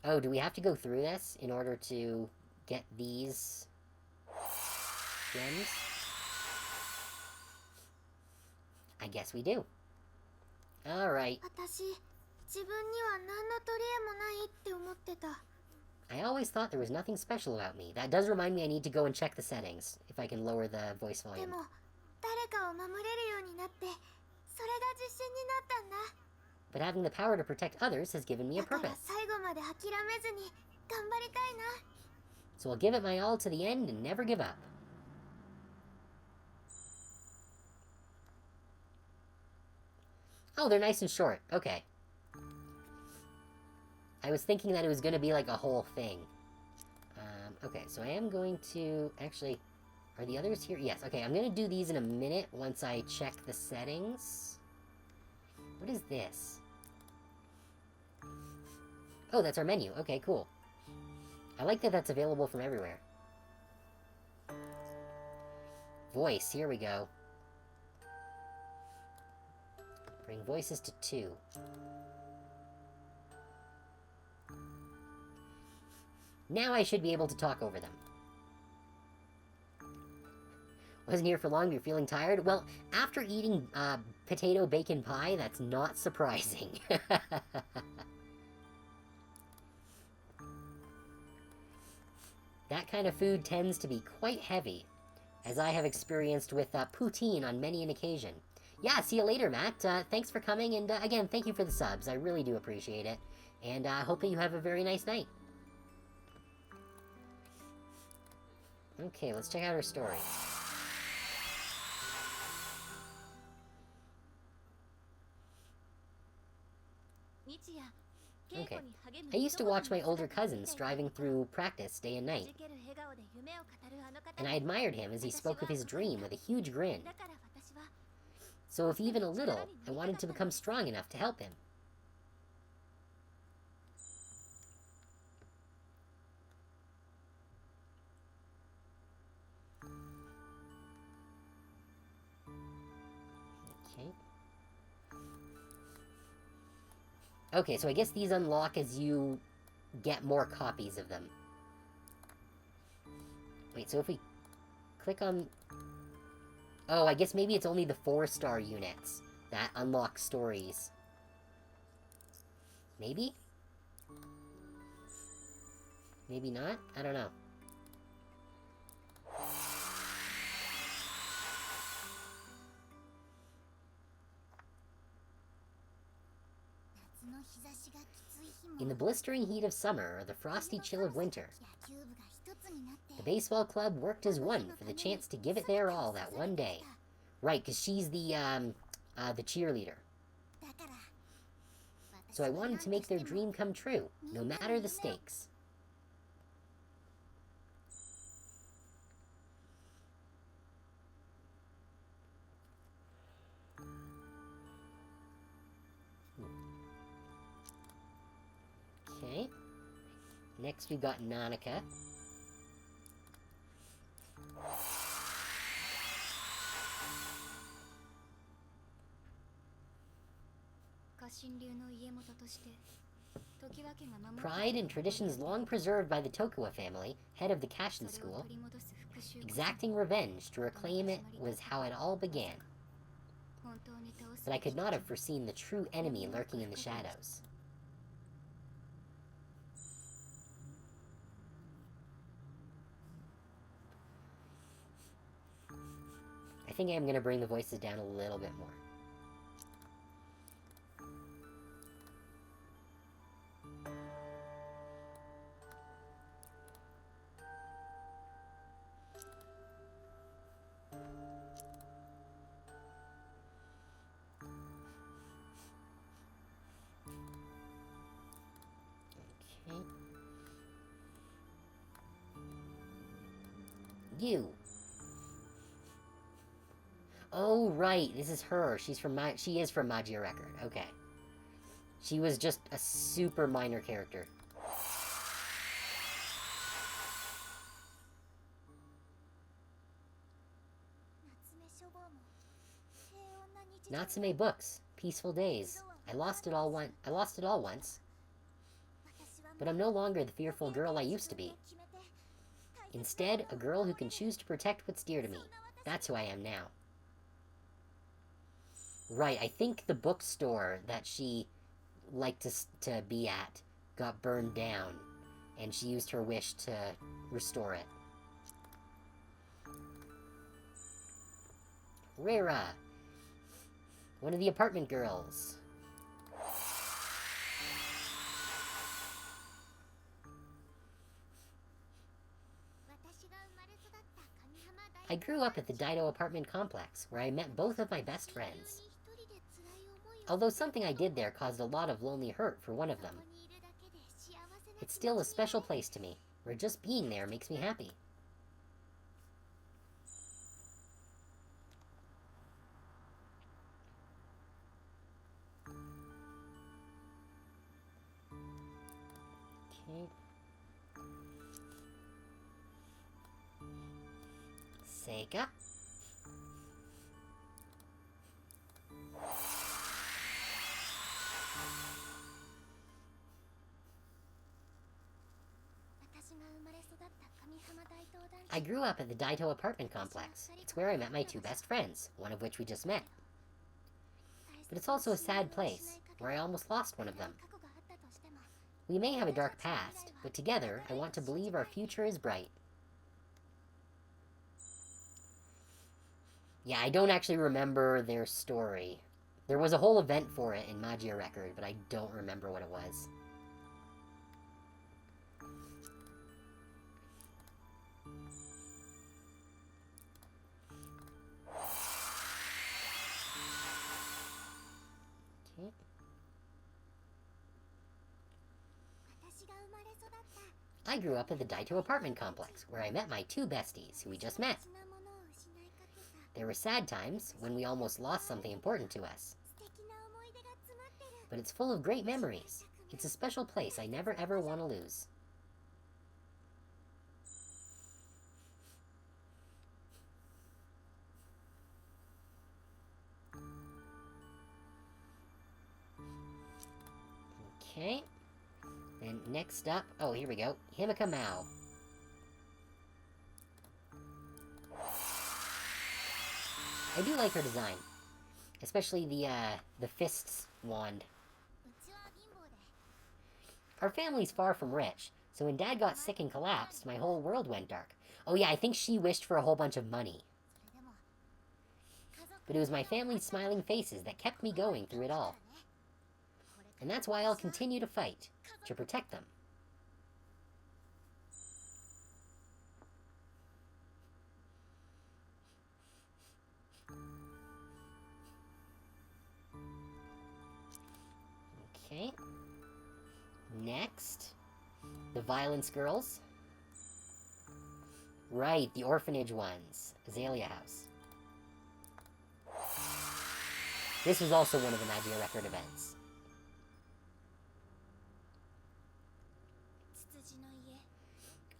[SPEAKER 1] Oh, do we have to go through this in order to get these gems? I guess we do. Alright. I always thought there was nothing special about me. That does remind me I need to go and check the settings, if I can lower the voice volume. But having the power to protect others has given me a purpose. So I'll give it my all to the end and never give up. Oh, they're nice and short. Okay. I was thinking that it was going to be like a whole thing. Okay, so I am going to... Actually, are the others here? Yes, okay, I'm going to do these in a minute once I check the settings. What is this? Oh, that's our menu. Okay, cool. I like that that's available from everywhere. Voice, here we go. Bring voices to 2. Now I should be able to talk over them. Wasn't here for long, you're feeling tired? Well, after eating potato bacon pie, that's not surprising. That kind of food tends to be quite heavy, as I have experienced with poutine on many an occasion. Yeah, see you later, Matt. Thanks for coming, and again, thank you for the subs. I really do appreciate it. And I hope that you have a very nice night. Okay, let's check out her story. Okay. I used to watch my older cousin striving through practice day and night, and I admired him as he spoke of his dream with a huge grin. So if even a little, I wanted to become strong enough to help him. Okay, so I guess these unlock as you get more copies of them. Wait, so if we click on... Oh, I guess maybe it's only the 4-star units that unlock stories. Maybe? Maybe not? I don't know. In the blistering heat of summer or the frosty chill of winter, the baseball club worked as one for the chance to give it their all that one day. Right, because she's the cheerleader. So I wanted to make their dream come true, no matter the stakes. Okay. Next we've got Nanaka. Pride and traditions long preserved by the Tokuwa family, head of the Kashin school, exacting revenge to reclaim it was how it all began. but I could not have foreseen the true enemy lurking in the shadows. I think I'm going to bring the voices down a little bit more. Okay. You. Oh, right. This is her. She is from Magia Record. Okay. She was just a super minor character. Natsume books. Peaceful days. I lost it all once. But I'm no longer the fearful girl I used to be. Instead, a girl who can choose to protect what's dear to me. That's who I am now. Right, I think the bookstore that she liked to be at got burned down, and she used her wish to restore it. Rera, one of the apartment girls. I grew up at the Daido apartment complex, where I met both of my best friends. Although something I did there caused a lot of lonely hurt for one of them. It's still a special place to me, where just being there makes me happy. Okay. Seika. I grew up at the Daito apartment complex. It's where I met my two best friends, one of which we just met. But it's also a sad place, where I almost lost one of them. We may have a dark past, but together, I want to believe our future is bright. Yeah, I don't actually remember their story. There was a whole event for it in Magia Record, but I don't remember what it was. Okay. I grew up at the Daito apartment complex, where I met my two besties, who we just met. There were sad times when we almost lost something important to us. But it's full of great memories. It's a special place I never ever want to lose. Okay. And next up, oh, here we go. Himika Mao. I do like her design. Especially the fists wand. Our family's far from rich, so when Dad got sick and collapsed, my whole world went dark. Oh yeah, I think she wished for a whole bunch of money. But it was my family's smiling faces that kept me going through it all. And that's why I'll continue to fight, to protect them. Okay. Next, the Violence Girls. Right, the orphanage ones. Azalea House. This was also one of the Magia Record events.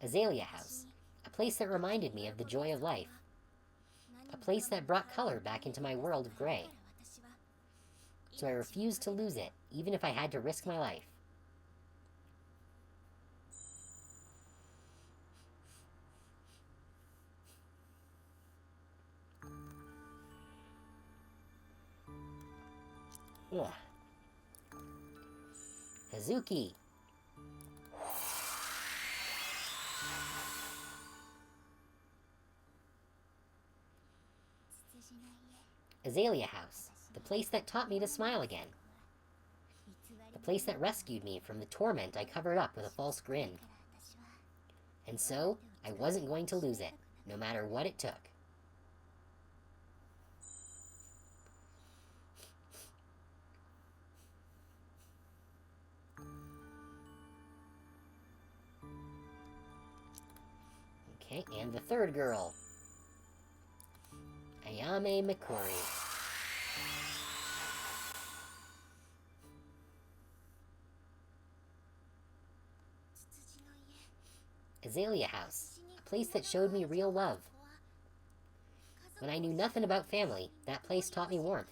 [SPEAKER 1] Azalea House, a place that reminded me of the joy of life. A place that brought color back into my world of gray. So I refused to lose it, even if I had to risk my life. Ugh. Hazuki. Azalea House, the place that taught me to smile again. The place that rescued me from the torment I covered up with a false grin. And so, I wasn't going to lose it, no matter what it took. Okay, and the third girl. Ayame Mikuri. Azalea House, a place that showed me real love. When I knew nothing about family, that place taught me warmth.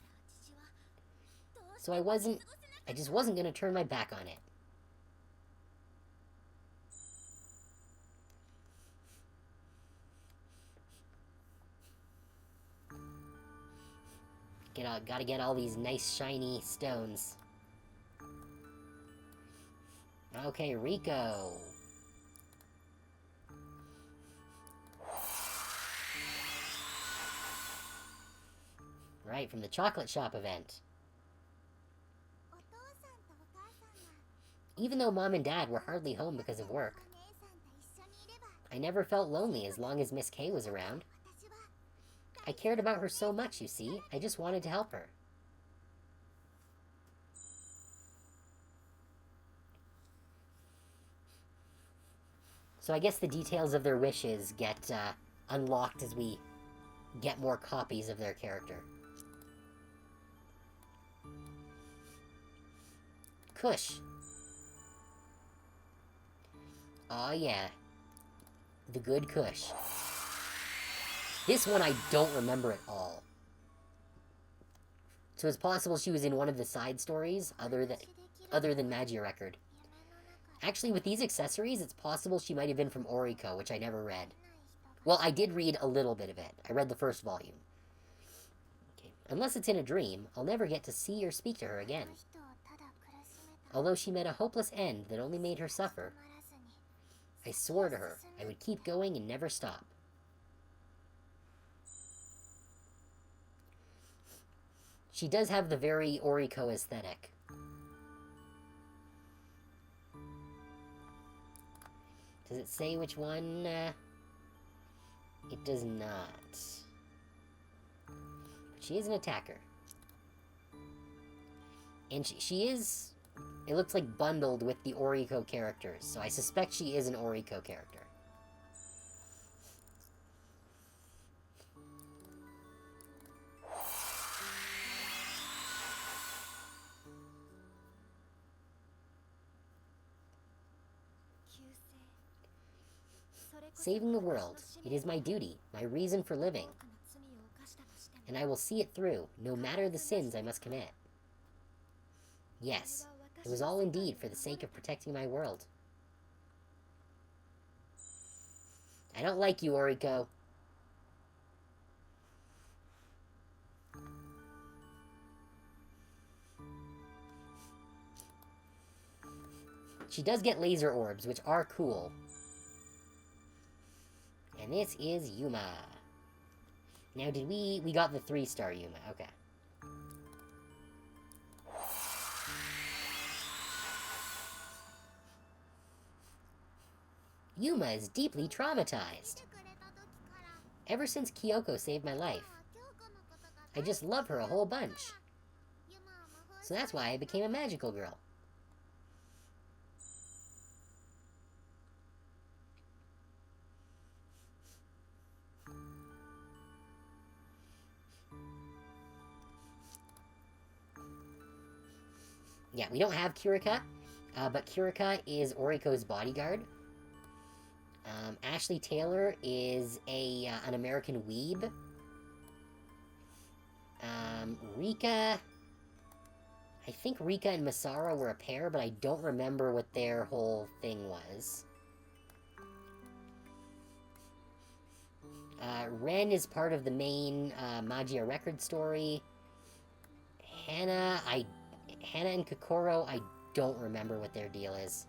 [SPEAKER 1] So I just wasn't gonna turn my back on it. Gotta get all these nice shiny stones. Okay, Rico. Right, from the chocolate shop event. Even though Mom and Dad were hardly home because of work, I never felt lonely as long as Miss K was around. I cared about her so much, you see. I just wanted to help her. So I guess the details of their wishes get unlocked as we get more copies of their character. Kush. Oh yeah. The good Kush. This one I don't remember at all. So it's possible she was in one of the side stories other than Magia Record. Actually, with these accessories, it's possible she might have been from Oriko, which I never read. Well, I did read a little bit of it. I read the first volume. Okay. Unless it's in a dream, I'll never get to see or speak to her again. Although she met a hopeless end that only made her suffer, I swore to her I would keep going and never stop. She does have the very Oriko aesthetic. Does it say which one? It does not. But she is an attacker. And she is... It looks like bundled with the Oriko characters, so I suspect she is an Oriko character. Saving the world. It is my duty, my reason for living. And I will see it through, no matter the sins I must commit. Yes, it was all indeed for the sake of protecting my world. I don't like you, Oriko. She does get laser orbs, which are cool. And this is Yuma. Now, did we got the 3-star Yuma, okay. Yuma is deeply traumatized. Ever since Kyoko saved my life, I just love her a whole bunch. So that's why I became a magical girl. Yeah, we don't have Kurika, but Kurika is Oriko's bodyguard. Ashley Taylor is an American weeb. Rika... I think Rika and Masara were a pair, but I don't remember what their whole thing was. Ren is part of the main Magia Record story. Hannah, Hana and Kokoro, I don't remember what their deal is.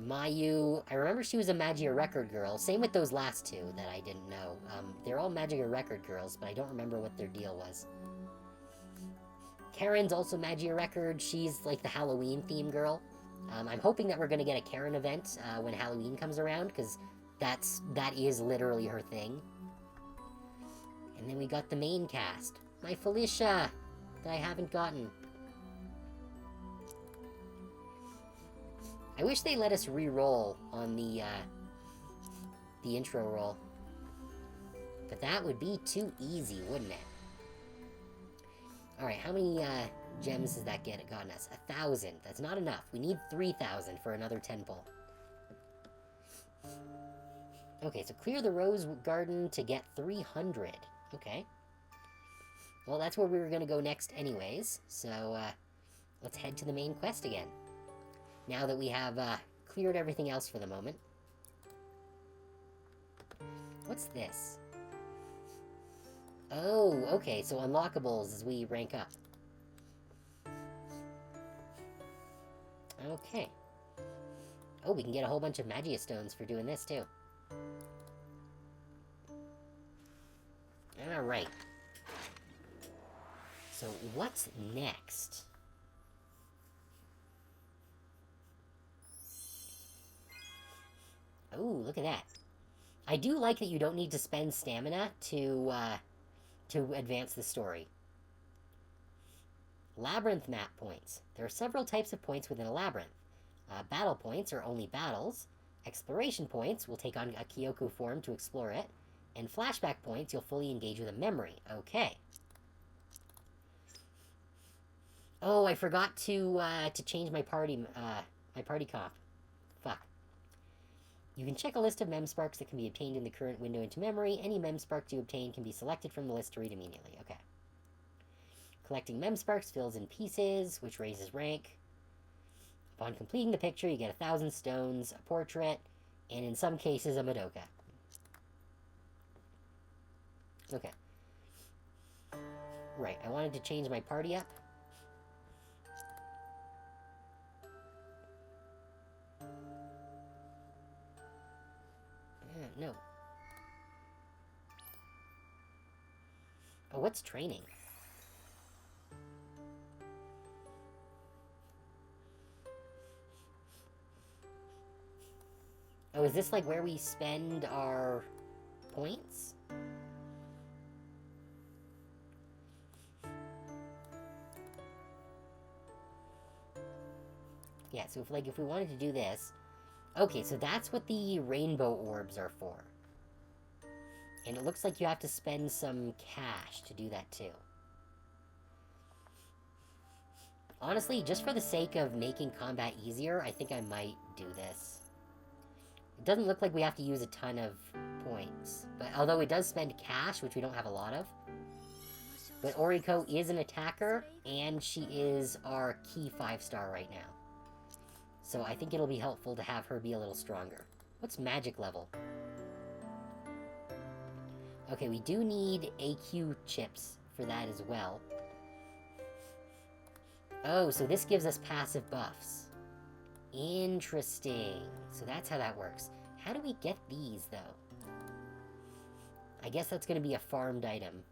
[SPEAKER 1] Mayu, I remember she was a Magia record girl. Same with those last two that I didn't know. They're all Magia record girls, but I don't remember what their deal was. Karen's also Magia record. She's like the Halloween theme girl. I'm hoping that we're gonna get a Karen event when Halloween comes around, because that is literally her thing. And then we got the main cast. My Felicia, that I haven't gotten. I wish they let us re-roll on the intro roll. But that would be too easy, wouldn't it? Alright, how many gems has that gotten us? 1,000. That's not enough. We need 3,000 for another 10 pull. Okay, so clear the rose garden to get 300. Okay. Well, that's where we were going to go next anyways. So, let's head to the main quest again. Now that we have cleared everything else for the moment. What's this? Oh, okay, so unlockables as we rank up. Okay. Oh, we can get a whole bunch of Magia stones for doing this, too. Alright. So, what's next? Oh, look at that. I do like that you don't need to spend stamina to advance the story. Labyrinth map points. There are several types of points within a labyrinth. Battle points are only battles. Exploration points will take on a Kyoku form to explore it. And flashback points, you'll fully engage with a memory. Okay. Oh, I forgot to change my party comp. Fuck. You can check a list of mem sparks that can be obtained in the current window into memory. Any mem sparks you obtain can be selected from the list to read immediately. Okay. Collecting mem sparks fills in pieces, which raises rank. Upon completing the picture, you get 1,000 stones, a portrait, and in some cases, a Madoka. Okay. Right, I wanted to change my party up. No. Oh, what's training? Oh, is this like where we spend our points? Yeah, so if we wanted to do this... Okay, so that's what the rainbow orbs are for. And it looks like you have to spend some cash to do that too. Honestly, just for the sake of making combat easier, I think I might do this. It doesn't look like we have to use a ton of points. But although it does spend cash, which we don't have a lot of. But Oriko is an attacker, and she is our key 5-star right now. So I think it'll be helpful to have her be a little stronger. What's magic level? Okay, we do need AQ chips for that as well. Oh, so this gives us passive buffs. Interesting. So that's how that works. How do we get these, though? I guess that's going to be a farmed item.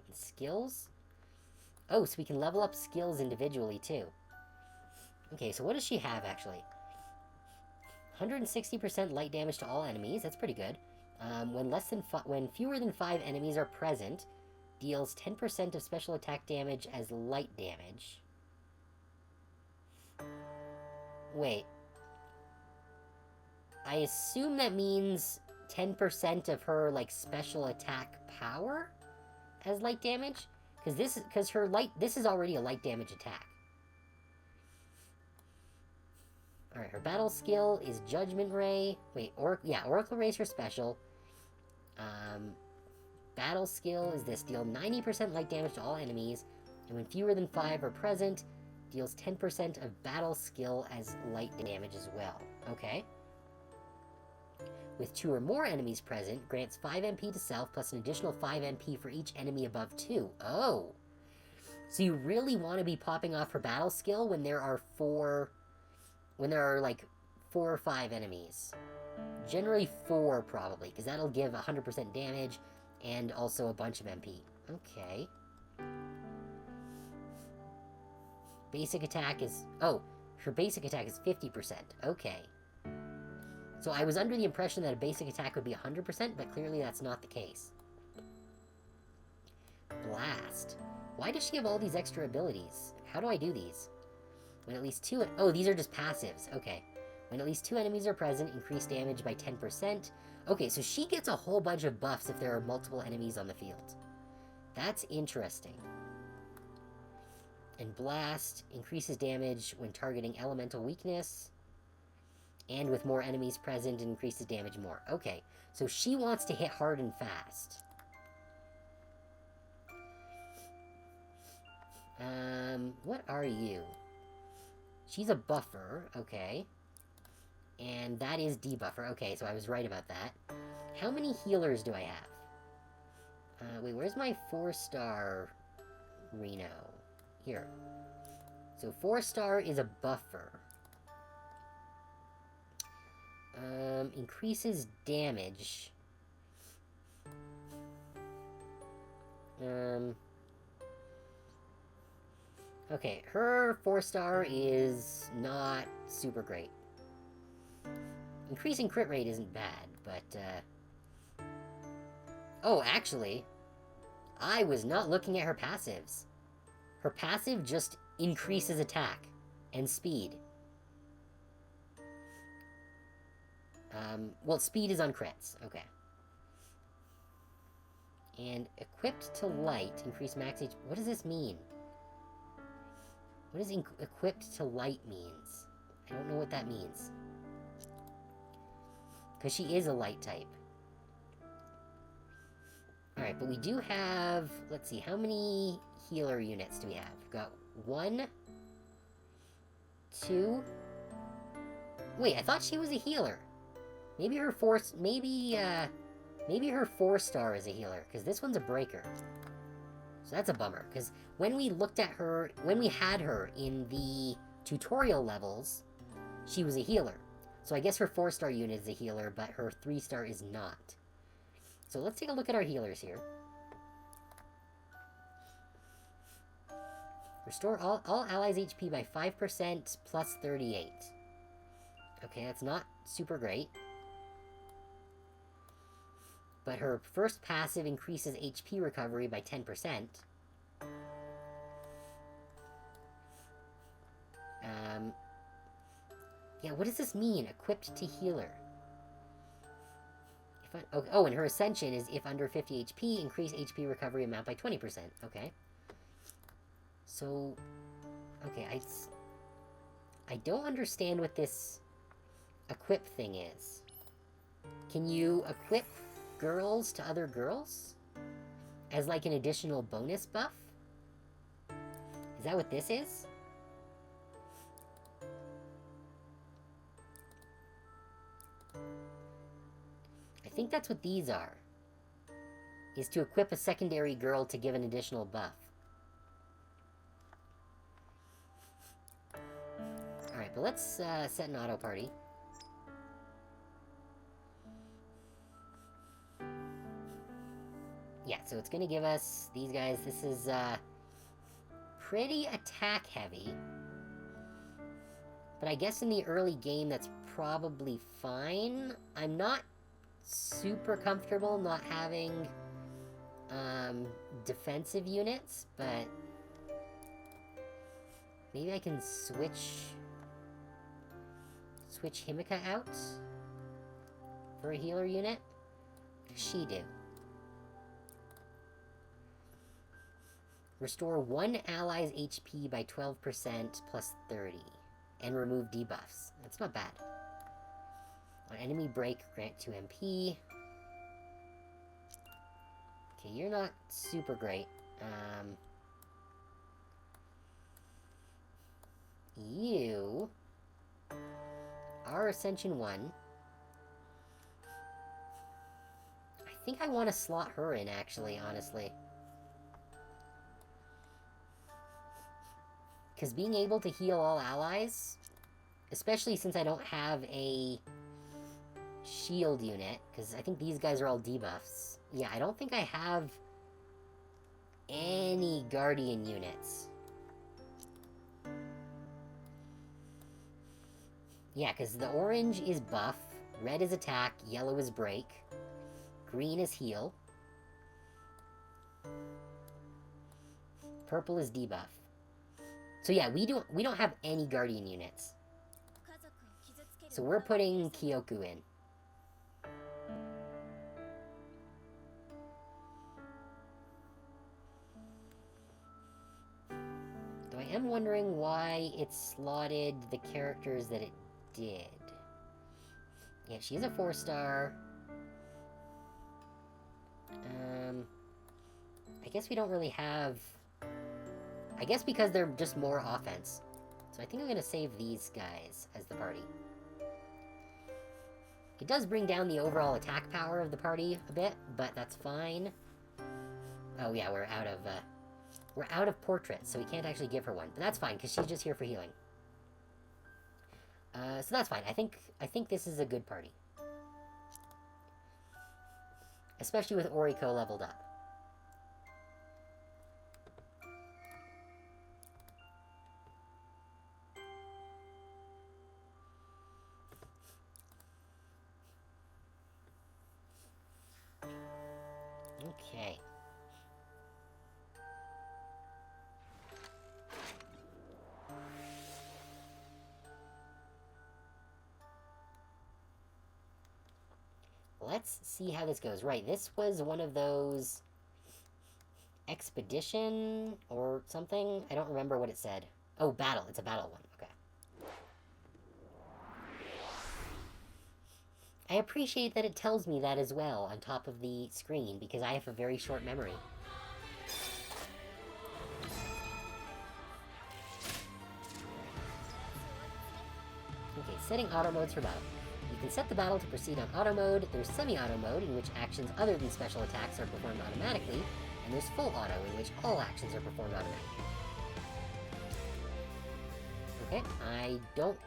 [SPEAKER 1] And skills? Oh, so we can level up skills individually, too. Okay, so what does she have, actually? 160% light damage to all enemies. That's pretty good. When fewer than 5 enemies are present, deals 10% of special attack damage as light damage. Wait. I assume that means 10% of her, like, special attack power as light damage? This is already a light damage attack. Alright, her battle skill is Judgment Ray. Wait, Oracle Ray is her special. Battle skill is this. Deal 90% light damage to all enemies, and when fewer than 5 are present, deals 10% of battle skill as light damage as well. Okay. with 2 or more enemies present, grants 5 MP to self plus an additional 5 MP for each enemy above 2. Oh! So you really want to be popping off her battle skill when there are like 4 or 5 enemies. Generally 4, probably, because that'll give 100% damage and also a bunch of MP. Okay. Basic attack is... Oh, her basic attack is 50%. Okay. So I was under the impression that a basic attack would be 100%, but clearly that's not the case. Blast. Why does she have all these extra abilities? How do I do these? When at least 2... Oh, these are just passives. Okay. When at least 2 enemies are present, increase damage by 10%. Okay, so she gets a whole bunch of buffs if there are multiple enemies on the field. That's interesting. And Blast increases damage when targeting elemental weakness. And with more enemies present, it increases damage more. Okay, so she wants to hit hard and fast. What are you? She's a buffer, okay. And that is debuffer. Okay, so I was right about that. How many healers do I have? Wait, where's my 4-star Reno? Here. So 4-star is a buffer. Increases damage. Okay, her 4-star is not super great. Increasing crit rate isn't bad, but, Oh, actually, I was not looking at her passives. Her passive just increases attack and speed. Well, speed is on crits. Okay. And equipped to light, increase max HP. What does this mean? What does equipped to light means? I don't know what that means. Because she is a light type. Alright, but we do have... Let's see, how many healer units do we have? We've got 1, 2... Wait, I thought she was a healer. Maybe her maybe her 4-star is a healer, because this one's a breaker. So that's a bummer, because when we looked at her... When we had her in the tutorial levels, she was a healer. So I guess her 4-star unit is a healer, but her 3-star is not. So let's take a look at our healers here. Restore all allies' HP by 5% plus 38. Okay, that's not super great. But her first passive increases HP recovery by 10%. Yeah, what does this mean? Equipped to healer. Oh, and her ascension is if under 50 HP, increase HP recovery amount by 20%. Okay. So, okay, I don't understand what this equip thing is. Can you equip girls to other girls? As like an additional bonus buff? Is that what this is? I think that's what these are. Is to equip a secondary girl to give an additional buff. Alright, but let's set an auto party. Yeah, so it's gonna give us these guys. This is pretty attack heavy. But I guess in the early game that's probably fine. I'm not super comfortable not having defensive units, but maybe I can switch Himika out for a healer unit. She do. Restore one ally's HP by 12% plus 30 and remove debuffs. That's not bad. On enemy break, grant 2 MP. Okay, you're not super great. You are Ascension 1. think I want to slot her in, actually, honestly. Because being able to heal all allies, especially since I don't have a shield unit, because I think these guys are all debuffs. Yeah, I don't think I have any guardian units. Yeah, because the orange is buff, red is attack, yellow is break, green is heal, purple is debuff. So yeah, we don't have any guardian units. So we're putting Kyoku in. Though I am wondering why it slotted the characters that it did. Yeah, she's a 4-star. I guess we don't really have... I guess because they're just more offense. So I think I'm gonna save these guys as the party. It does bring down the overall attack power of the party a bit, but that's fine. Oh yeah, we're out of portraits, so we can't actually give her one. But that's fine, because she's just here for healing. So that's fine. I think this is a good party. Especially with Oriko leveled up. Okay. Let's see how this goes. Right, this was one of those expedition or something. I don't remember what it said. Oh, battle. It's a battle one. Okay. I appreciate that it tells me that as well on top of the screen, because I have a very short memory. Okay, setting auto modes for battle. You can set the battle to proceed on auto mode, there's semi-auto mode, in which actions other than special attacks are performed automatically, and there's full auto, in which all actions are performed automatically. Okay, I don't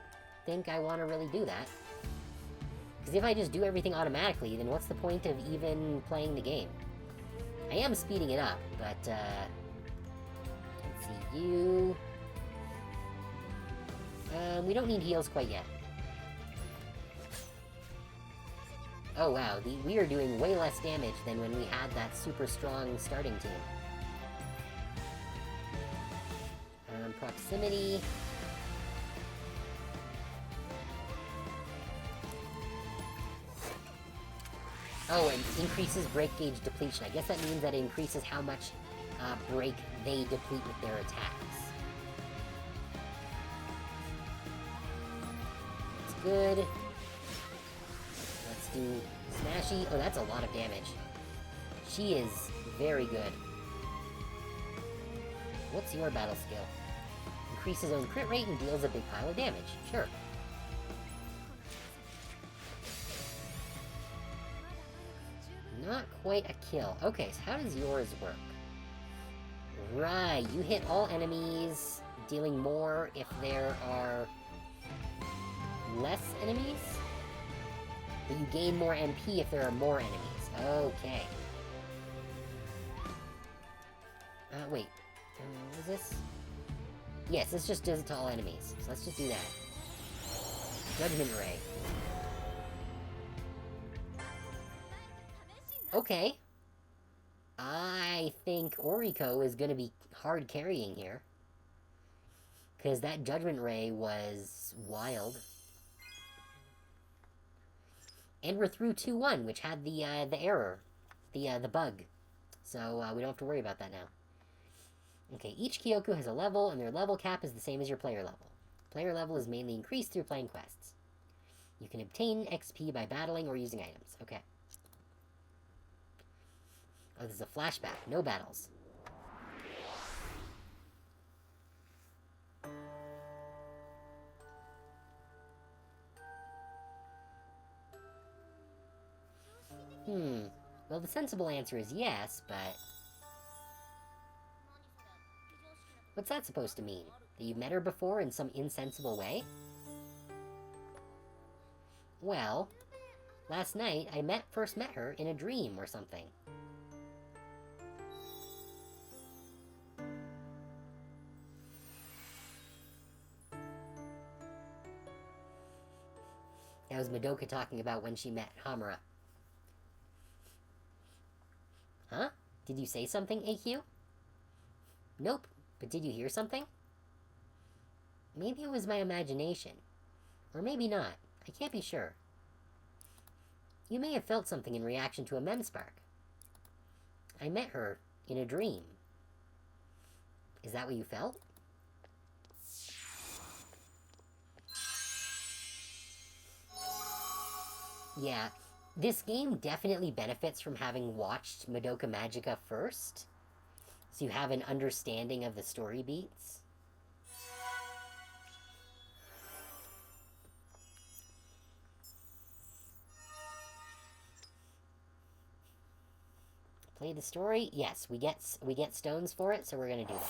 [SPEAKER 1] think I want to really do that. Because if I just do everything automatically, then what's the point of even playing the game? I am speeding it up, but, let's see, you... we don't need heals quite yet. Oh wow, we are doing way less damage than when we had that super strong starting team. Proximity... Oh, and increases break gauge depletion. I guess that means that it increases how much break they deplete with their attacks. That's good. Let's do Smashy. Oh, that's a lot of damage. She is very good. What's your battle skill? Increases own crit rate and deals a big pile of damage. Sure. Not quite a kill. Okay, so how does yours work? Right, you hit all enemies, dealing more if there are less enemies? But you gain more MP if there are more enemies. Okay. Wait. What is this? Yes, this just does it to all enemies. So let's just do that. Judgment Ray. Okay. I think Oriko is gonna be hard carrying here. Because that Judgment Ray was wild. And we're through 2-1, which had the error. The bug. So, we don't have to worry about that now. Okay, each Kyoku has a level, and their level cap is the same as your player level. Player level is mainly increased through playing quests. You can obtain XP by battling or using items. Okay. Oh, this is a flashback. No battles. Well, the sensible answer is yes, but... What's that supposed to mean? That you've met her before in some insensible way? Well, last night I first met her in a dream or something. That was Madoka talking about when she met Hamura. Huh? Did you say something, AQ? Nope, but did you hear something? Maybe it was my imagination. Or maybe not. I can't be sure. You may have felt something in reaction to a memspark. I met her in a dream. Is that what you felt? Yeah, this game definitely benefits from having watched Madoka Magica first, so you have an understanding of the story beats. Play the story? Yes, we get stones for it, so we're gonna do that.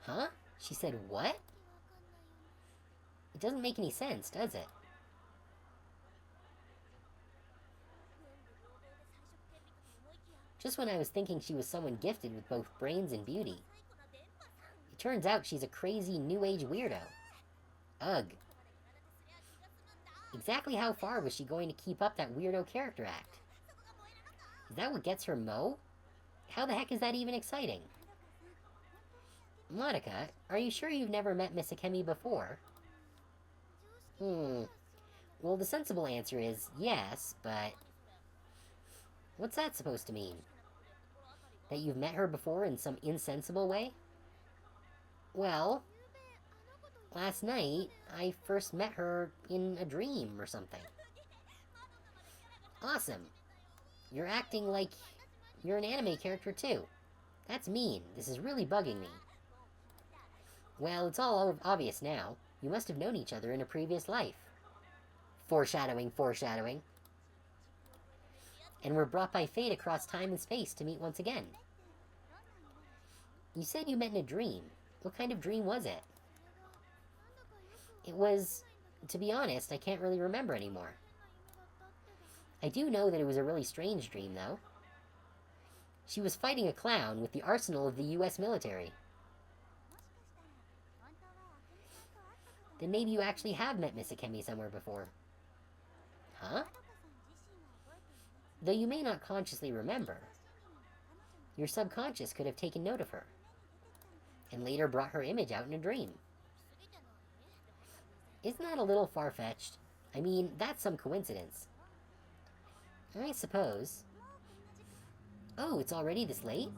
[SPEAKER 1] Huh? She said what? It doesn't make any sense, does it? Just when I was thinking she was someone gifted with both brains and beauty. It turns out she's a crazy new age weirdo. Ugh. Exactly how far was she going to keep up that weirdo character act? Is that what gets her mo? How the heck is that even exciting? Madoka, are you sure you've never met Misakemi before? Well, the sensible answer is yes, but... What's that supposed to mean? That you've met her before in some insensible way? Well, last night, I first met her in a dream or something. Awesome. You're acting like you're an anime character too. That's mean. This is really bugging me. Well, it's all obvious now. You must have known each other in a previous life. Foreshadowing, foreshadowing. And were brought by fate across time and space to meet once again. You said you met in a dream. What kind of dream was it? It was... To be honest, I can't really remember anymore. I do know that it was a really strange dream, though. She was fighting a clown with the arsenal of the US military. Then maybe you actually have met Misakemi somewhere before. Huh? Though you may not consciously remember, your subconscious could have taken note of her, and later brought her image out in a dream. Isn't that a little far-fetched? I mean, that's some coincidence. I suppose. Oh, it's already this late?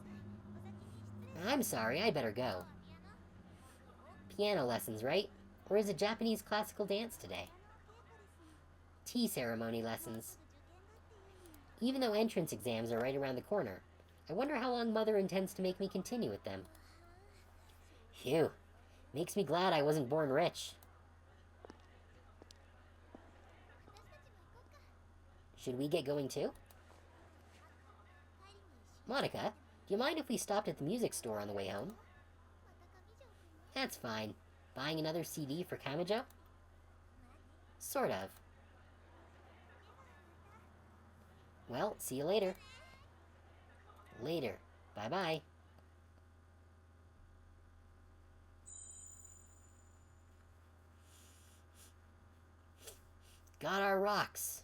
[SPEAKER 1] I'm sorry, I better go. Piano lessons, right? Or is it Japanese classical dance today? Tea ceremony lessons. Even though entrance exams are right around the corner, I wonder how long Mother intends to make me continue with them. Phew. Makes me glad I wasn't born rich. Should we get going too? Madoka, do you mind if we stopped at the music store on the way home? That's fine. Buying another CD for Kamijo? Sort of. Well, see you later. Later. Bye-bye. Got our rocks.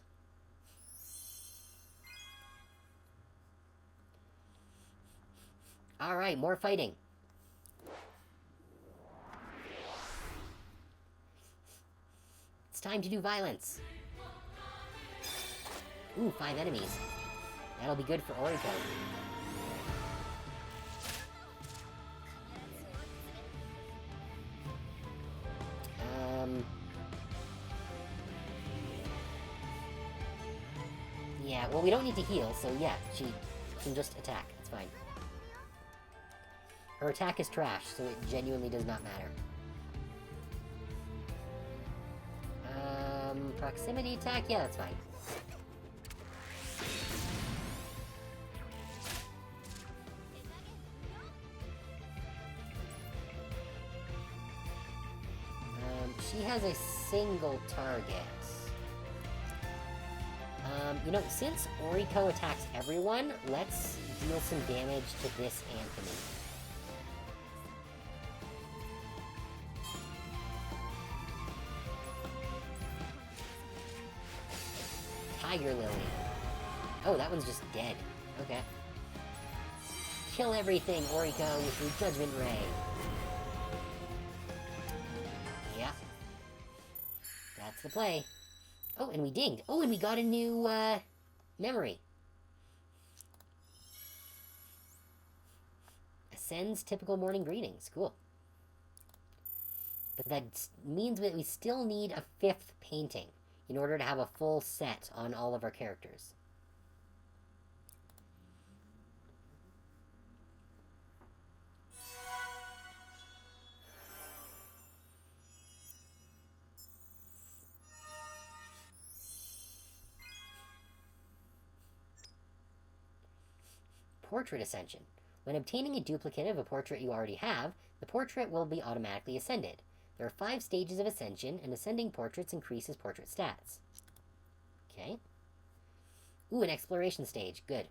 [SPEAKER 1] Alright, more fighting. It's time to do violence. Ooh, 5 enemies. That'll be good for Oriko. Yeah, well, we don't need to heal, so yeah, she can just attack. It's fine. Her attack is trash, so it genuinely does not matter. Proximity attack? Yeah, that's fine. She has a single target. You know, since Oriko attacks everyone, let's deal some damage to this Anthony. Tiger Lily. Oh, that one's just dead. Okay. Kill everything, Oriko, with your Judgment Ray. Yeah. That's the play. Oh, and we dinged. Oh, and we got a new, memory. Ascends typical morning greetings. Cool. But that means that we still need a 5th painting in order to have a full set on all of our characters. Portrait Ascension. When obtaining a duplicate of a portrait you already have, the portrait will be automatically ascended. There are 5 stages of ascension, and ascending portraits increases portrait stats. Okay. Ooh, an exploration stage. Good.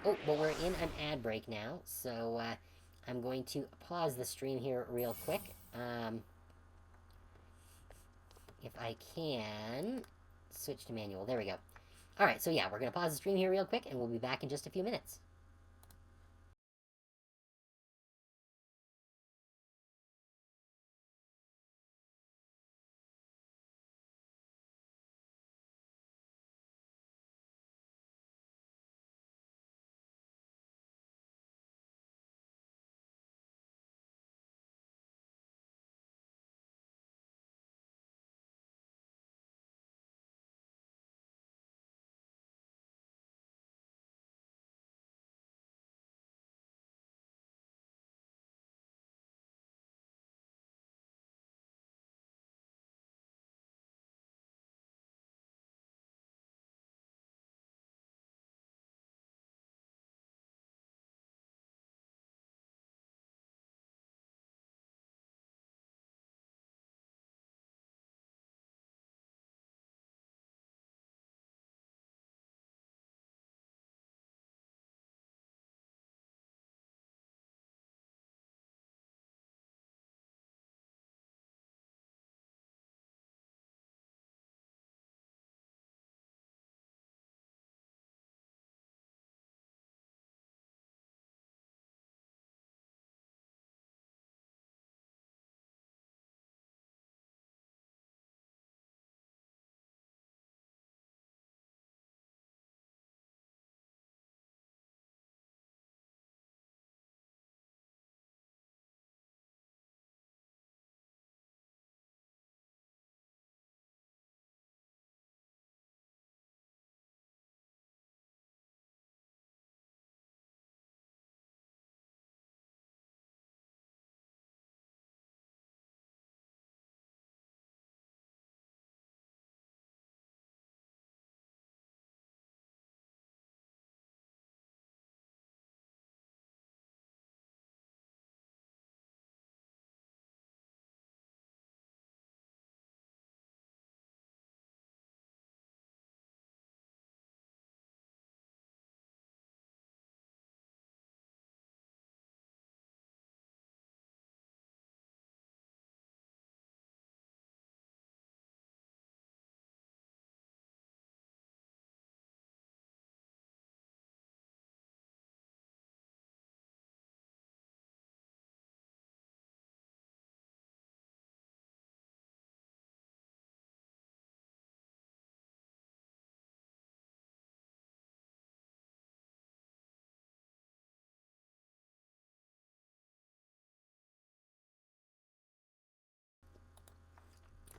[SPEAKER 1] Oh, but we're in an ad break now, so I'm going to pause the stream here real quick. If I can switch to manual. There we go. Alright, so yeah, we're going to pause the stream here real quick, and we'll be back in just a few minutes.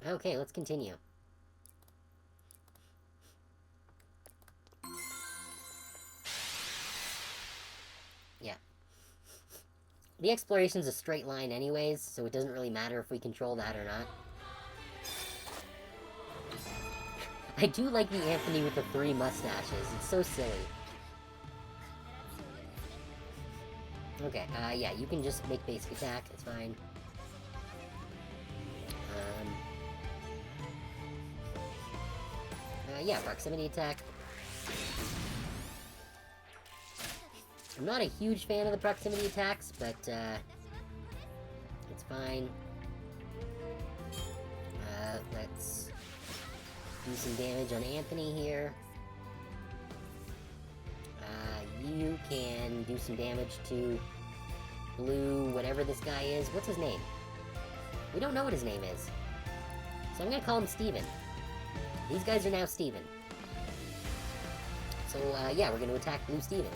[SPEAKER 1] Okay, let's continue. Yeah. The exploration's a straight line anyways, so it doesn't really matter if we control that or not. I do like the Anthony with the 3 mustaches. It's so silly. Okay, yeah, you can just make basic attack. It's fine. Yeah, proximity attack. I'm not a huge fan of the proximity attacks, but, it's fine. Let's do some damage on Anthony here. You can do some damage to Blue, whatever this guy is. What's his name? We don't know what his name is. So I'm gonna call him Steven. These guys are now Steven. So, yeah, we're gonna attack Blue Steven.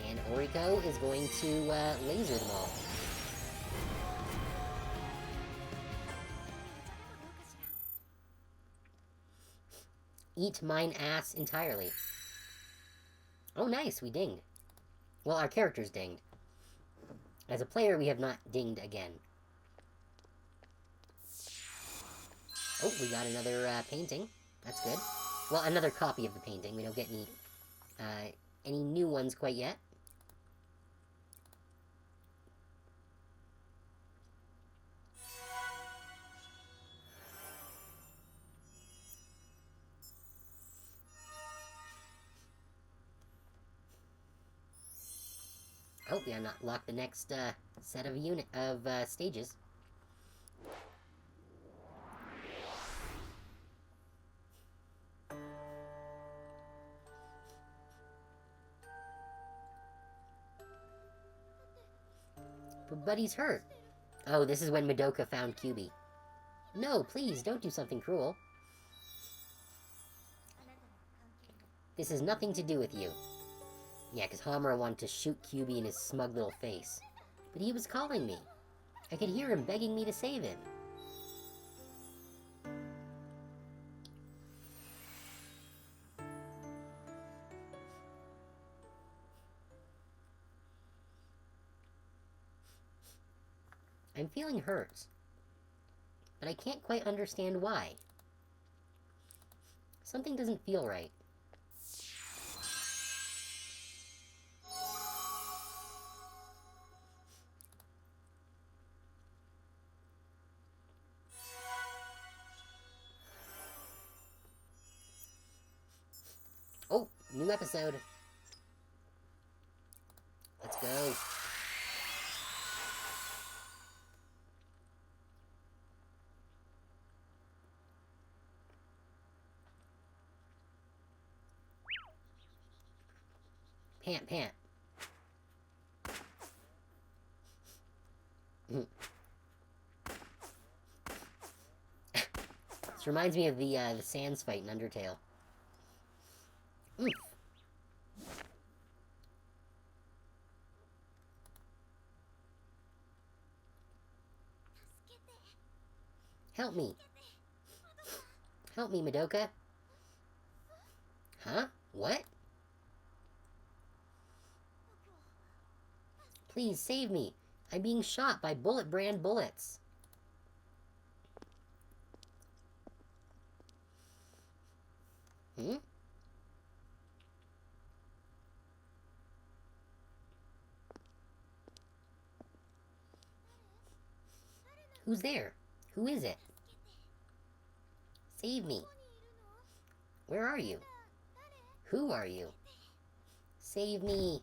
[SPEAKER 1] And Oriko is going to, laser them all. Eat mine ass entirely. Oh, nice, we dinged. Well, our character's dinged. As a player, we have not dinged again. Oh, we got another, painting. That's good. Well, another copy of the painting. We don't get any new ones quite yet. Oh, we unlocked the next, set of stages. But Buddy's hurt. Oh, this is when Madoka found Kyubi. No, please, don't do something cruel. This has nothing to do with you. Yeah, because Hamura wanted to shoot Kyubi in his smug little face. But he was calling me. I could hear him begging me to save him. I'm feeling hurt. But I can't quite understand why. Something doesn't feel right. Oh, new episode. Let's go. Pant, pant. This reminds me of the Sans fight in Undertale. Oof. Help me. Help me, Madoka. Huh? What? Please, save me. I'm being shot by bullet brand bullets. Hmm? Who's there? Who is it? Save me. Where are you? Who are you? Save me.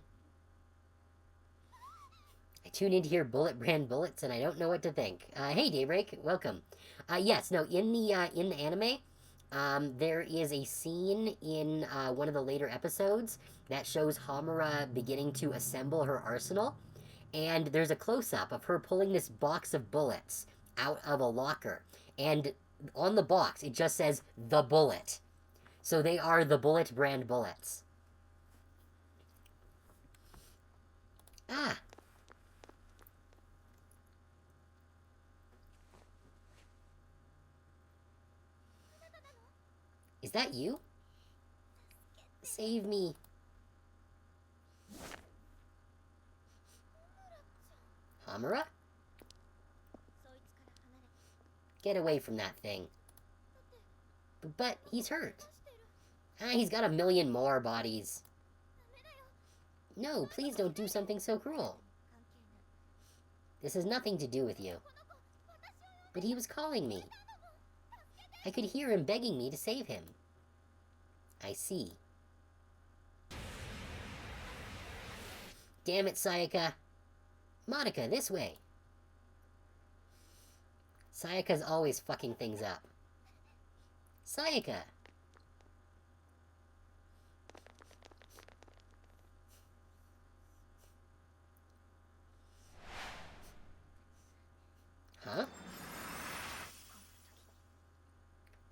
[SPEAKER 1] I tune in to hear bullet brand bullets and I don't know what to think. Hey Daybreak, welcome. Yes, no, in the anime, there is a scene in one of the later episodes that shows Hamura beginning to assemble her arsenal, and there's a close-up of her pulling this box of bullets out of a locker, and on the box it just says the bullet. So they are the bullet brand bullets. Ah. Is that you? Save me. Hamura? Get away from that thing. But he's hurt. Ah, he's got a million more bodies. No, please don't do something so cruel. This has nothing to do with you. But he was calling me. I could hear him begging me to save him. I see. Damn it, Sayaka. Madoka, this way. Sayaka's always fucking things up. Sayaka! Huh?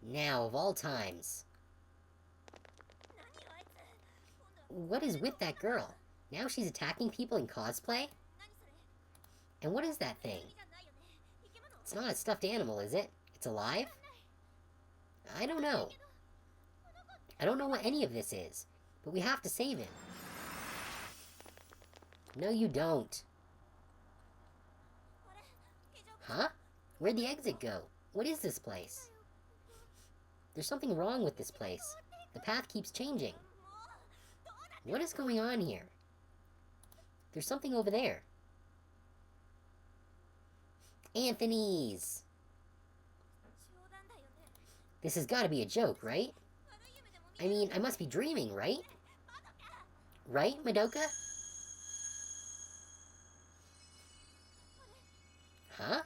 [SPEAKER 1] Now, of all times. What is with that girl? Now she's attacking people in cosplay? And what is that thing? It's not a stuffed animal, is it? It's alive? I don't know. I don't know what any of this is, but we have to save him. No, you don't. Huh? Where'd the exit go? What is this place? There's something wrong with this place. The path keeps changing. What is going on here? There's something over there. Anthony's! This has got to be a joke, right? I mean, I must be dreaming, right? Right, Madoka? Huh?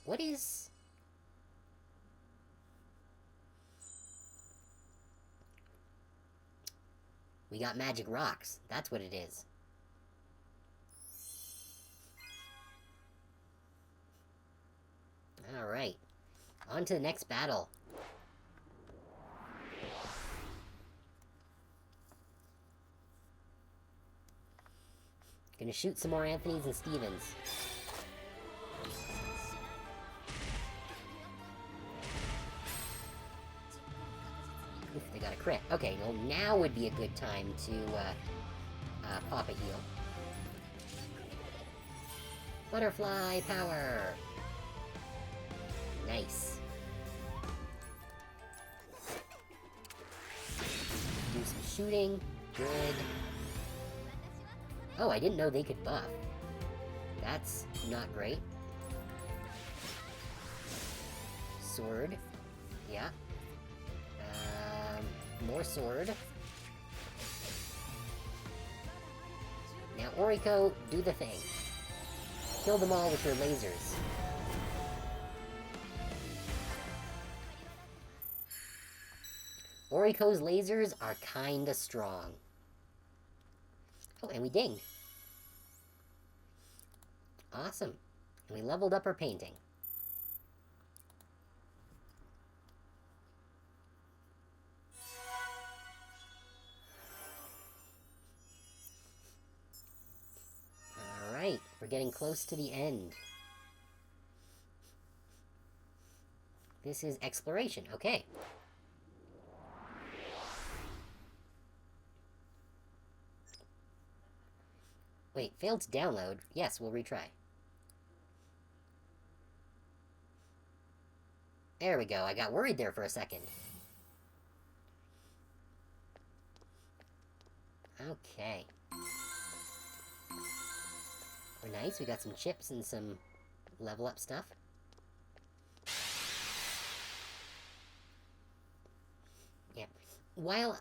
[SPEAKER 1] What is... We got magic rocks. That's what it is. Alright. On to the next battle. Gonna shoot some more Anthonys and Stevens. Oof, they got a crit. Okay, well now would be a good time to pop a heal. Butterfly power! Nice. Do some shooting. Good. Oh, I didn't know they could buff. That's not great. Sword. Yeah. More sword. Now, Oriko, do the thing. Kill them all with your lasers. Oriko's lasers are kinda strong. Oh, and we dinged. Awesome. And we leveled up our painting. Alright, we're getting close to the end. This is exploration, okay. Wait, failed to download. Yes, we'll retry. There we go. I got worried there for a second. Okay. We're nice. We got some chips and some level up stuff. Yeah. While...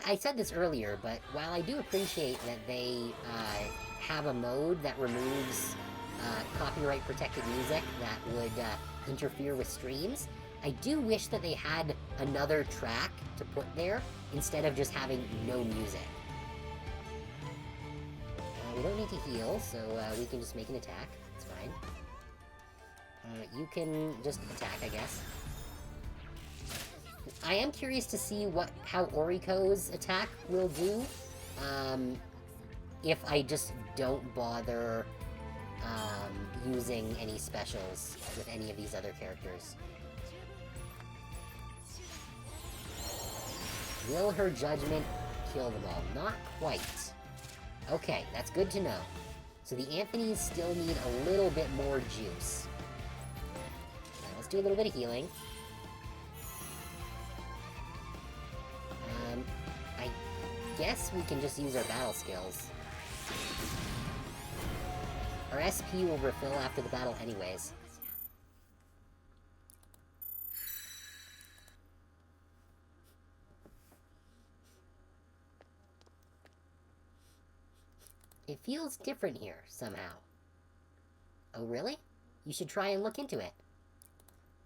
[SPEAKER 1] I said this earlier, but while I do appreciate that they have a mode that removes copyright-protected music that would interfere with streams, I do wish that they had another track to put there instead of just having no music. We don't need to heal, so we can just make an attack. It's fine. You can just attack, I guess. I am curious to see how Oriko's attack will do, if I just don't bother using any specials with any of these other characters. Will her judgment kill them all? Not quite. Okay, that's good to know. So the Anthonys still need a little bit more juice. Now, let's do a little bit of healing. I guess we can just use our battle skills. Our SP will refill after the battle anyways. It feels different here, somehow. Oh, really? You should try and look into it.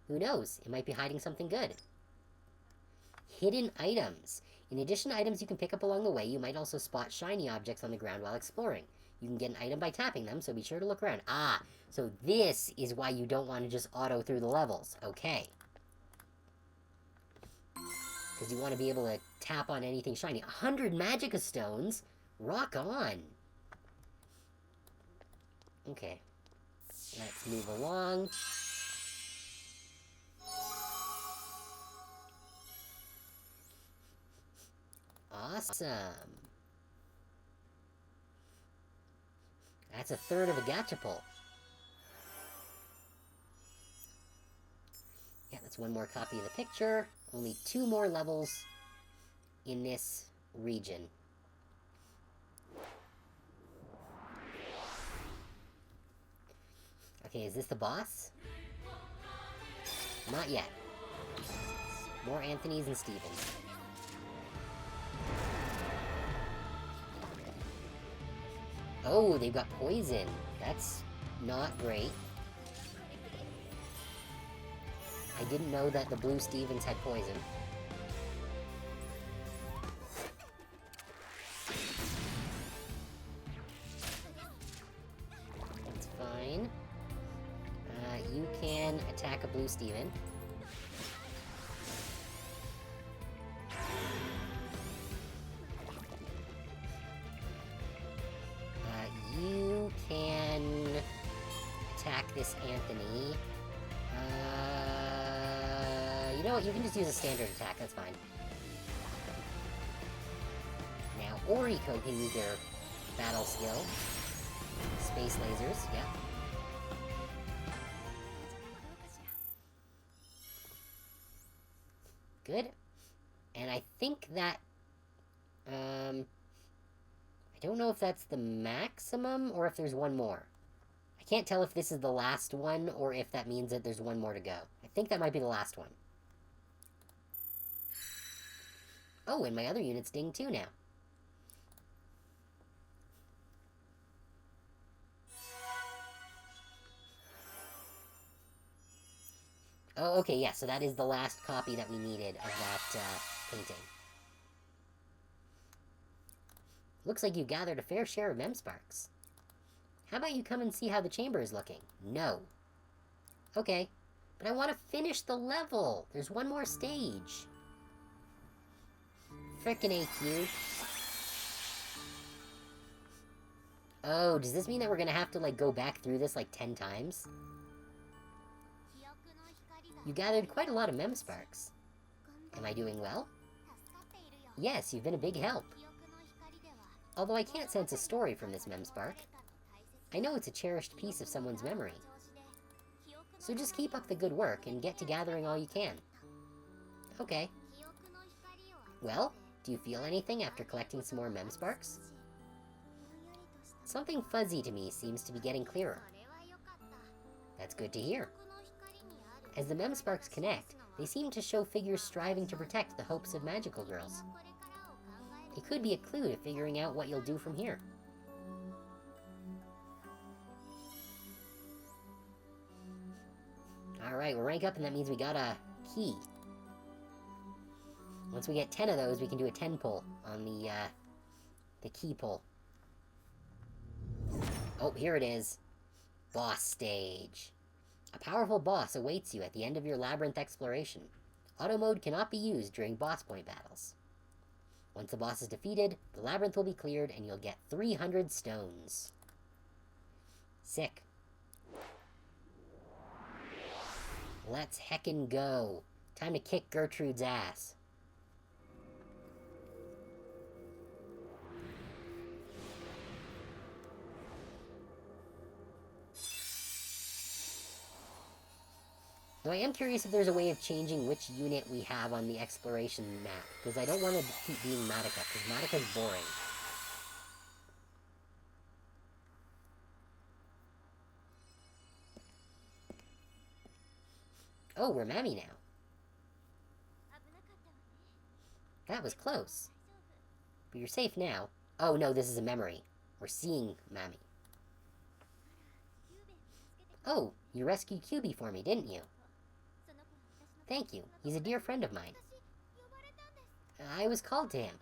[SPEAKER 1] Who knows? It might be hiding something good. Hidden items. In addition to items you can pick up along the way, you might also spot shiny objects on the ground while exploring. You can get an item by tapping them, so be sure to look around. Ah, so this is why you don't want to just auto through the levels. Okay. Because you want to be able to tap on anything shiny. 100 Magica stones? Rock on! Okay. Let's move along. Awesome. That's a third of a gacha pull. Yeah, that's one more copy of the picture. Only 2 more levels in this region. Okay, is this the boss? Not yet. More Anthonys and Stevens. Oh, they've got poison. That's not great. I didn't know that the blue Stevens had poison. That's fine. You can attack a blue Steven. You can attack this Anthony. You know what? You can just use a standard attack. That's fine. Now, Oriko can use their battle skill. Space lasers, yep. Good. And I think that, I don't know if that's the maximum or if there's one more. I can't tell if this is the last one or if that means that there's one more to go. I think that might be the last one. Oh, and my other units ding too now. Oh, okay, yeah, so that is the last copy that we needed of that, painting. Looks like you gathered a fair share of Memsparks. How about you come and see how the chamber is looking? No. Okay, but I want to finish the level. There's one more stage. Frickin' AQ. Oh, does this mean that we're gonna have to, like, go back through this, like, 10 times? You gathered quite a lot of Memsparks. Am I doing well? Yes, you've been a big help. Although I can't sense a story from this Memspark. I know it's a cherished piece of someone's memory. So just keep up the good work and get to gathering all you can. Okay. Well, do you feel anything after collecting some more Memsparks? Something fuzzy to me seems to be getting clearer. That's good to hear. As the Memsparks connect, they seem to show figures striving to protect the hopes of magical girls. It could be a clue to figuring out what you'll do from here. Alright, we're rank up and that means we got a key. Once we get 10 of those, we can do a 10 pull on the key pull. Oh, here it is. Boss stage. A powerful boss awaits you at the end of your labyrinth exploration. Auto mode cannot be used during boss point battles. Once the boss is defeated, the labyrinth will be cleared and you'll get 300 stones. Sick. Let's heckin' go. Time to kick Gertrude's ass. Though I am curious if there's a way of changing which unit we have on the exploration map, because I don't want to keep being Madoka, because Madoka's boring. Oh, we're Mami now. That was close. But you're safe now. Oh no, this is a memory. We're seeing Mami. Oh, you rescued QB for me, didn't you? Thank you. He's a dear friend of mine. I was called to him.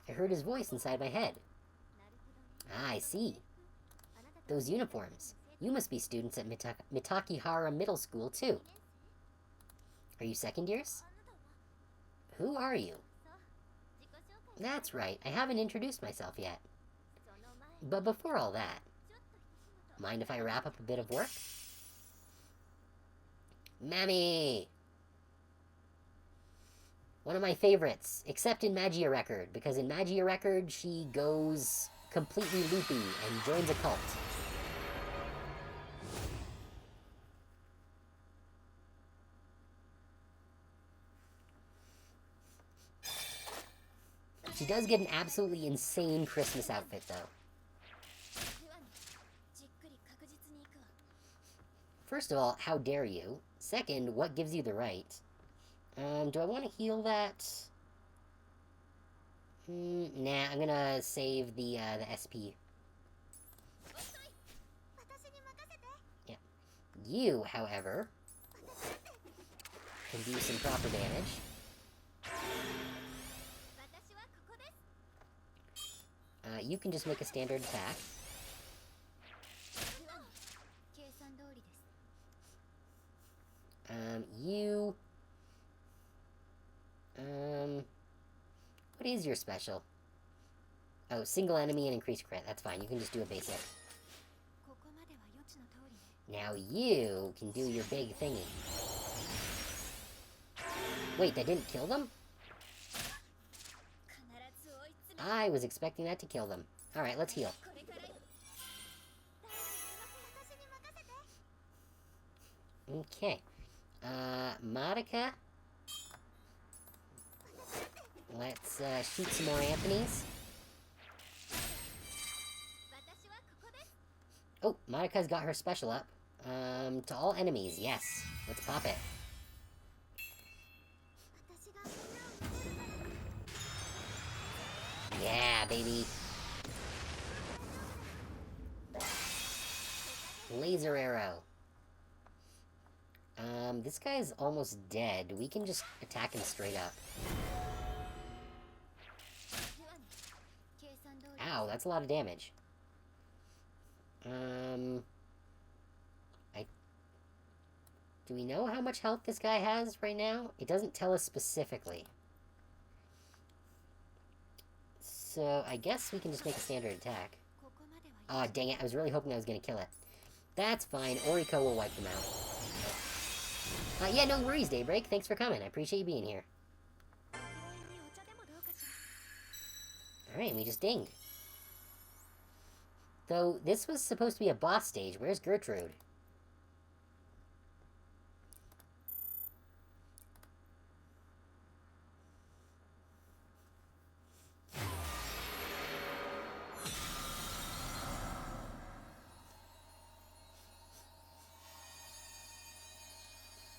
[SPEAKER 1] I heard his voice inside my head. Ah, I see. Those uniforms. You must be students at Mitakihara Middle School, too. Are you second years? Who are you? That's right. I haven't introduced myself yet. But before all that, mind if I wrap up a bit of work? Mami! One of my favorites, except in Magia Record, because in Magia Record, she goes completely loopy and joins a cult. She does get an absolutely insane Christmas outfit, though. First of all, how dare you? Second, what gives you the right? Do I want to heal that? Nah, I'm gonna save the SP. Yeah. You, however, can do some proper damage. You can just make a standard attack. You... What is your special? Oh, single enemy and increase crit. That's fine. You can just do a basic. Now you can do your big thingy. Wait, that didn't kill them? I was expecting that to kill them. Alright, let's heal. Okay. Madoka. Let's shoot some more Anthonys. Oh, Madoka's got her special up. To all enemies, yes. Let's pop it. Yeah, baby. Laser arrow. This guy's almost dead. We can just attack him straight up. Ow, that's a lot of damage. Do we know how much health this guy has right now? It doesn't tell us specifically. So, I guess we can just make a standard attack. Aw, dang it, I was really hoping I was gonna kill it. That's fine, Oriko will wipe them out. Yeah, no worries, Daybreak. Thanks for coming. I appreciate you being here. Alright, we just dinged. Though, this was supposed to be a boss stage. Where's Gertrude?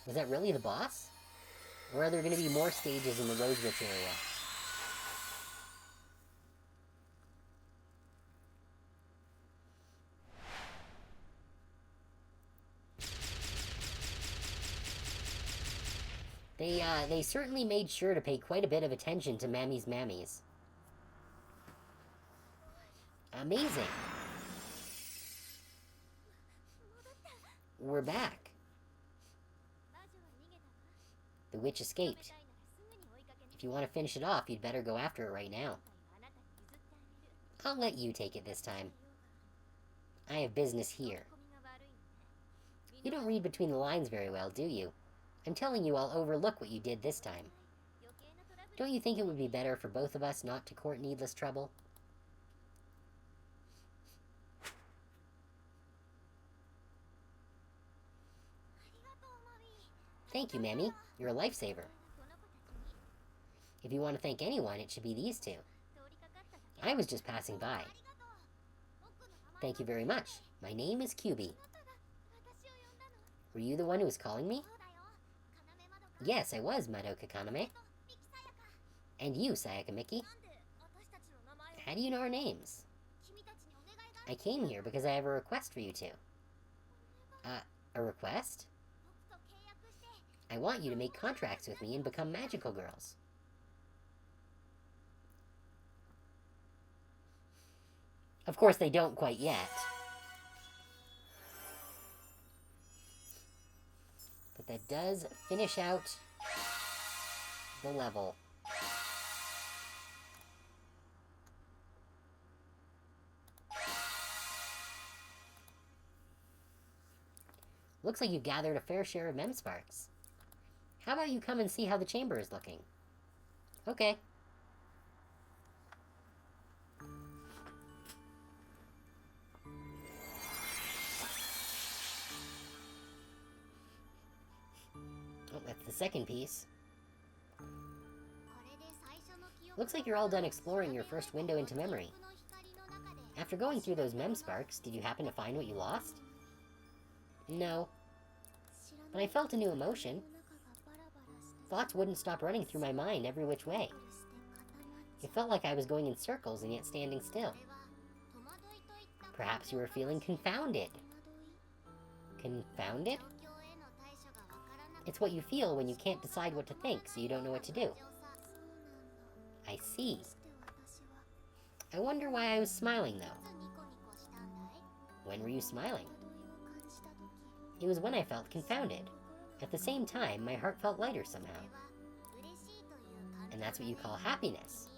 [SPEAKER 1] Was that really the boss? Or are there going to be more stages in the Rose Witch area? They certainly made sure to pay quite a bit of attention to Mami's Mammies. Amazing! We're back. The witch escaped. If you want to finish it off, you'd better go after it right now. I'll let you take it this time. I have business here. You don't read between the lines very well, do you? I'm telling you I'll overlook what you did this time. Don't you think it would be better for both of us not to court needless trouble? Thank you, Mammy. You're a lifesaver. If you want to thank anyone, it should be these two. I was just passing by. Thank you very much. My name is QB. Were you the one who was calling me? Yes, I was, Madoka Kaname. And you, Sayaka Miki. How do you know our names? I came here because I have a request for you two. A request? I want you to make contracts with me and become magical girls. Of course, they don't quite yet. But that does finish out the level. Looks like you gathered a fair share of mem sparks. How about you come and see how the chamber is looking? Okay. Oh, that's the second piece. Looks like you're all done exploring your first window into memory. After going through those mem sparks, did you happen to find what you lost? No. But I felt a new emotion. Thoughts wouldn't stop running through my mind every which way. It felt like I was going in circles and yet standing still. Perhaps you were feeling confounded. Confounded? It's what you feel when you can't decide what to think, so you don't know what to do. I see. I wonder why I was smiling, though. When were you smiling? It was when I felt confounded. At the same time, my heart felt lighter somehow. And that's what you call happiness.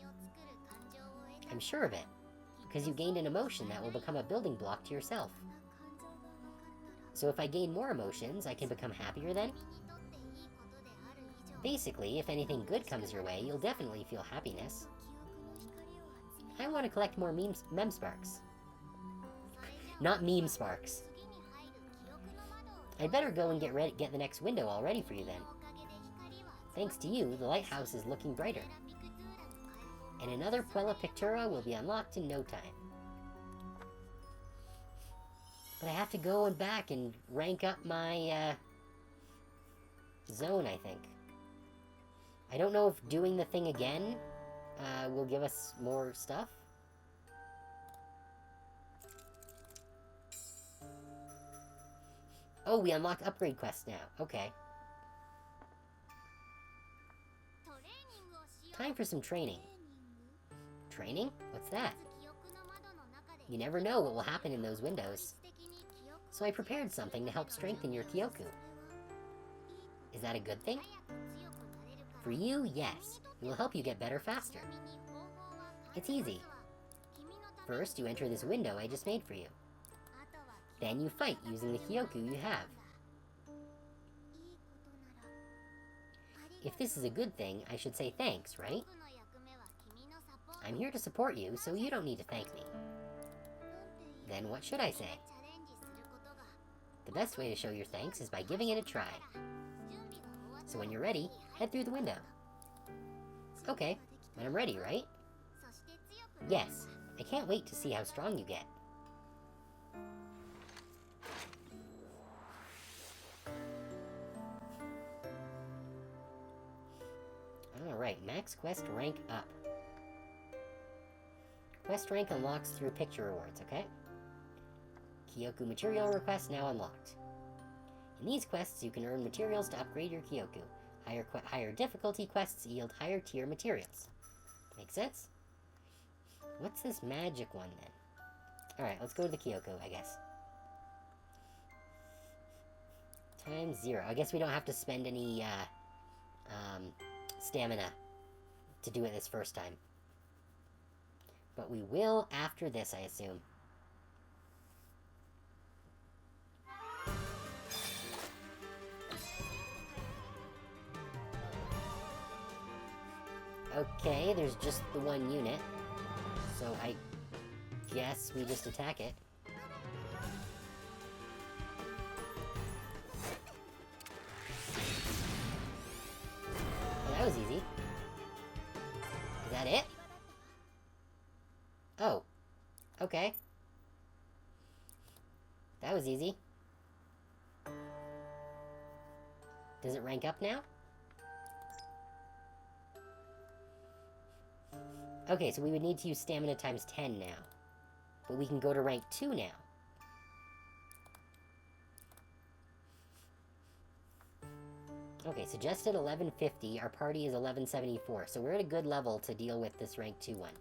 [SPEAKER 1] I'm sure of it, because you gained an emotion that will become a building block to yourself. So if I gain more emotions, I can become happier then? Basically, if anything good comes your way, you'll definitely feel happiness. I want to collect more mem sparks. Not meme sparks. I'd better go and get the next window all ready for you then. Thanks to you, the lighthouse is looking brighter. And another Puella Pictura will be unlocked in no time. But I have to go and back and rank up my, zone, I think. I don't know if doing the thing again, will give us more stuff. Oh, we unlocked upgrade quests now. Okay. Time for some training. Training? What's that? You never know what will happen in those windows. So I prepared something to help strengthen your Kyoku. Is that a good thing? For you, yes. It will help you get better faster. It's easy. First, you enter this window I just made for you. Then you fight using the Kyoku you have. If this is a good thing, I should say thanks, right? I'm here to support you, so you don't need to thank me. Then what should I say? The best way to show your thanks is by giving it a try. So when you're ready, head through the window. Okay, when I'm ready, right? Yes, I can't wait to see how strong you get. Alright, max quest rank up. Quest rank unlocks through picture rewards, okay? Kyoku material request now unlocked. In these quests, you can earn materials to upgrade your Kyoku. Higher difficulty quests yield higher tier materials. Make sense? What's this magic one, then? Alright, let's go to the Kyoku, I guess. Times 0. I guess we don't have to spend any, stamina to do it this first time. But we will after this, I assume. Okay, there's just the one unit. So I guess we just attack it. Oh. Okay. That was easy. Does it rank up now? Okay, so we would need to use stamina times 10 now. But we can go to rank 2 now. Okay, suggested 1150. Our party is 1174. So we're at a good level to deal with this rank 2 one.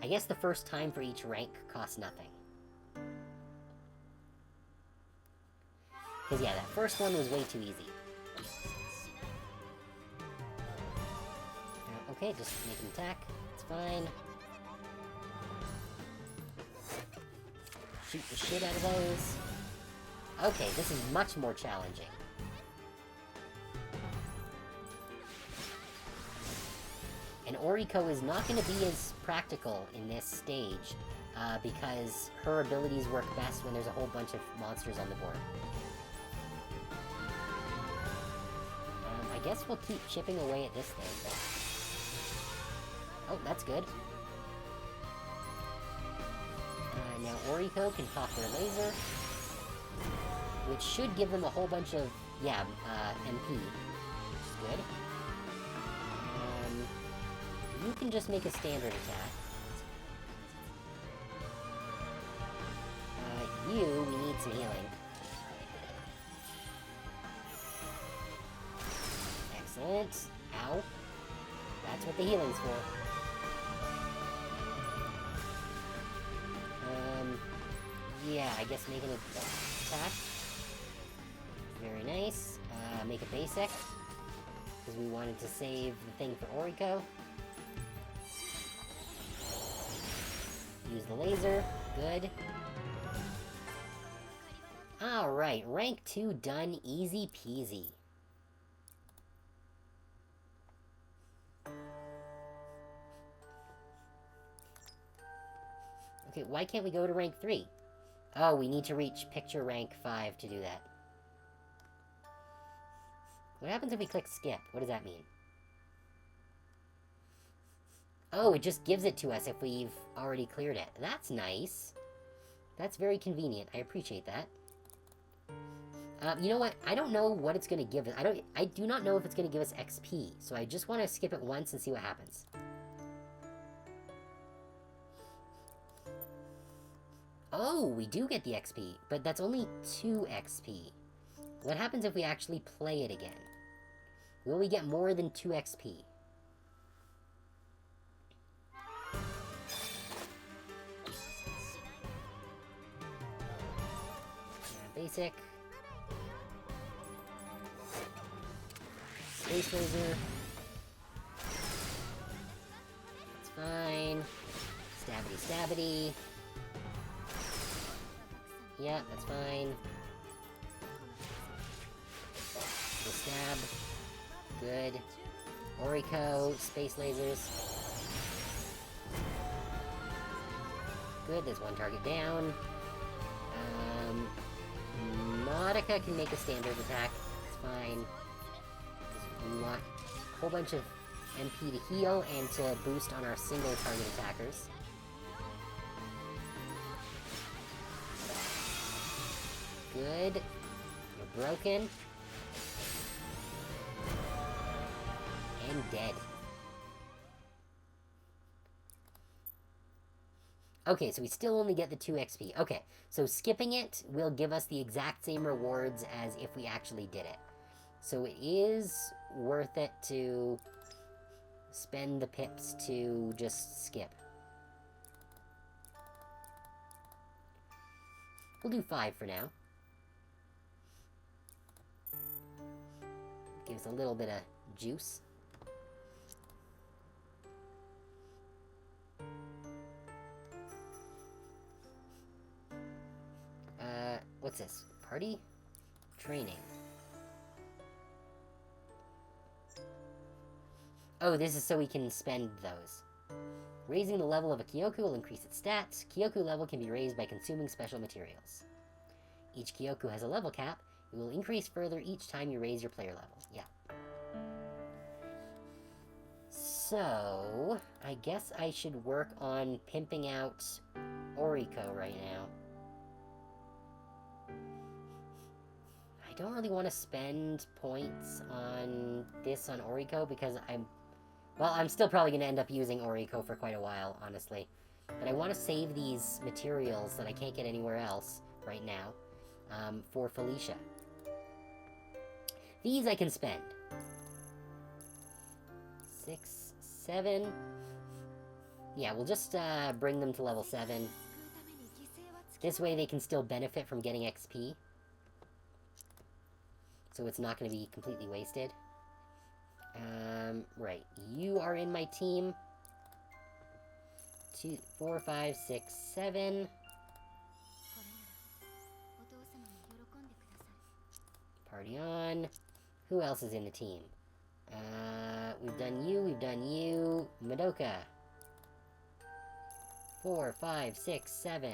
[SPEAKER 1] I guess the first time for each rank costs nothing. Because yeah, that first one was way too easy. Okay, just make an attack. It's fine. Shoot the shit out of those. Okay, this is much more challenging. And Oriko is not going to be as practical in this stage, because her abilities work best when there's a whole bunch of monsters on the board. I guess we'll keep chipping away at this thing. Oh, that's good. Now Oriko can pop their laser, which should give them a whole bunch of, yeah, MP, which is good. You can just make a standard attack. We need some healing. Excellent. Ow. That's what the healing's for. Yeah, I guess make an attack. Very nice. Make a basic. Because we wanted to save the thing for Oriko. Use the laser. Good. Alright, rank 2 done. Easy peasy. Okay, why can't we go to rank 3? Oh, we need to reach picture rank 5 to do that. What happens if we click skip? What does that mean? Oh, it just gives it to us if we've already cleared it. That's nice. That's very convenient. I appreciate that. You know what? I don't know what it's going to give us. I do not know if it's going to give us XP, so I just want to skip it once and see what happens. Oh, we do get the XP, but that's only 2 XP. What happens if we actually play it again? Will we get more than 2 XP? Basic. Space laser. That's fine. Stabbity stabbity. Yeah, that's fine. The stab. Good. Oriko, space lasers. Good, there's one target down. Madoka can make a standard attack. It's fine. We want a whole bunch of MP to heal and to boost on our single target attackers. Good. You're broken. And dead. Okay, so we still only get the 2 XP. Okay, so skipping it will give us the exact same rewards as if we actually did it. So it is worth it to spend the pips to just skip. We'll do 5 for now. Gives a little bit of juice. What's this? Party? Training. Oh, this is so we can spend those. Raising the level of a Kyoku will increase its stats. Kyoku level can be raised by consuming special materials. Each Kyoku has a level cap. It will increase further each time you raise your player level. Yeah. So, I guess I should work on pimping out Oriko right now. I don't really want to spend points on this on Oriko because I'm still probably going to end up using Oriko for quite a while, honestly. But I want to save these materials that I can't get anywhere else right now for Felicia. These I can spend. 6, 7. Yeah, we'll just bring them to level 7. This way they can still benefit from getting XP. So it's not going to be completely wasted. Right. You are in my team. 2, 4, 5, 6, 7. Party on. Who else is in the team? We've done you. Madoka. 4, 5, 6, 7.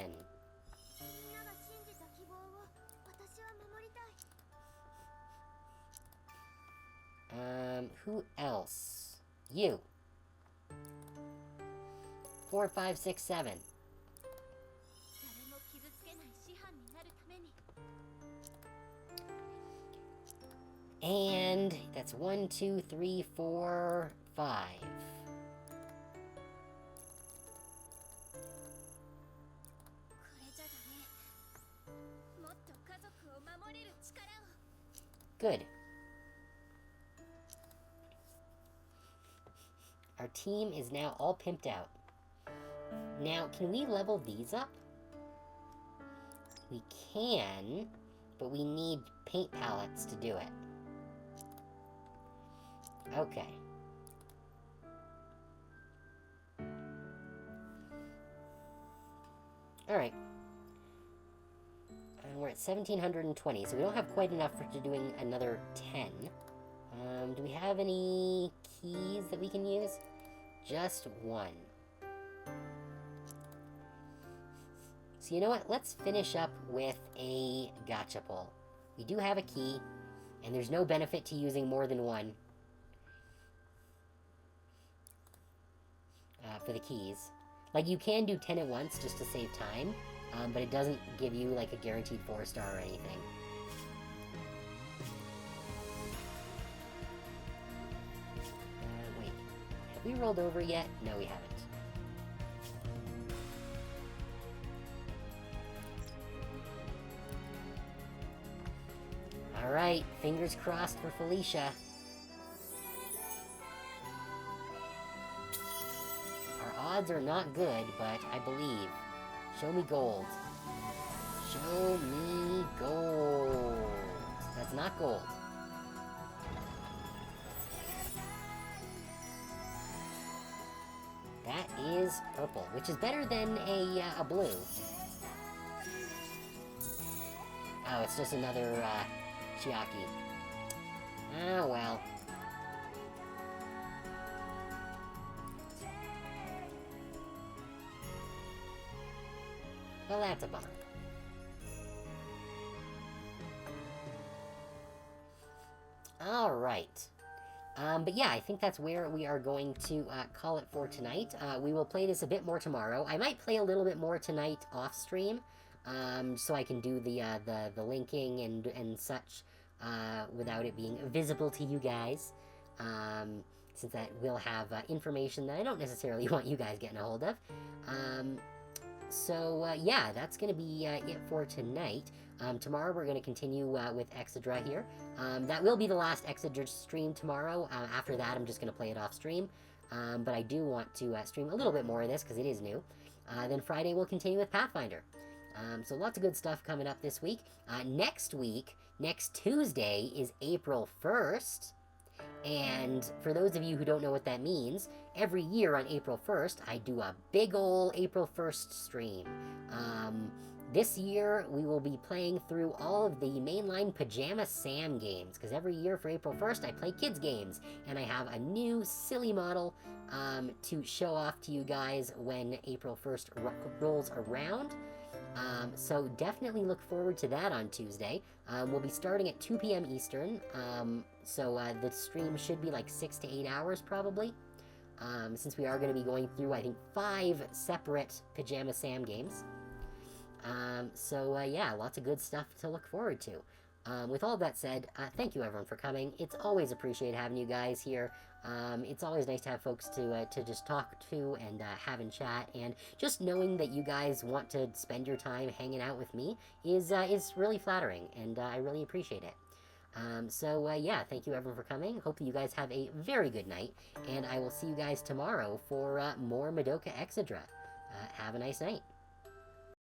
[SPEAKER 1] Who else? You. 4, 5, 6, 7. And that's 1, 2, 3, 4, 5. Good. Our team is now all pimped out. Now, can we level these up? We can, but we need paint palettes to do it. Okay. Alright. And we're at 1,720, so we don't have quite enough for doing another 10. Do we have any keys that we can use? Just one. So you know what? Let's finish up with a gacha pull. We do have a key, and there's no benefit to using more than one for the keys. Like, you can do 10 at once just to save time, but it doesn't give you, like, a guaranteed 4-star or anything. Wait. Have we rolled over yet? No, we haven't. Alright, fingers crossed for Felicia. Our odds are not good, but I believe. Show me gold. Show me gold. That's not gold. That is purple, which is better than a blue. Oh, it's just another, Chiaki. Ah, well. Well, that's a bummer. Alright. But yeah, I think that's where we are going to call it for tonight. We will play this a bit more tomorrow. I might play a little bit more tonight off stream, so I can do the linking and such without it being visible to you guys. Since that will have information that I don't necessarily want you guys getting a hold of. So yeah, that's going to be it for tonight. Tomorrow we're going to continue with Exedra here. That will be the last Exedra stream tomorrow. After that, I'm just going to play it off stream. But I do want to stream a little bit more of this because it is new. Then Friday we'll continue with Pathfinder. So lots of good stuff coming up this week. Next week, next Tuesday, is April 1st. And for those of you who don't know what that means, every year on April 1st, I do a big ol' April 1st stream. This year, we will be playing through all of the mainline Pajama Sam games, because every year for April 1st, I play kids games, and I have a new silly model to show off to you guys when April 1st rolls around. So definitely look forward to that on Tuesday. We'll be starting at 2 p.m. Eastern, so the stream should be like 6 to 8 hours probably. since we are going to be going through, I think, 5 separate Pajama Sam games. Yeah, lots of good stuff to look forward to. With all that said, thank you everyone for coming. It's always appreciated having you guys here. It's always nice to have folks to just talk to and have in chat, and just knowing that you guys want to spend your time hanging out with me is really flattering, and I really appreciate it. Yeah, thank you everyone for coming. Hope that you guys have a very good night, and I will see you guys tomorrow for more Madoka Exedra. Have a nice night.